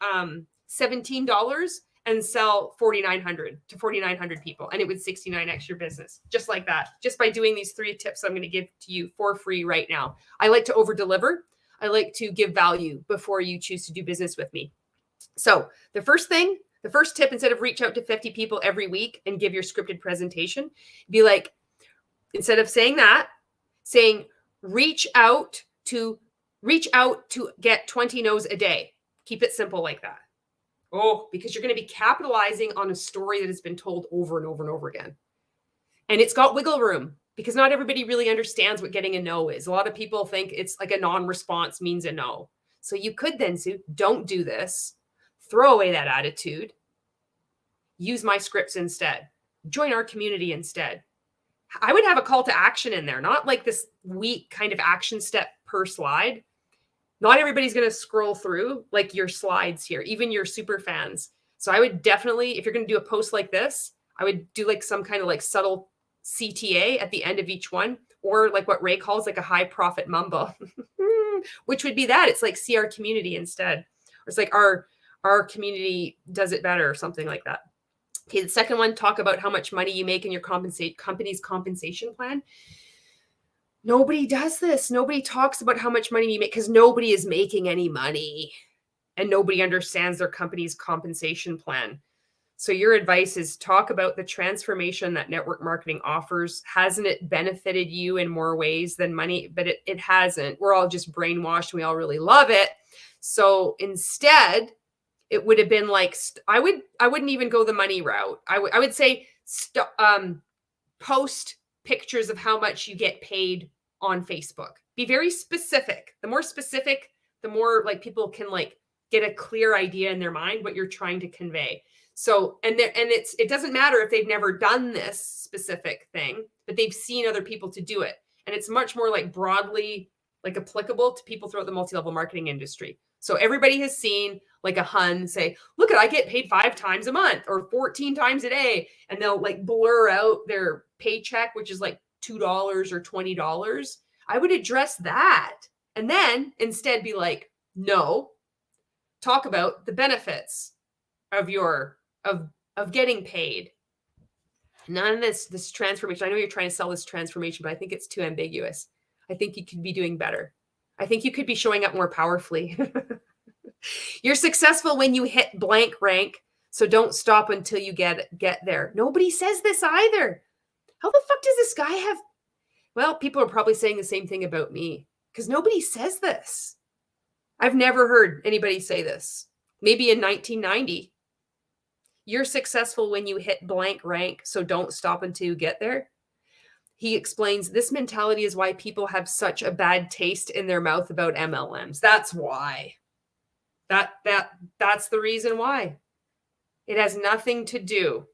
Speaker 1: $17 and sell 4,900 to 4,900 people, and it would 69x your business, just like that, just by doing these 3 tips I'm going to give to you for free right now. I like to over deliver. I like to give value before you choose to do business with me. So the first tip, instead of reach out to 50 people every week and give your scripted presentation, be like, instead of saying that, saying reach out to get 20 no's a day. Keep it simple like that. Oh, because you're going to be capitalizing on a story that has been told over and over and over again. And it's got wiggle room because not everybody really understands what getting a no is. A lot of people think it's like a non-response means a no. So you could then say, don't do this. Throw away that attitude. Use my scripts instead. Join our community instead. I would have a call to action in there, not like this weak kind of action step per slide. Not everybody's going to scroll through like your slides here, even your super fans. So I would definitely, if you're going to do a post like this, I would do like some kind of like subtle CTA at the end of each one, or like what Ray calls like a high profit mumbo, which would be that. It's like see our community instead. Or it's like our community does it better or something like that. Okay, the second one, talk about how much money you make in your company's compensation plan. Nobody does this. Nobody talks about how much money you make because nobody is making any money and nobody understands their company's compensation plan. So your advice is talk about the transformation that network marketing offers. Hasn't it benefited you in more ways than money? But it hasn't. We're all just brainwashed. We all really love it. So instead, it would have been like, I wouldn't even go the money route. I would say post pictures of how much you get paid on Facebook. Be very specific. The more specific, the more like people can like get a clear idea in their mind what you're trying to convey. So, and it doesn't matter if they've never done this specific thing, but they've seen other people to do it. And it's much more like broadly like applicable to people throughout the multi-level marketing industry. So everybody has seen like a Hun say, look, I get paid 5 times a month or 14 times a day. And they'll like blur out their paycheck, which is like $2 or $20. I would address that. And then instead be like, no, talk about the benefits of of getting paid. None of this transformation. I know you're trying to sell this transformation, but I think it's too ambiguous. I think you could be doing better. I think you could be showing up more powerfully. You're successful when you hit blank rank. So don't stop until you get there. Nobody says this either. How the fuck does this guy have? Well, people are probably saying the same thing about me because nobody says this. I've never heard anybody say this. Maybe in 1990. You're successful when you hit blank rank. So don't stop until you get there. He explains this mentality is why people have such a bad taste in their mouth about MLMs. That's why. That's the reason why. It has nothing to do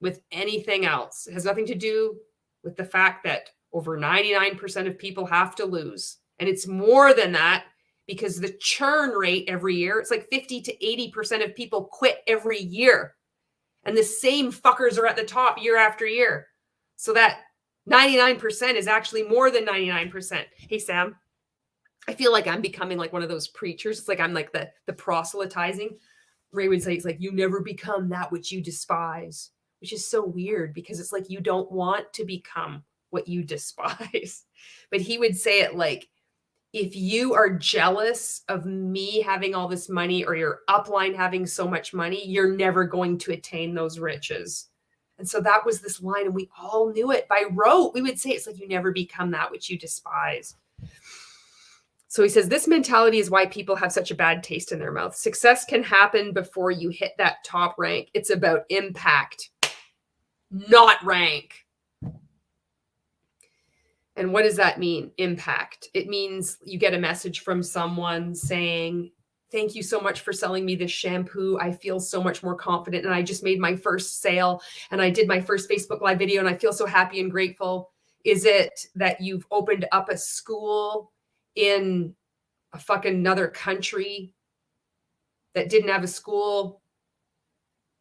Speaker 1: with anything else. It has nothing to do with the fact that over 99% of people have to lose. And it's more than that because the churn rate every year, it's like 50 to 80% of people quit every year. And the same fuckers are at the top year after year. So that 99% is actually more than 99%. Hey, Sam, I feel like I'm becoming like one of those preachers. It's like I'm like the proselytizing. Ray would say, it's like, you never become that which you despise, which is so weird because it's like you don't want to become what you despise. But he would say it like, if you are jealous of me having all this money or your upline having so much money, you're never going to attain those riches. And so that was this line, and we all knew it by rote. We would say it's like you never become that which you despise. So he says this mentality is why people have such a bad taste in their mouth. Success can happen before you hit that top rank. It's about impact, not rank. And what does that mean? Impact. It means you get a message from someone saying, thank you so much for selling me this shampoo. I feel so much more confident. And I just made my first sale and I did my first Facebook Live video and I feel so happy and grateful. Is it that you've opened up a school in a fucking another country that didn't have a school?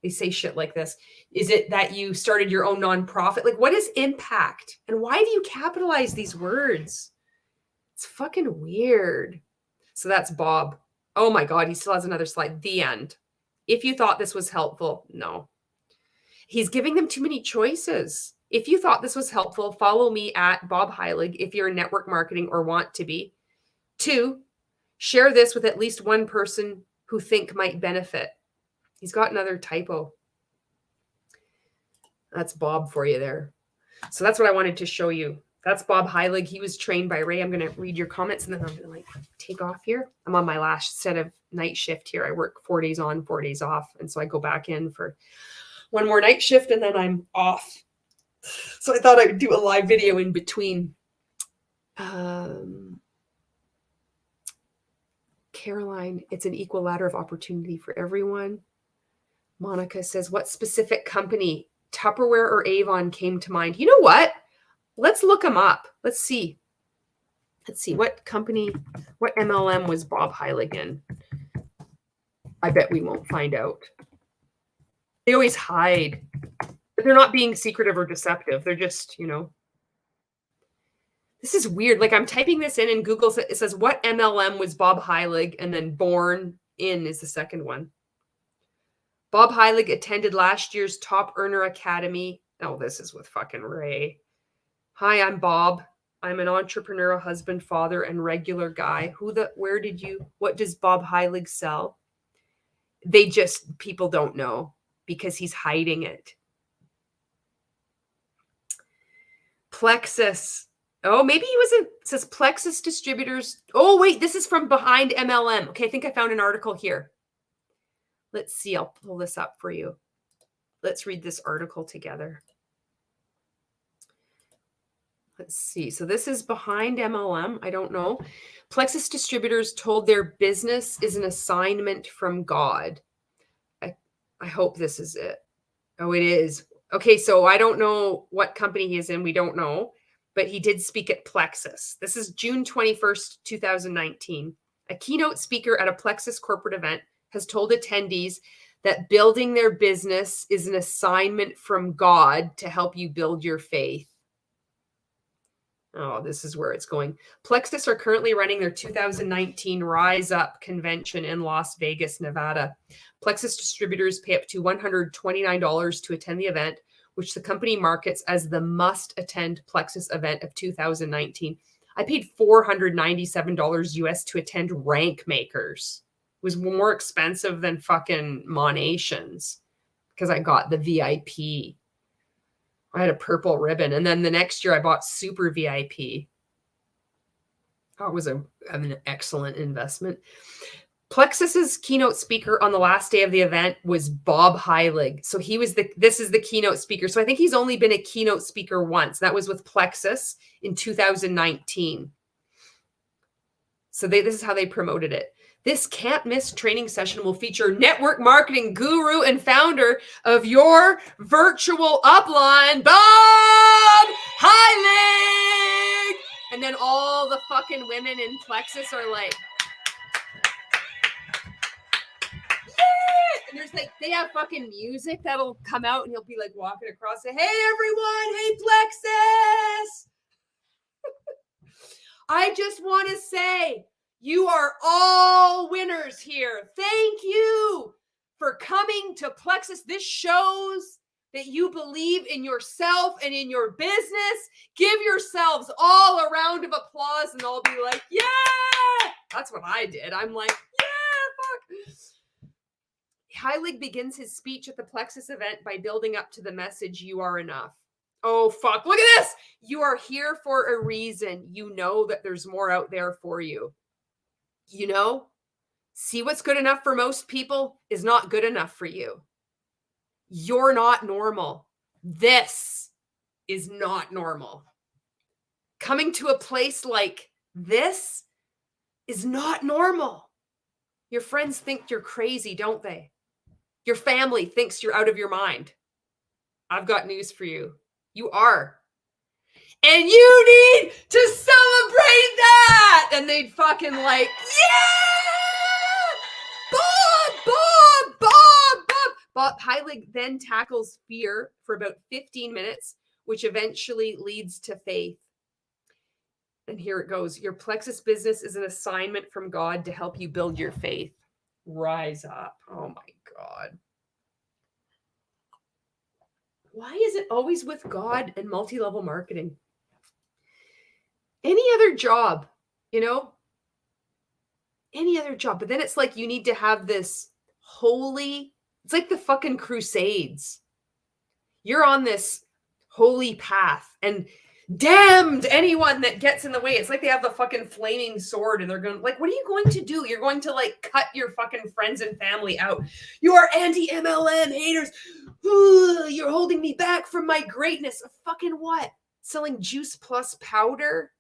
Speaker 1: They say shit like this. Is it that you started your own nonprofit? Like, what is impact? And why do you capitalize these words? It's fucking weird. So that's Bob. Oh my God, he still has another slide. The end. If you thought this was helpful, no. He's giving them too many choices. If you thought this was helpful, follow me at Bob Heilig if you're in network marketing or want to be. 2, share this with at least one person who think might benefit. He's got another typo. That's Bob for you there. So that's what I wanted to show you. That's Bob Heilig. He was trained by Ray. I'm going to read your comments and then I'm going to take off here. I'm on my last set of night shift here. I work 4 days on, 4 days off. And so I go back in for one more night shift and then I'm off. So I thought I would do a live video in between. Caroline, it's an equal ladder of opportunity for everyone. Monica says, what specific company, Tupperware or Avon, came to mind? You know what? Let's look them up. Let's see. Let's see what company, what MLM was Bob Heilig in? I bet we won't find out. They always hide. But they're not being secretive or deceptive. They're just, you know. This is weird. Like I'm typing this in and Google, it says, what MLM was Bob Heilig? And then Born In is the second one. Bob Heilig attended last year's Top Earner Academy. Oh, this is with fucking Ray. Hi, I'm Bob. I'm an entrepreneurial husband, father, and regular guy. What does Bob Heilig sell? People don't know because he's hiding it. Plexus. Oh, maybe it says Plexus Distributors. Oh, wait, this is from Behind MLM. Okay, I think I found an article here. Let's see. I'll pull this up for you. Let's read this article together. Let's see. So this is Behind MLM. I don't know. Plexus Distributors told their business is an assignment from God. I hope this is it. Oh, it is. Okay, so I don't know what company he is in. We don't know. But he did speak at Plexus. This is June 21st, 2019. A keynote speaker at a Plexus corporate event has told attendees that building their business is an assignment from God to help you build your faith. Oh, this is where it's going. Plexus are currently running their 2019 Rise Up convention in Las Vegas, Nevada. Plexus distributors pay up to $129 to attend the event, which the company markets as the must-attend Plexus event of 2019. I paid $497 US to attend Rank Makers. It was more expensive than fucking Monations because I got the VIP. I had a purple ribbon. And then the next year I bought Super VIP. That was an excellent investment. Plexus's keynote speaker on the last day of the event was Bob Heilig. So this is the keynote speaker. So I think he's only been a keynote speaker once. That was with Plexus in 2019. So this is how they promoted it. This can't miss training session will feature network marketing guru and founder of your virtual upline, Bob Heilig. And then all the fucking women in Plexus are like, yeah! And there's they have fucking music that'll come out and he'll be like walking across and, hey everyone, hey Plexus. I just want to say, you are all winners here. Thank you for coming to Plexus. This shows that you believe in yourself and in your business. Give yourselves all a round of applause and I'll be like, yeah! That's what I did. I'm like, yeah, fuck. Heilig begins his speech at the Plexus event by building up to the message, you are enough. Oh, fuck. Look at this. You are here for a reason. You know that there's more out there for you. You know, see what's good enough for most people is not good enough for you. You're not normal. This is not normal. Coming to a place like this is not normal. Your friends think you're crazy, don't they? Your family thinks you're out of your mind. I've got news for you. You are. And you need to celebrate that. And they'd fucking like, yeah! Bob Heilig then tackles fear for about 15 minutes, which eventually leads to faith. And here it goes. Your plexus business is an assignment from God to help you build your faith. Rise up. Oh my God. Why is it always with God and multi-level marketing? Any other job, you know, any other job. But then it's like you need to have this holy, it's like the fucking Crusades. You're on this holy path and damned anyone that gets in the way. It's like they have the fucking flaming sword and they're going, like, what are you going to do? You're going to like cut your fucking friends and family out. You are anti-MLM haters. Ooh, you're holding me back from my greatness. Fucking what? Selling juice plus powder?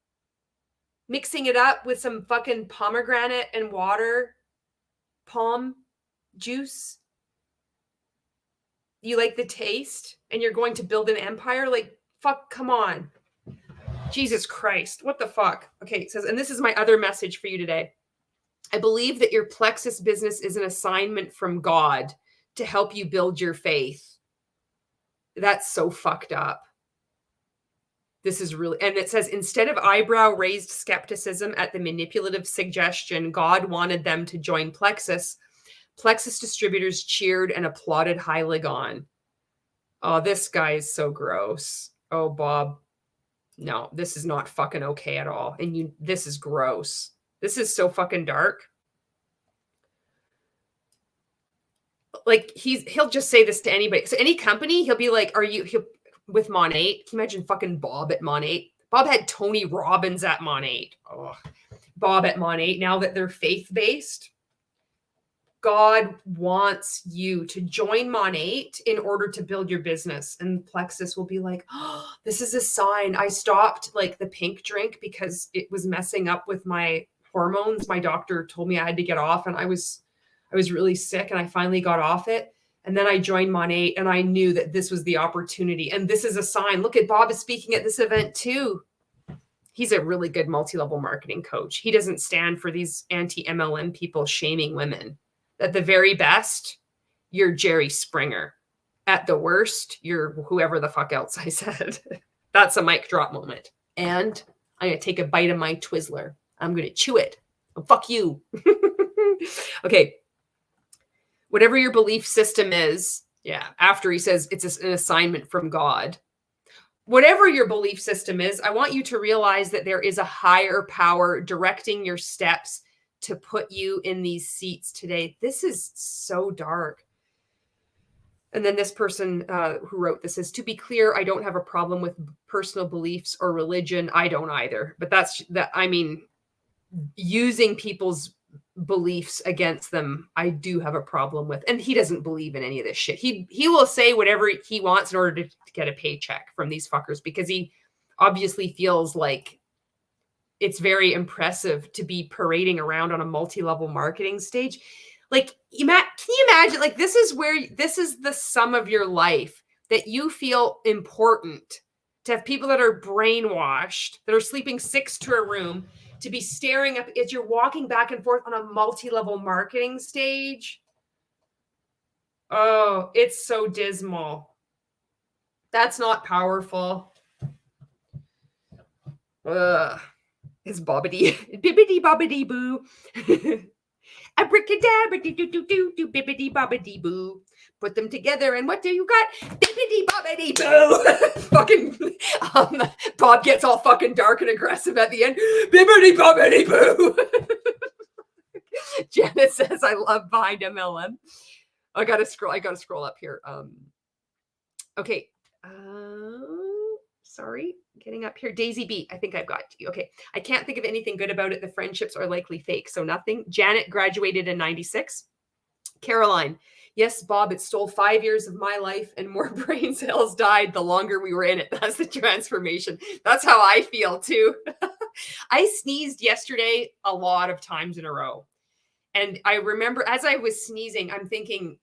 Speaker 1: Mixing it up with some fucking pomegranate and water? Palm juice? You like the taste and you're going to build an empire? Like, fuck, come on. Jesus Christ. What the fuck? Okay, it says, and this is my other message for you today. I believe that your plexus business is an assignment from God to help you build your faith. That's so fucked up. This is really, and it says, instead of eyebrow raised skepticism at the manipulative suggestion God wanted them to join Plexus, Plexus distributors cheered and applauded Heilig on. Oh, this guy is so gross. Oh, Bob. No, this is not fucking okay at all. And this is gross. This is so fucking dark. Like he'll just say this to anybody. So any company, he'll be like, with Mon8? Can you imagine fucking Bob at Mon8? Bob had Tony Robbins at Mon8. Oh, Bob at Mon8. Now that they're faith-based, God wants you to join Mon8 in order to build your business. And Plexus will be like, oh, this is a sign. I stopped like the pink drink because it was messing up with my hormones. My doctor told me I had to get off, and I was really sick, and I finally got off it. And then I joined Mon8, and I knew that this was the opportunity. And this is a sign. Look at Bob is speaking at this event too. He's a really good multi-level marketing coach. He doesn't stand for these anti-MLM people shaming women. At the very best, you're Jerry Springer. At the worst, you're whoever the fuck else I said. That's a mic drop moment. And I'm going to take a bite of my Twizzler. I'm going to chew it. Oh, fuck you. Okay. Whatever your belief system is, yeah, after he says it's an assignment from God. Whatever your belief system is, I want you to realize that there is a higher power directing your steps to put you in these seats today. This is so dark. And then this person who wrote this says, to be clear, I don't have a problem with personal beliefs or religion. I don't either. But I mean, using people's beliefs against them, I do have a problem with. And he doesn't believe in any of this shit. He will say whatever he wants in order to get a paycheck from these fuckers, because he obviously feels like it's very impressive to be parading around on a multi-level marketing stage. Like, can you imagine, like, this is the sum of your life, that you feel important, to have people that are brainwashed, that are sleeping 6 to a room, to be staring up as you're walking back and forth on a multi-level marketing stage. Oh, it's so dismal. That's not powerful. It's bobbity, bibbity bobbity boo. Abracadabra doo doo doo doo doo bibbity bobbity boo. Put them together and what do you got? Bibbity bobbity boo. Fucking Bob gets all fucking dark and aggressive at the end. Bibbity bobbity boo. Janet says, I love behind MLM. I gotta scroll up here. Okay. Sorry, getting up here. Daisy B, I think I've got you. Okay. I can't think of anything good about it. The friendships are likely fake, so nothing. Janet graduated in 96. Caroline, yes, Bob, it stole 5 years of my life and more brain cells died the longer we were in it. That's the transformation. That's how I feel too. I sneezed yesterday a lot of times in a row. And I remember as I was sneezing, I'm thinking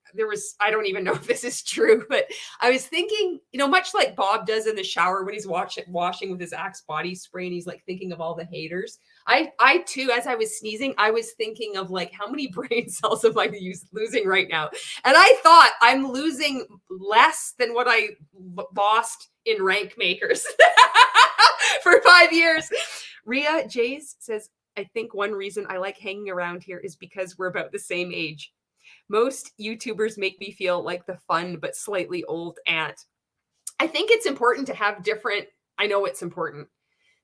Speaker 1: I don't even know if this is true, but I was thinking, much like Bob does in the shower when he's washing with his Axe body spray, and he's like thinking of all the haters. I too, as I was sneezing, I was thinking of like, how many brain cells am I losing right now? And I thought I'm losing less than what I lost in rank makers for 5 years. Ria Jays says, I think one reason I like hanging around here is because we're about the same age. Most YouTubers make me feel like the fun but slightly old aunt. I think it's important to have different, I know it's important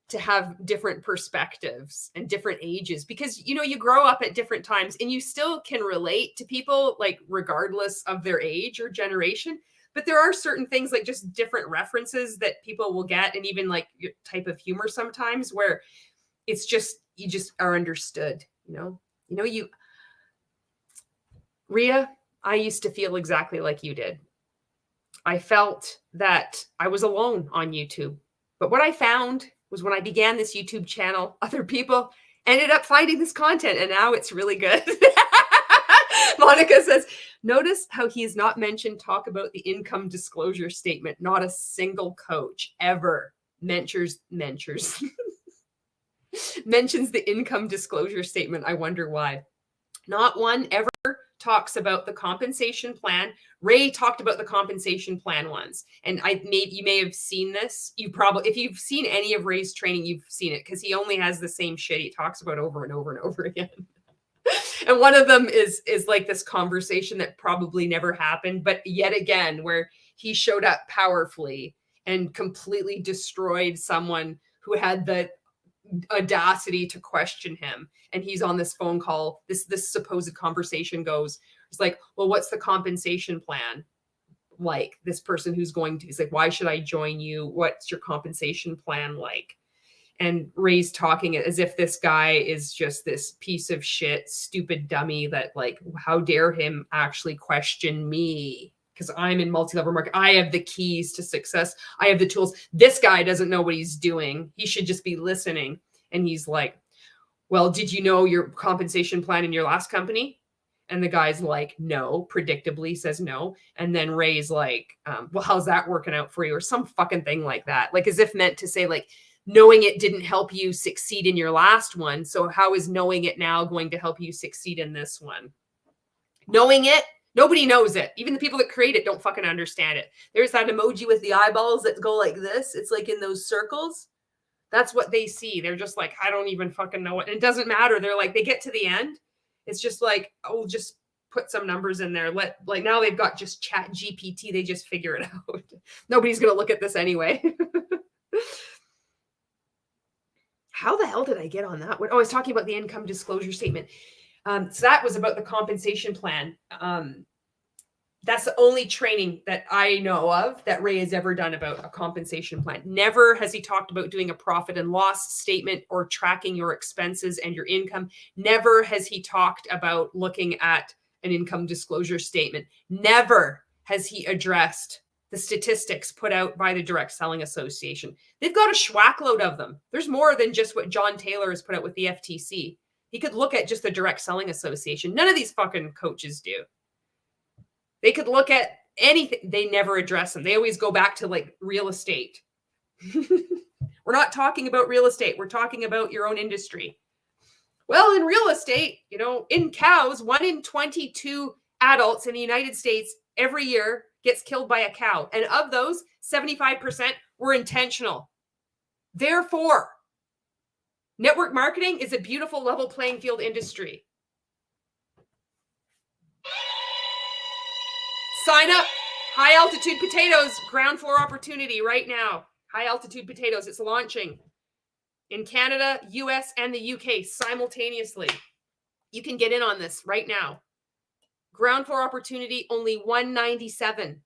Speaker 1: to have different perspectives and different ages, because, you know, you grow up at different times and you still can relate to people, like, regardless of their age or generation. But there are certain things, like just different references that people will get, and even like your type of humor sometimes, where it's just, you just are understood, Ria, I used to feel exactly like you did. I felt that I was alone on YouTube. But what I found was when I began this YouTube channel, other people ended up finding this content, and now it's really good. Monica says, notice how he has not mentioned talk about the income disclosure statement. Not a single coach ever mentions the income disclosure statement. I wonder why. Not one ever talks about the compensation plan. Ray talked about the compensation plan once, and you may have seen this. You probably, if you've seen any of Ray's training, you've seen it, because he only has the same shit he talks about over and over and over again. And one of them is like this conversation that probably never happened, but yet again, where he showed up powerfully and completely destroyed someone who had the audacity to question him. And he's on this phone call. This supposed conversation goes, it's like, well, what's the compensation plan? Like, this person who's going to, he's like, why should I join you? What's your compensation plan like? And Ray's talking as if this guy is just this piece of shit, stupid dummy that, like, how dare him actually question me? Because I'm in multi-level marketing. I have the keys to success. I have the tools. This guy doesn't know what he's doing. He should just be listening. And he's like, well, did you know your compensation plan in your last company? And the guy's like, no, predictably says no. And then Ray's like, well, how's that working out for you? Or some fucking thing like that. Like, as if meant to say, like, knowing it didn't help you succeed in your last one. So how is knowing it now going to help you succeed in this one? Knowing it, nobody knows it. Even the people that create it don't fucking understand it. There's that emoji with the eyeballs that go like this. It's like in those circles. That's what they see. They're just like, I don't even fucking know it. And it doesn't matter. They're like, they get to the end. It's just like, oh, just put some numbers in there. Like now they've got just Chat GPT. They just figure it out. Nobody's going to look at this anyway. How the hell did I get on that one? Oh, I was talking about the income disclosure statement. So that was about the compensation plan. That's the only training that I know of that Ray has ever done about a compensation plan. Never has he talked about doing a profit and loss statement or tracking your expenses and your income. Never has he talked about looking at an income disclosure statement. Never has he addressed the statistics put out by the Direct Selling Association. They've got a schwackload of them. There's more than just what John Taylor has put out with the FTC. He could look at just the Direct Selling Association. None of these fucking coaches do. They could look at anything. They never address them. They always go back to, like, real estate. We're not talking about real estate. We're talking about your own industry. Well, in real estate, in cows, 1 in 22 adults in the United States every year gets killed by a cow. And of those, 75% were intentional. Therefore, network marketing is a beautiful level playing field industry. Sign up. High Altitude Potatoes, ground floor opportunity right now. High Altitude Potatoes. It's launching in Canada, US, and the UK simultaneously. You can get in on this right now. Ground floor opportunity, only $197.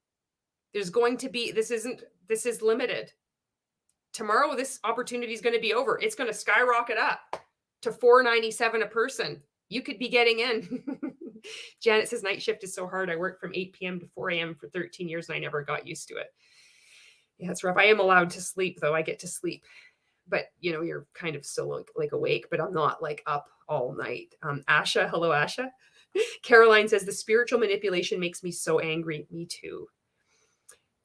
Speaker 1: There's going to be, this is limited. Tomorrow, this opportunity is going to be over. It's going to skyrocket up to $497 a person. You could be getting in. Janet says, night shift is so hard. I worked from 8 p.m. to 4 a.m. for 13 years and I never got used to it. Yeah, it's rough. I am allowed to sleep though. I get to sleep, but you're kind of still like awake, but I'm not like up all night. Asha, hello, Asha. Caroline says, the spiritual manipulation makes me so angry. Me too.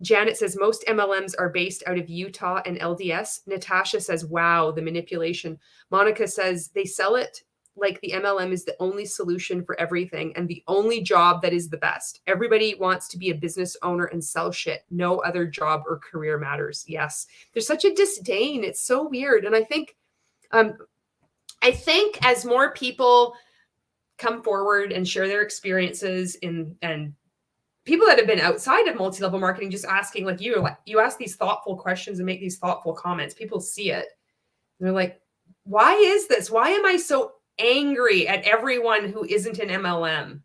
Speaker 1: Janet says, most MLMs are based out of Utah and LDS. Natasha says, wow, the manipulation. Monica says, they sell it like the MLM is the only solution for everything and the only job that is the best. Everybody wants to be a business owner and sell shit. No other job or career matters. Yes. There's such a disdain. It's so weird. And I think I think as more people come forward and share their experiences and people that have been outside of multi-level marketing, just asking like you ask these thoughtful questions and make these thoughtful comments, people see it. And they're like, why is this? Why am I so angry at everyone who isn't an MLM?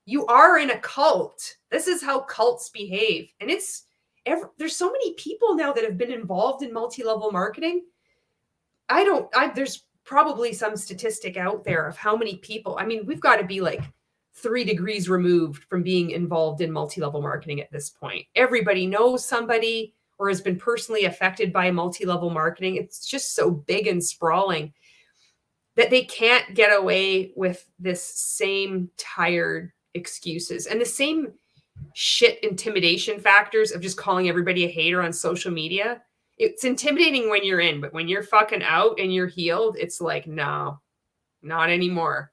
Speaker 1: You are in a cult. This is how cults behave. And there's so many people now that have been involved in multi-level marketing. There's probably some statistic out there of how many people. I mean, we've got to be like 3 degrees removed from being involved in multi-level marketing at this point. Everybody knows somebody or has been personally affected by multi-level marketing. It's just so big and sprawling that they can't get away with this same tired excuses and the same shit intimidation factors of just calling everybody a hater on social media. It's intimidating when you're in, but when you're fucking out and you're healed, it's like, no, not anymore.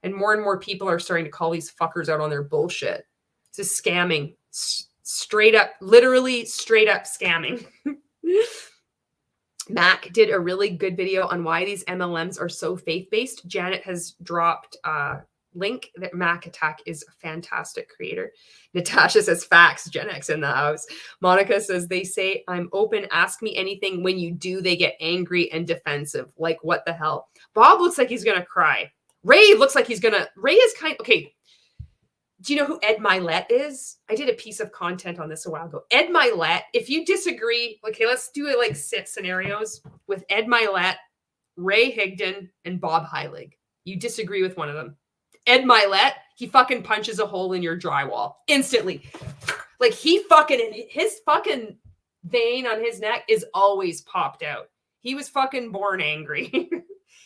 Speaker 1: And more people are starting to call these fuckers out on their bullshit. It's just scamming. Straight up, literally straight up scamming. Mac did a really good video on why these MLMs are so faith-based. Janet has dropped a link that Mac Attack is a fantastic creator. Natasha says facts, Gen X in the house. Monica says they say, I'm open, ask me anything. When you do, they get angry and defensive. Like, what the hell? Bob looks like he's going to cry. Ray looks like Ray is okay. Do you know who Ed Milet is? I did a piece of content on this a while ago. Ed Milet, if you disagree, okay, let's do it like 6 scenarios with Ed Milet, Ray Higdon, and Bob Heilig. You disagree with one of them. Ed Milet, he fucking punches a hole in your drywall instantly. Like his fucking vein on his neck is always popped out. He was fucking born angry.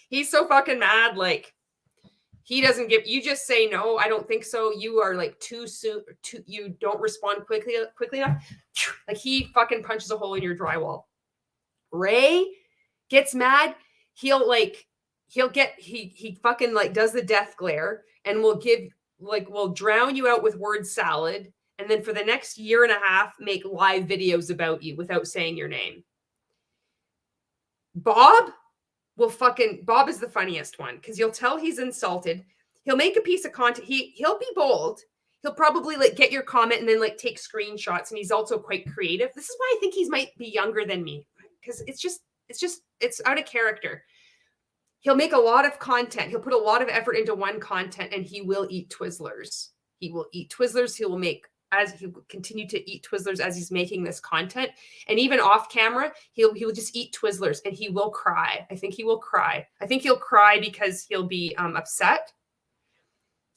Speaker 1: He's so fucking mad. Like, he doesn't give, you just say, no, I don't think so. You are like too soon, you don't respond quickly enough. Like he fucking punches a hole in your drywall. Ray gets mad. He fucking like does the death glare and will drown you out with word salad. And then for the next 1.5 years, make live videos about you without saying your name. Bob is the funniest one because you'll tell he's insulted. He'll make a piece of content. He'll be bold. He'll probably like get your comment and then like take screenshots. And he's also quite creative. This is why I think he might be younger than me because it's out of character. He'll make a lot of content. He'll put a lot of effort into one content and he will eat Twizzlers. He will eat Twizzlers. He will continue to eat Twizzlers as he's making this content. And even off camera, he will just eat Twizzlers and he will cry. I think he will cry. I think he'll cry because he'll be upset.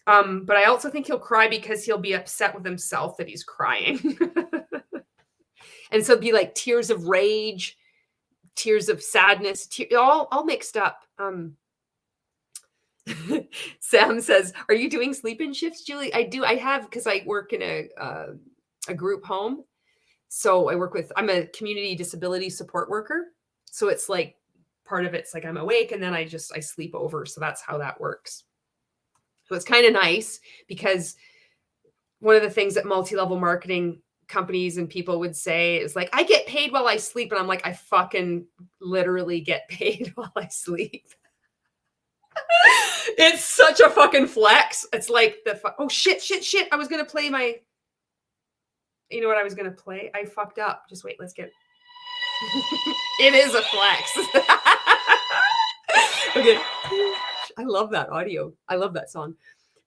Speaker 1: But I also think he'll cry because he'll be upset with himself that he's crying. And so it'll be like tears of rage, tears of sadness, all mixed up. Sam says, are you doing sleep-in shifts, Julie? I do. I have, because I work in a group home. So I'm a community disability support worker. So it's like part of it's like I'm awake and then I sleep over. So that's how that works. So it's kind of nice because one of the things that multi-level marketing companies and people would say is like, I get paid while I sleep. And I'm like, I fucking literally get paid while I sleep. It's such a fucking flex. It's like oh shit. I was going to play you know what I was going to play? I fucked up. Just wait, let's get it is a flex. Okay. I love that audio. I love that song.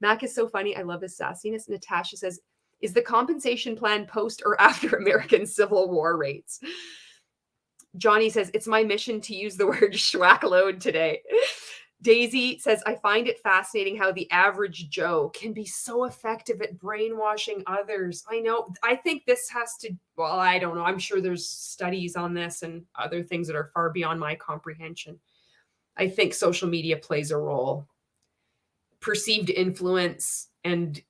Speaker 1: Mac is so funny. I love his sassiness. Natasha says, is the compensation plan post or after American Civil War rates? Johnny says, it's my mission to use the word schwackload today. Daisy says, I find it fascinating how the average Joe can be so effective at brainwashing others. I know. I think this I don't know. I'm sure there's studies on this and other things that are far beyond my comprehension. I think social media plays a role. Perceived influence. And,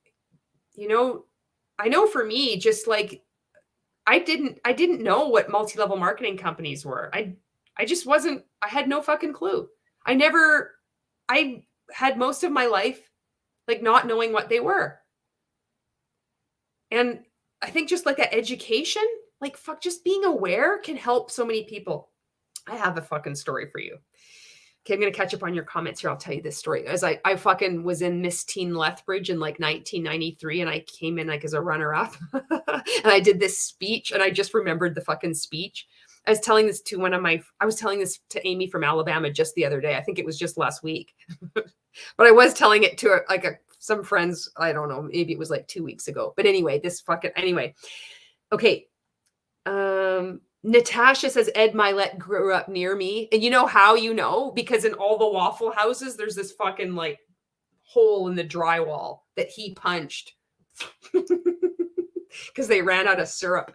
Speaker 1: I know for me, just like, I didn't know what multi-level marketing companies were. I had no fucking clue. I had most of my life like not knowing what they were. And I think just like an education, like just being aware can help so many people. I have a fucking story for you. Okay, I'm going to catch up on your comments here. I'll tell you this story. As I fucking was in Miss Teen Lethbridge in like 1993, and I came in like as a runner-up, and I did this speech, and I just remembered the fucking speech. I was telling this to I was telling this to Amy from Alabama just the other day. I think it was just last week, but I was telling it to some friends. I don't know, maybe it was like 2 weeks ago. But anyway, okay. Natasha says Ed Milet grew up near me. And you know how you know? Because in all the Waffle Houses, there's this fucking like hole in the drywall that he punched because they ran out of syrup.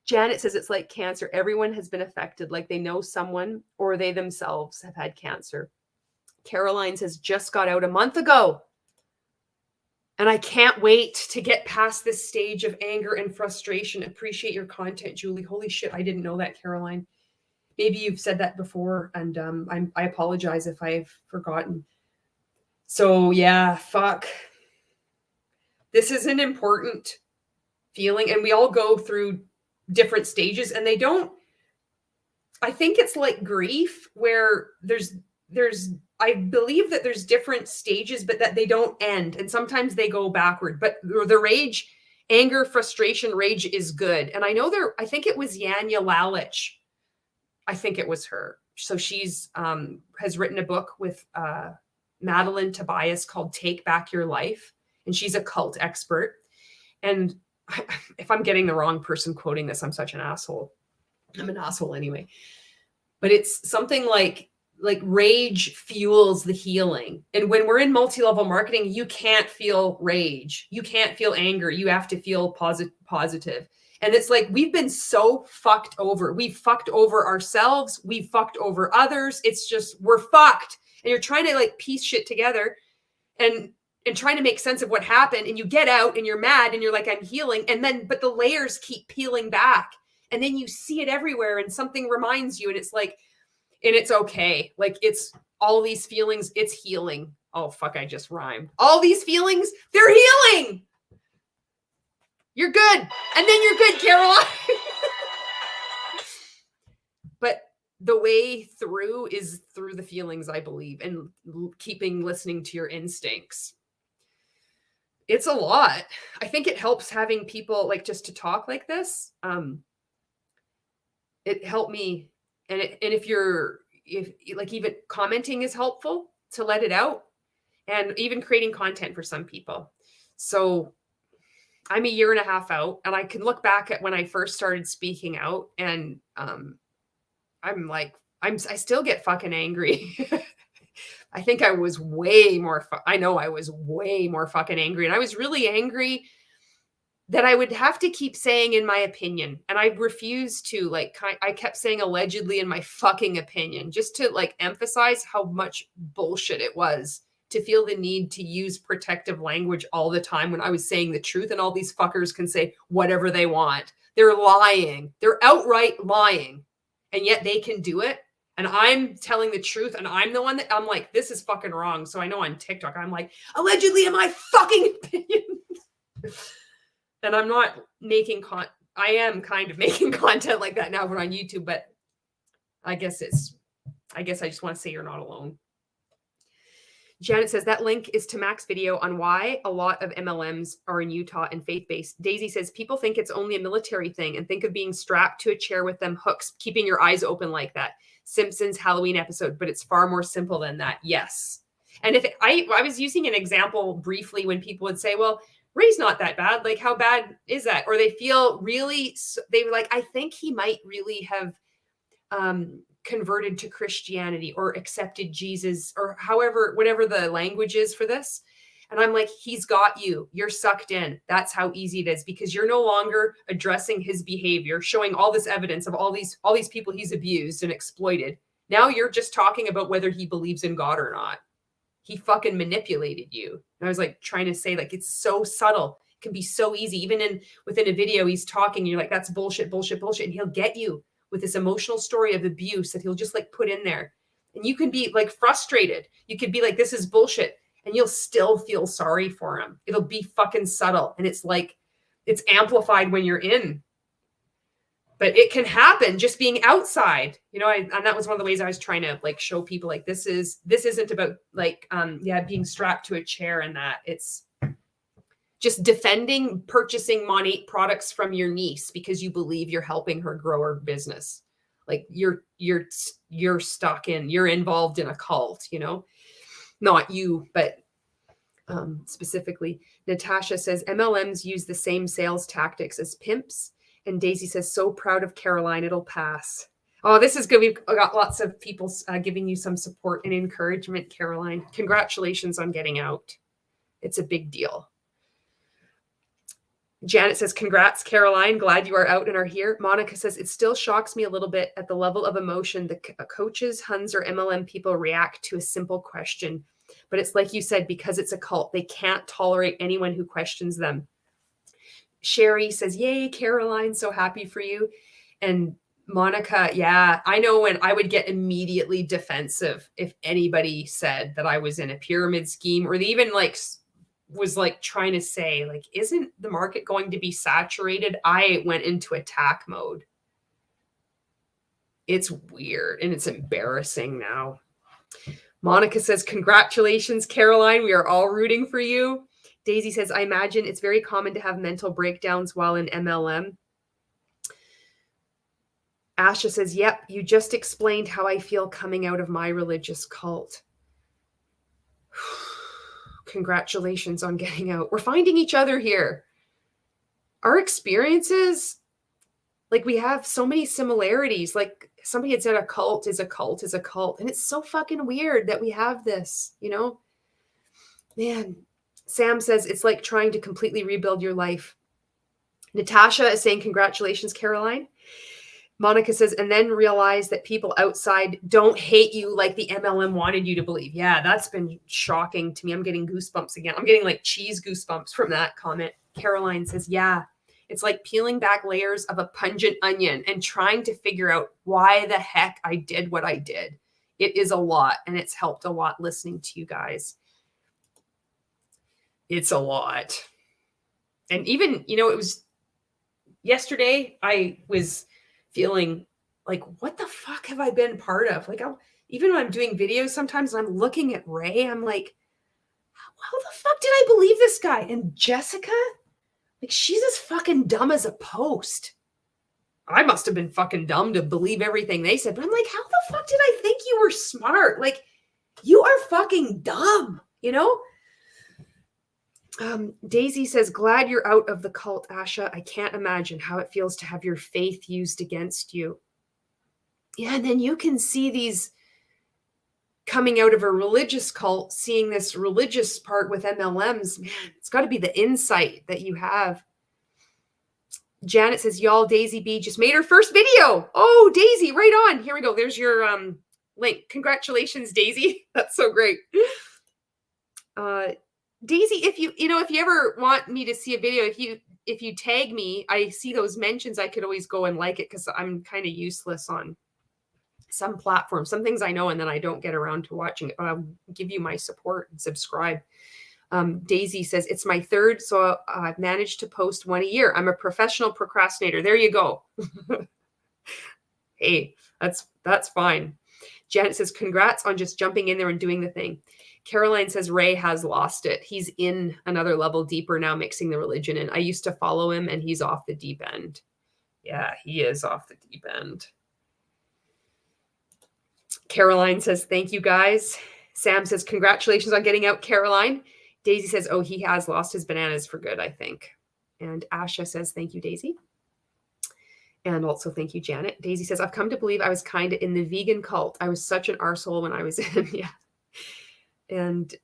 Speaker 1: Janet says it's like cancer. Everyone has been affected, like they know someone or they themselves have had cancer. Caroline says just got out a month ago. And I can't wait to get past this stage of anger and frustration. Appreciate your content, Julie. Holy shit, I didn't know that, Caroline. Maybe you've said that before, and I apologize if I've forgotten. So yeah, fuck. This is an important feeling, and we all go through different stages, and they don't. I think it's like grief, where there's. I believe that there's different stages, but that they don't end. And sometimes they go backward. But the rage, anger, frustration, rage is good. And I know I think it was Yanya Lalich. I think it was her. So she's has written a book with Madeline Tobias called Take Back Your Life. And she's a cult expert. And if I'm getting the wrong person quoting this, I'm such an asshole. I'm an asshole anyway. But it's something like rage fuels the healing. And when we're in multi-level marketing, you can't feel rage. You can't feel anger. You have to feel positive. And it's like, we've been so fucked over. We've fucked over ourselves. We've fucked over others. It's just, we're fucked. And you're trying to like piece shit together and trying to make sense of what happened. And you get out and you're mad and you're like, I'm healing. And then, but the layers keep peeling back. And then you see it everywhere and something reminds you. And it's like, and it's okay. Like it's all these feelings, it's healing. Oh, fuck, I just rhymed. All these feelings, they're healing. You're good. And then you're good, Caroline. But the way through is through the feelings, I believe, and keeping listening to your instincts. It's a lot. I think it helps having people like just to talk like this. It helped me. And if like even commenting is helpful to let it out, and even creating content for some people. So I'm a year and a half out, and I can look back at when I first started speaking out, and I'm like, I still get fucking angry. I think I was way more, I know I was way more fucking angry, and I was really angry that I would have to keep saying in my opinion. And I refused to I kept saying allegedly in my fucking opinion, just to like emphasize how much bullshit it was to feel the need to use protective language all the time when I was saying the truth. And all these fuckers can say whatever they want. They're lying. They're outright lying. And yet they can do it. And I'm telling the truth. And I'm the one that I'm like, this is fucking wrong. So I know on TikTok, I'm like, allegedly in my fucking opinion. And I'm not making I am kind of making content like that now, but on YouTube. But I guess I just want to say you're not alone. Janet says that link is to Mac's video on why a lot of MLMs are in Utah and faith-based. Daisy says people think it's only a military thing and think of being strapped to a chair with them hooks, keeping your eyes open like that. Simpsons Halloween episode, but it's far more simple than that. Yes. And if I was using an example briefly when people would say, well, Ray's not that bad. Like, how bad is that? Or they feel really, they were like, I think he might really have converted to Christianity or accepted Jesus or however, whatever the language is for this. And I'm like, he's got you. You're sucked in. That's how easy it is, because you're no longer addressing his behavior, showing all this evidence of all these people he's abused and exploited. Now you're just talking about whether he believes in God or not. He fucking manipulated you. And I was like trying to say, like, it's so subtle. It can be so easy. Even within a video, he's talking, you're like, that's bullshit, bullshit, bullshit. And he'll get you with this emotional story of abuse that he'll just like put in there. And you can be like frustrated. You could be like, this is bullshit. And you'll still feel sorry for him. It'll be fucking subtle. And it's like, it's amplified when you're in but it can happen just being outside, you know. And that was one of the ways I was trying to like show people like this isn't about like being strapped to a chair, and that it's just defending purchasing Monat products from your niece because you believe you're helping her grow her business. Like you're involved in a cult, you know, not you, but specifically. Natasha says MLMs use the same sales tactics as pimps. And Daisy says, so proud of Caroline, it'll pass. Oh, this is good. We've got lots of people giving you some support and encouragement, Caroline. Congratulations on getting out. It's a big deal. Janet says, congrats, Caroline. Glad you are out and are here. Monica says, it still shocks me a little bit at the level of emotion the coaches, Huns, or MLM people react to a simple question. But it's like you said, because it's a cult, they can't tolerate anyone who questions them. Sherry says, yay, Caroline, so happy for you. And Monica, yeah, I know when I would get immediately defensive if anybody said that I was in a pyramid scheme, or they even like was like trying to say like, isn't the market going to be saturated? I went into attack mode. It's weird and it's embarrassing now. Monica says, congratulations, Caroline. We are all rooting for you. Daisy says, I imagine it's very common to have mental breakdowns while in MLM. Asha says, yep, you just explained how I feel coming out of my religious cult. Congratulations on getting out. We're finding each other here. Our experiences, like we have so many similarities. Like somebody had said a cult is a cult is a cult. And it's so fucking weird that we have this, you know? Man. Sam says, it's like trying to completely rebuild your life. Natasha is saying, congratulations, Caroline. Monica says, and then realize that people outside don't hate you like the MLM wanted you to believe. Yeah, that's been shocking to me. I'm getting goosebumps again. I'm getting like cheese goosebumps from that comment. Caroline says, yeah, it's like peeling back layers of a pungent onion and trying to figure out why the heck I did what I did. It is a lot, and it's helped a lot listening to you guys. It's a lot. And even, you know, it was yesterday, I was feeling like, what the fuck have I been part of? Like, even when I'm doing videos, sometimes I'm looking at Ray, I'm like, how the fuck did I believe this guy? And Jessica, like, she's as fucking dumb as a post. I must have been fucking dumb to believe everything they said. But I'm like, how the fuck did I think you were smart? Like, you are fucking dumb, you know? Daisy says, glad you're out of the cult, Asha. I can't imagine how it feels to have your faith used against you. Yeah, and then you can see these coming out of a religious cult, seeing this religious part with MLMs. Man, it's got to be the insight that you have. Janet says, y'all, Daisy B just made her first video. Oh, Daisy, right on. Here we go. There's your link. Congratulations, Daisy. That's so great. Daisy, if you ever want me to see a video, if you tag me, I see those mentions, I could always go and like it, because I'm kind of useless on some platforms. Some things I know, and then I don't get around to watching it, but I'll give you my support and subscribe. Daisy says, it's my third, so I've managed to post one a year. I'm a professional procrastinator. There you go. Hey, that's fine. Janet says, congrats on just jumping in there and doing the thing. Caroline says, Ray has lost it. He's in another level deeper now, mixing the religion in. I used to follow him, and he's off the deep end. Yeah, he is off the deep end. Caroline says, thank you, guys. Sam says, congratulations on getting out, Caroline. Daisy says, oh, he has lost his bananas for good, I think. And Asha says, thank you, Daisy. And also, thank you, Janet. Daisy says, I've come to believe I was kind of in the vegan cult. I was such an arsehole when I was in. Yeah. And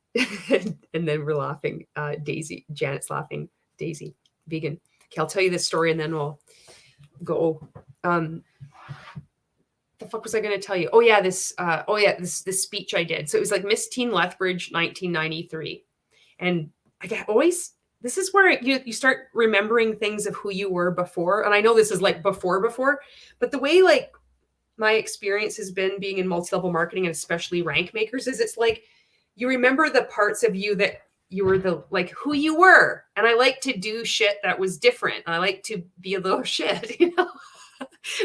Speaker 1: then we're laughing. Daisy, Janet's laughing. Daisy, vegan. Okay, I'll tell you this story and then we'll go. The fuck was I going to tell you? Oh yeah, this speech I did. So it was like Miss Teen Lethbridge, 1993, and this is where you start remembering things of who you were before. And I know this is like before, but the way like my experience has been being in multi-level marketing and especially rank makers is it's like you remember the parts of you that you were who you were. And I like to do shit that was different. I like to be a little shit, you know?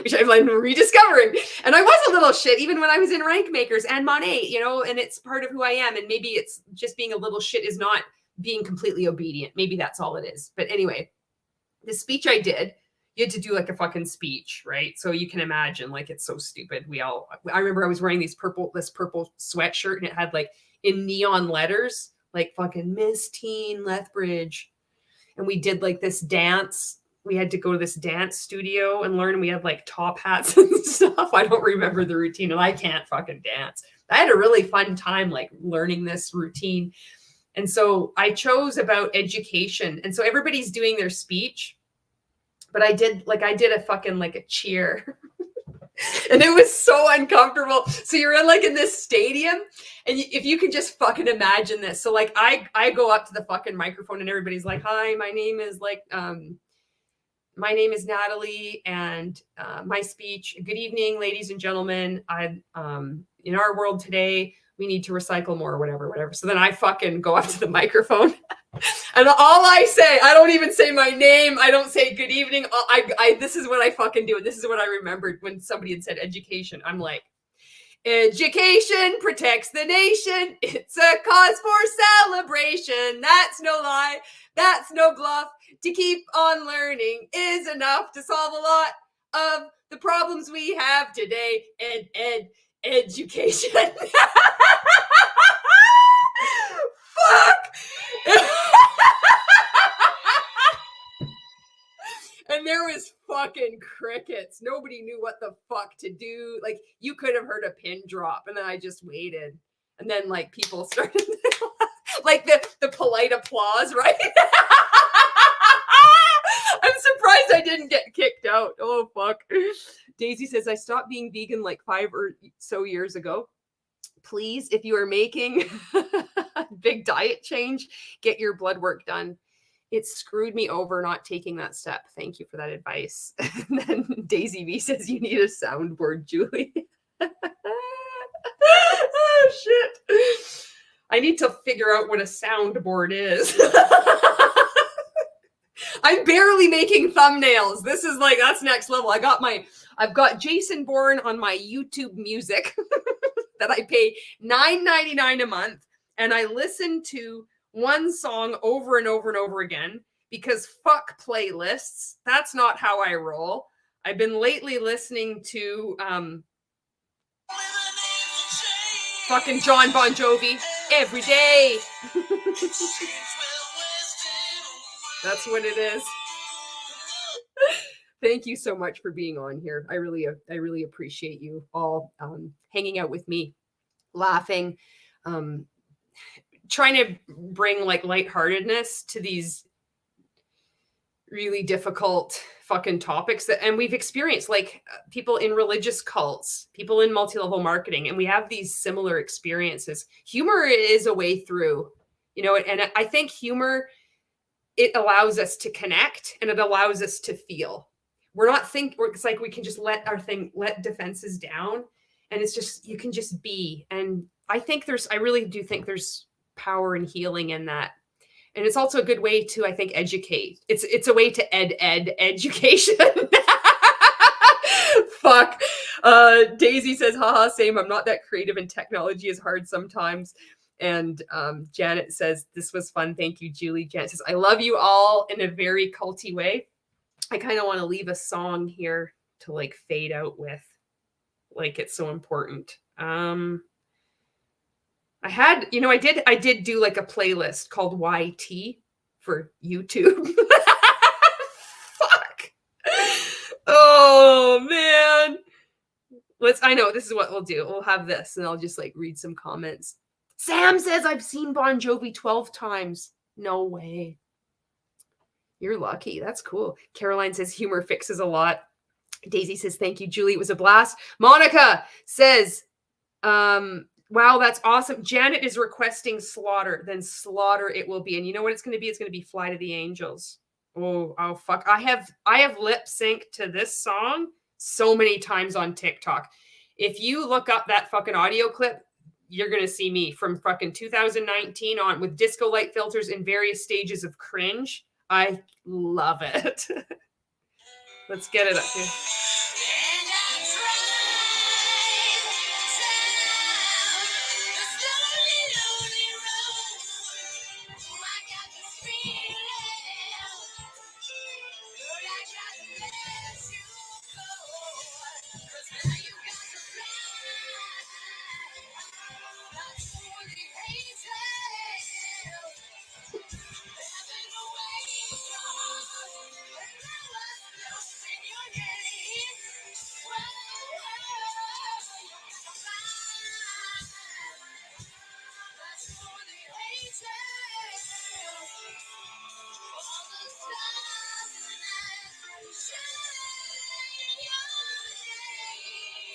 Speaker 1: which I'm like rediscovering. And I was a little shit even when I was in Rank Makers and Monet, you know, and it's part of who I am. And maybe it's just being a little shit is not being completely obedient. Maybe that's all it is. But anyway, the speech I did, you had to do like a fucking speech, right? So you can imagine, like, it's so stupid. I remember I was wearing this purple sweatshirt, and it had like in neon letters, like fucking Miss Teen Lethbridge. And we did like this dance. We had to go to this dance studio and learn. And we had like top hats and stuff. I don't remember the routine, and I can't fucking dance. I had a really fun time like learning this routine. And so I chose about education. And so everybody's doing their speech, but I did a fucking like a cheer. And it was so uncomfortable. So you're in this stadium, and if you can just fucking imagine this. So like I go up to the fucking microphone, and everybody's like, "Hi, my name is Natalie, and my speech. Good evening, ladies and gentlemen. In our world today, we need to recycle more," or whatever. So then I fucking go up to the microphone, and all I say, I don't even say my name. I don't say good evening. This is what I fucking do. And this is what I remembered when somebody had said education. I'm like, education protects the nation. It's a cause for celebration. That's no lie. That's no bluff. To keep on learning is enough to solve a lot of the problems we have today. Education. Fuck. And there was fucking crickets. Nobody knew what the fuck to do. Like, you could have heard a pin drop, and then I just waited. And then like people started like the polite applause, right? I'm surprised I didn't get kicked out. Oh, fuck. Daisy says, I stopped being vegan like 5 or so years ago. Please, if you are making a big diet change, get your blood work done. It screwed me over not taking that step. Thank you for that advice. And then Daisy V says, you need a soundboard, Julie. Oh, shit. I need to figure out what a soundboard is. I'm barely making thumbnails. This is like, that's next level. I've got Jason Bourne on my YouTube Music that I pay $9.99 a month. And I listen to one song over and over and over again because fuck playlists. That's not how I roll. I've been lately listening to fucking John Bon Jovi every day. That's what it is. Thank you so much for being on here. I really appreciate you all hanging out with me, laughing, trying to bring like lightheartedness to these really difficult fucking topics and we've experienced, like people in religious cults, people in multi-level marketing, and we have these similar experiences. Humor is a way through, you know, and I think humor, it allows us to connect and it allows us to feel. It's like we can just let defenses down, and it's just, you can just be. And I really do think there's power and healing in that. And it's also a good way to, I think, educate. It's a way to education. Fuck. Daisy says, haha, same. I'm not that creative and technology is hard sometimes. And Janet says, this was fun. Thank you, Julie. Janet says, I love you all in a very culty way. I kind of want to leave a song here to like fade out with, like, it's so important. I did do like a playlist called YT for YouTube. Fuck. Oh man. I know this is what we'll do. We'll have this and I'll just like read some comments. Sam says, I've seen Bon Jovi 12 times. No way. You're lucky. That's cool. Caroline says, humor fixes a lot. Daisy says, thank you, Julie. It was a blast. Monica says, wow, that's awesome. Janet is requesting Slaughter. Then Slaughter it will be. And you know what it's going to be? It's going to be Fly to the Angels. Oh, fuck. I have lip synced to this song so many times on TikTok. If you look up that fucking audio clip, you're going to see me from fucking 2019 on with disco light filters in various stages of cringe. I love it. Let's get it up here.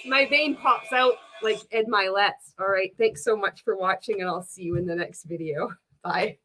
Speaker 1: My vein pops out like Ed Milet's. All right. Thanks so much for watching, and I'll see you in the next video. Bye.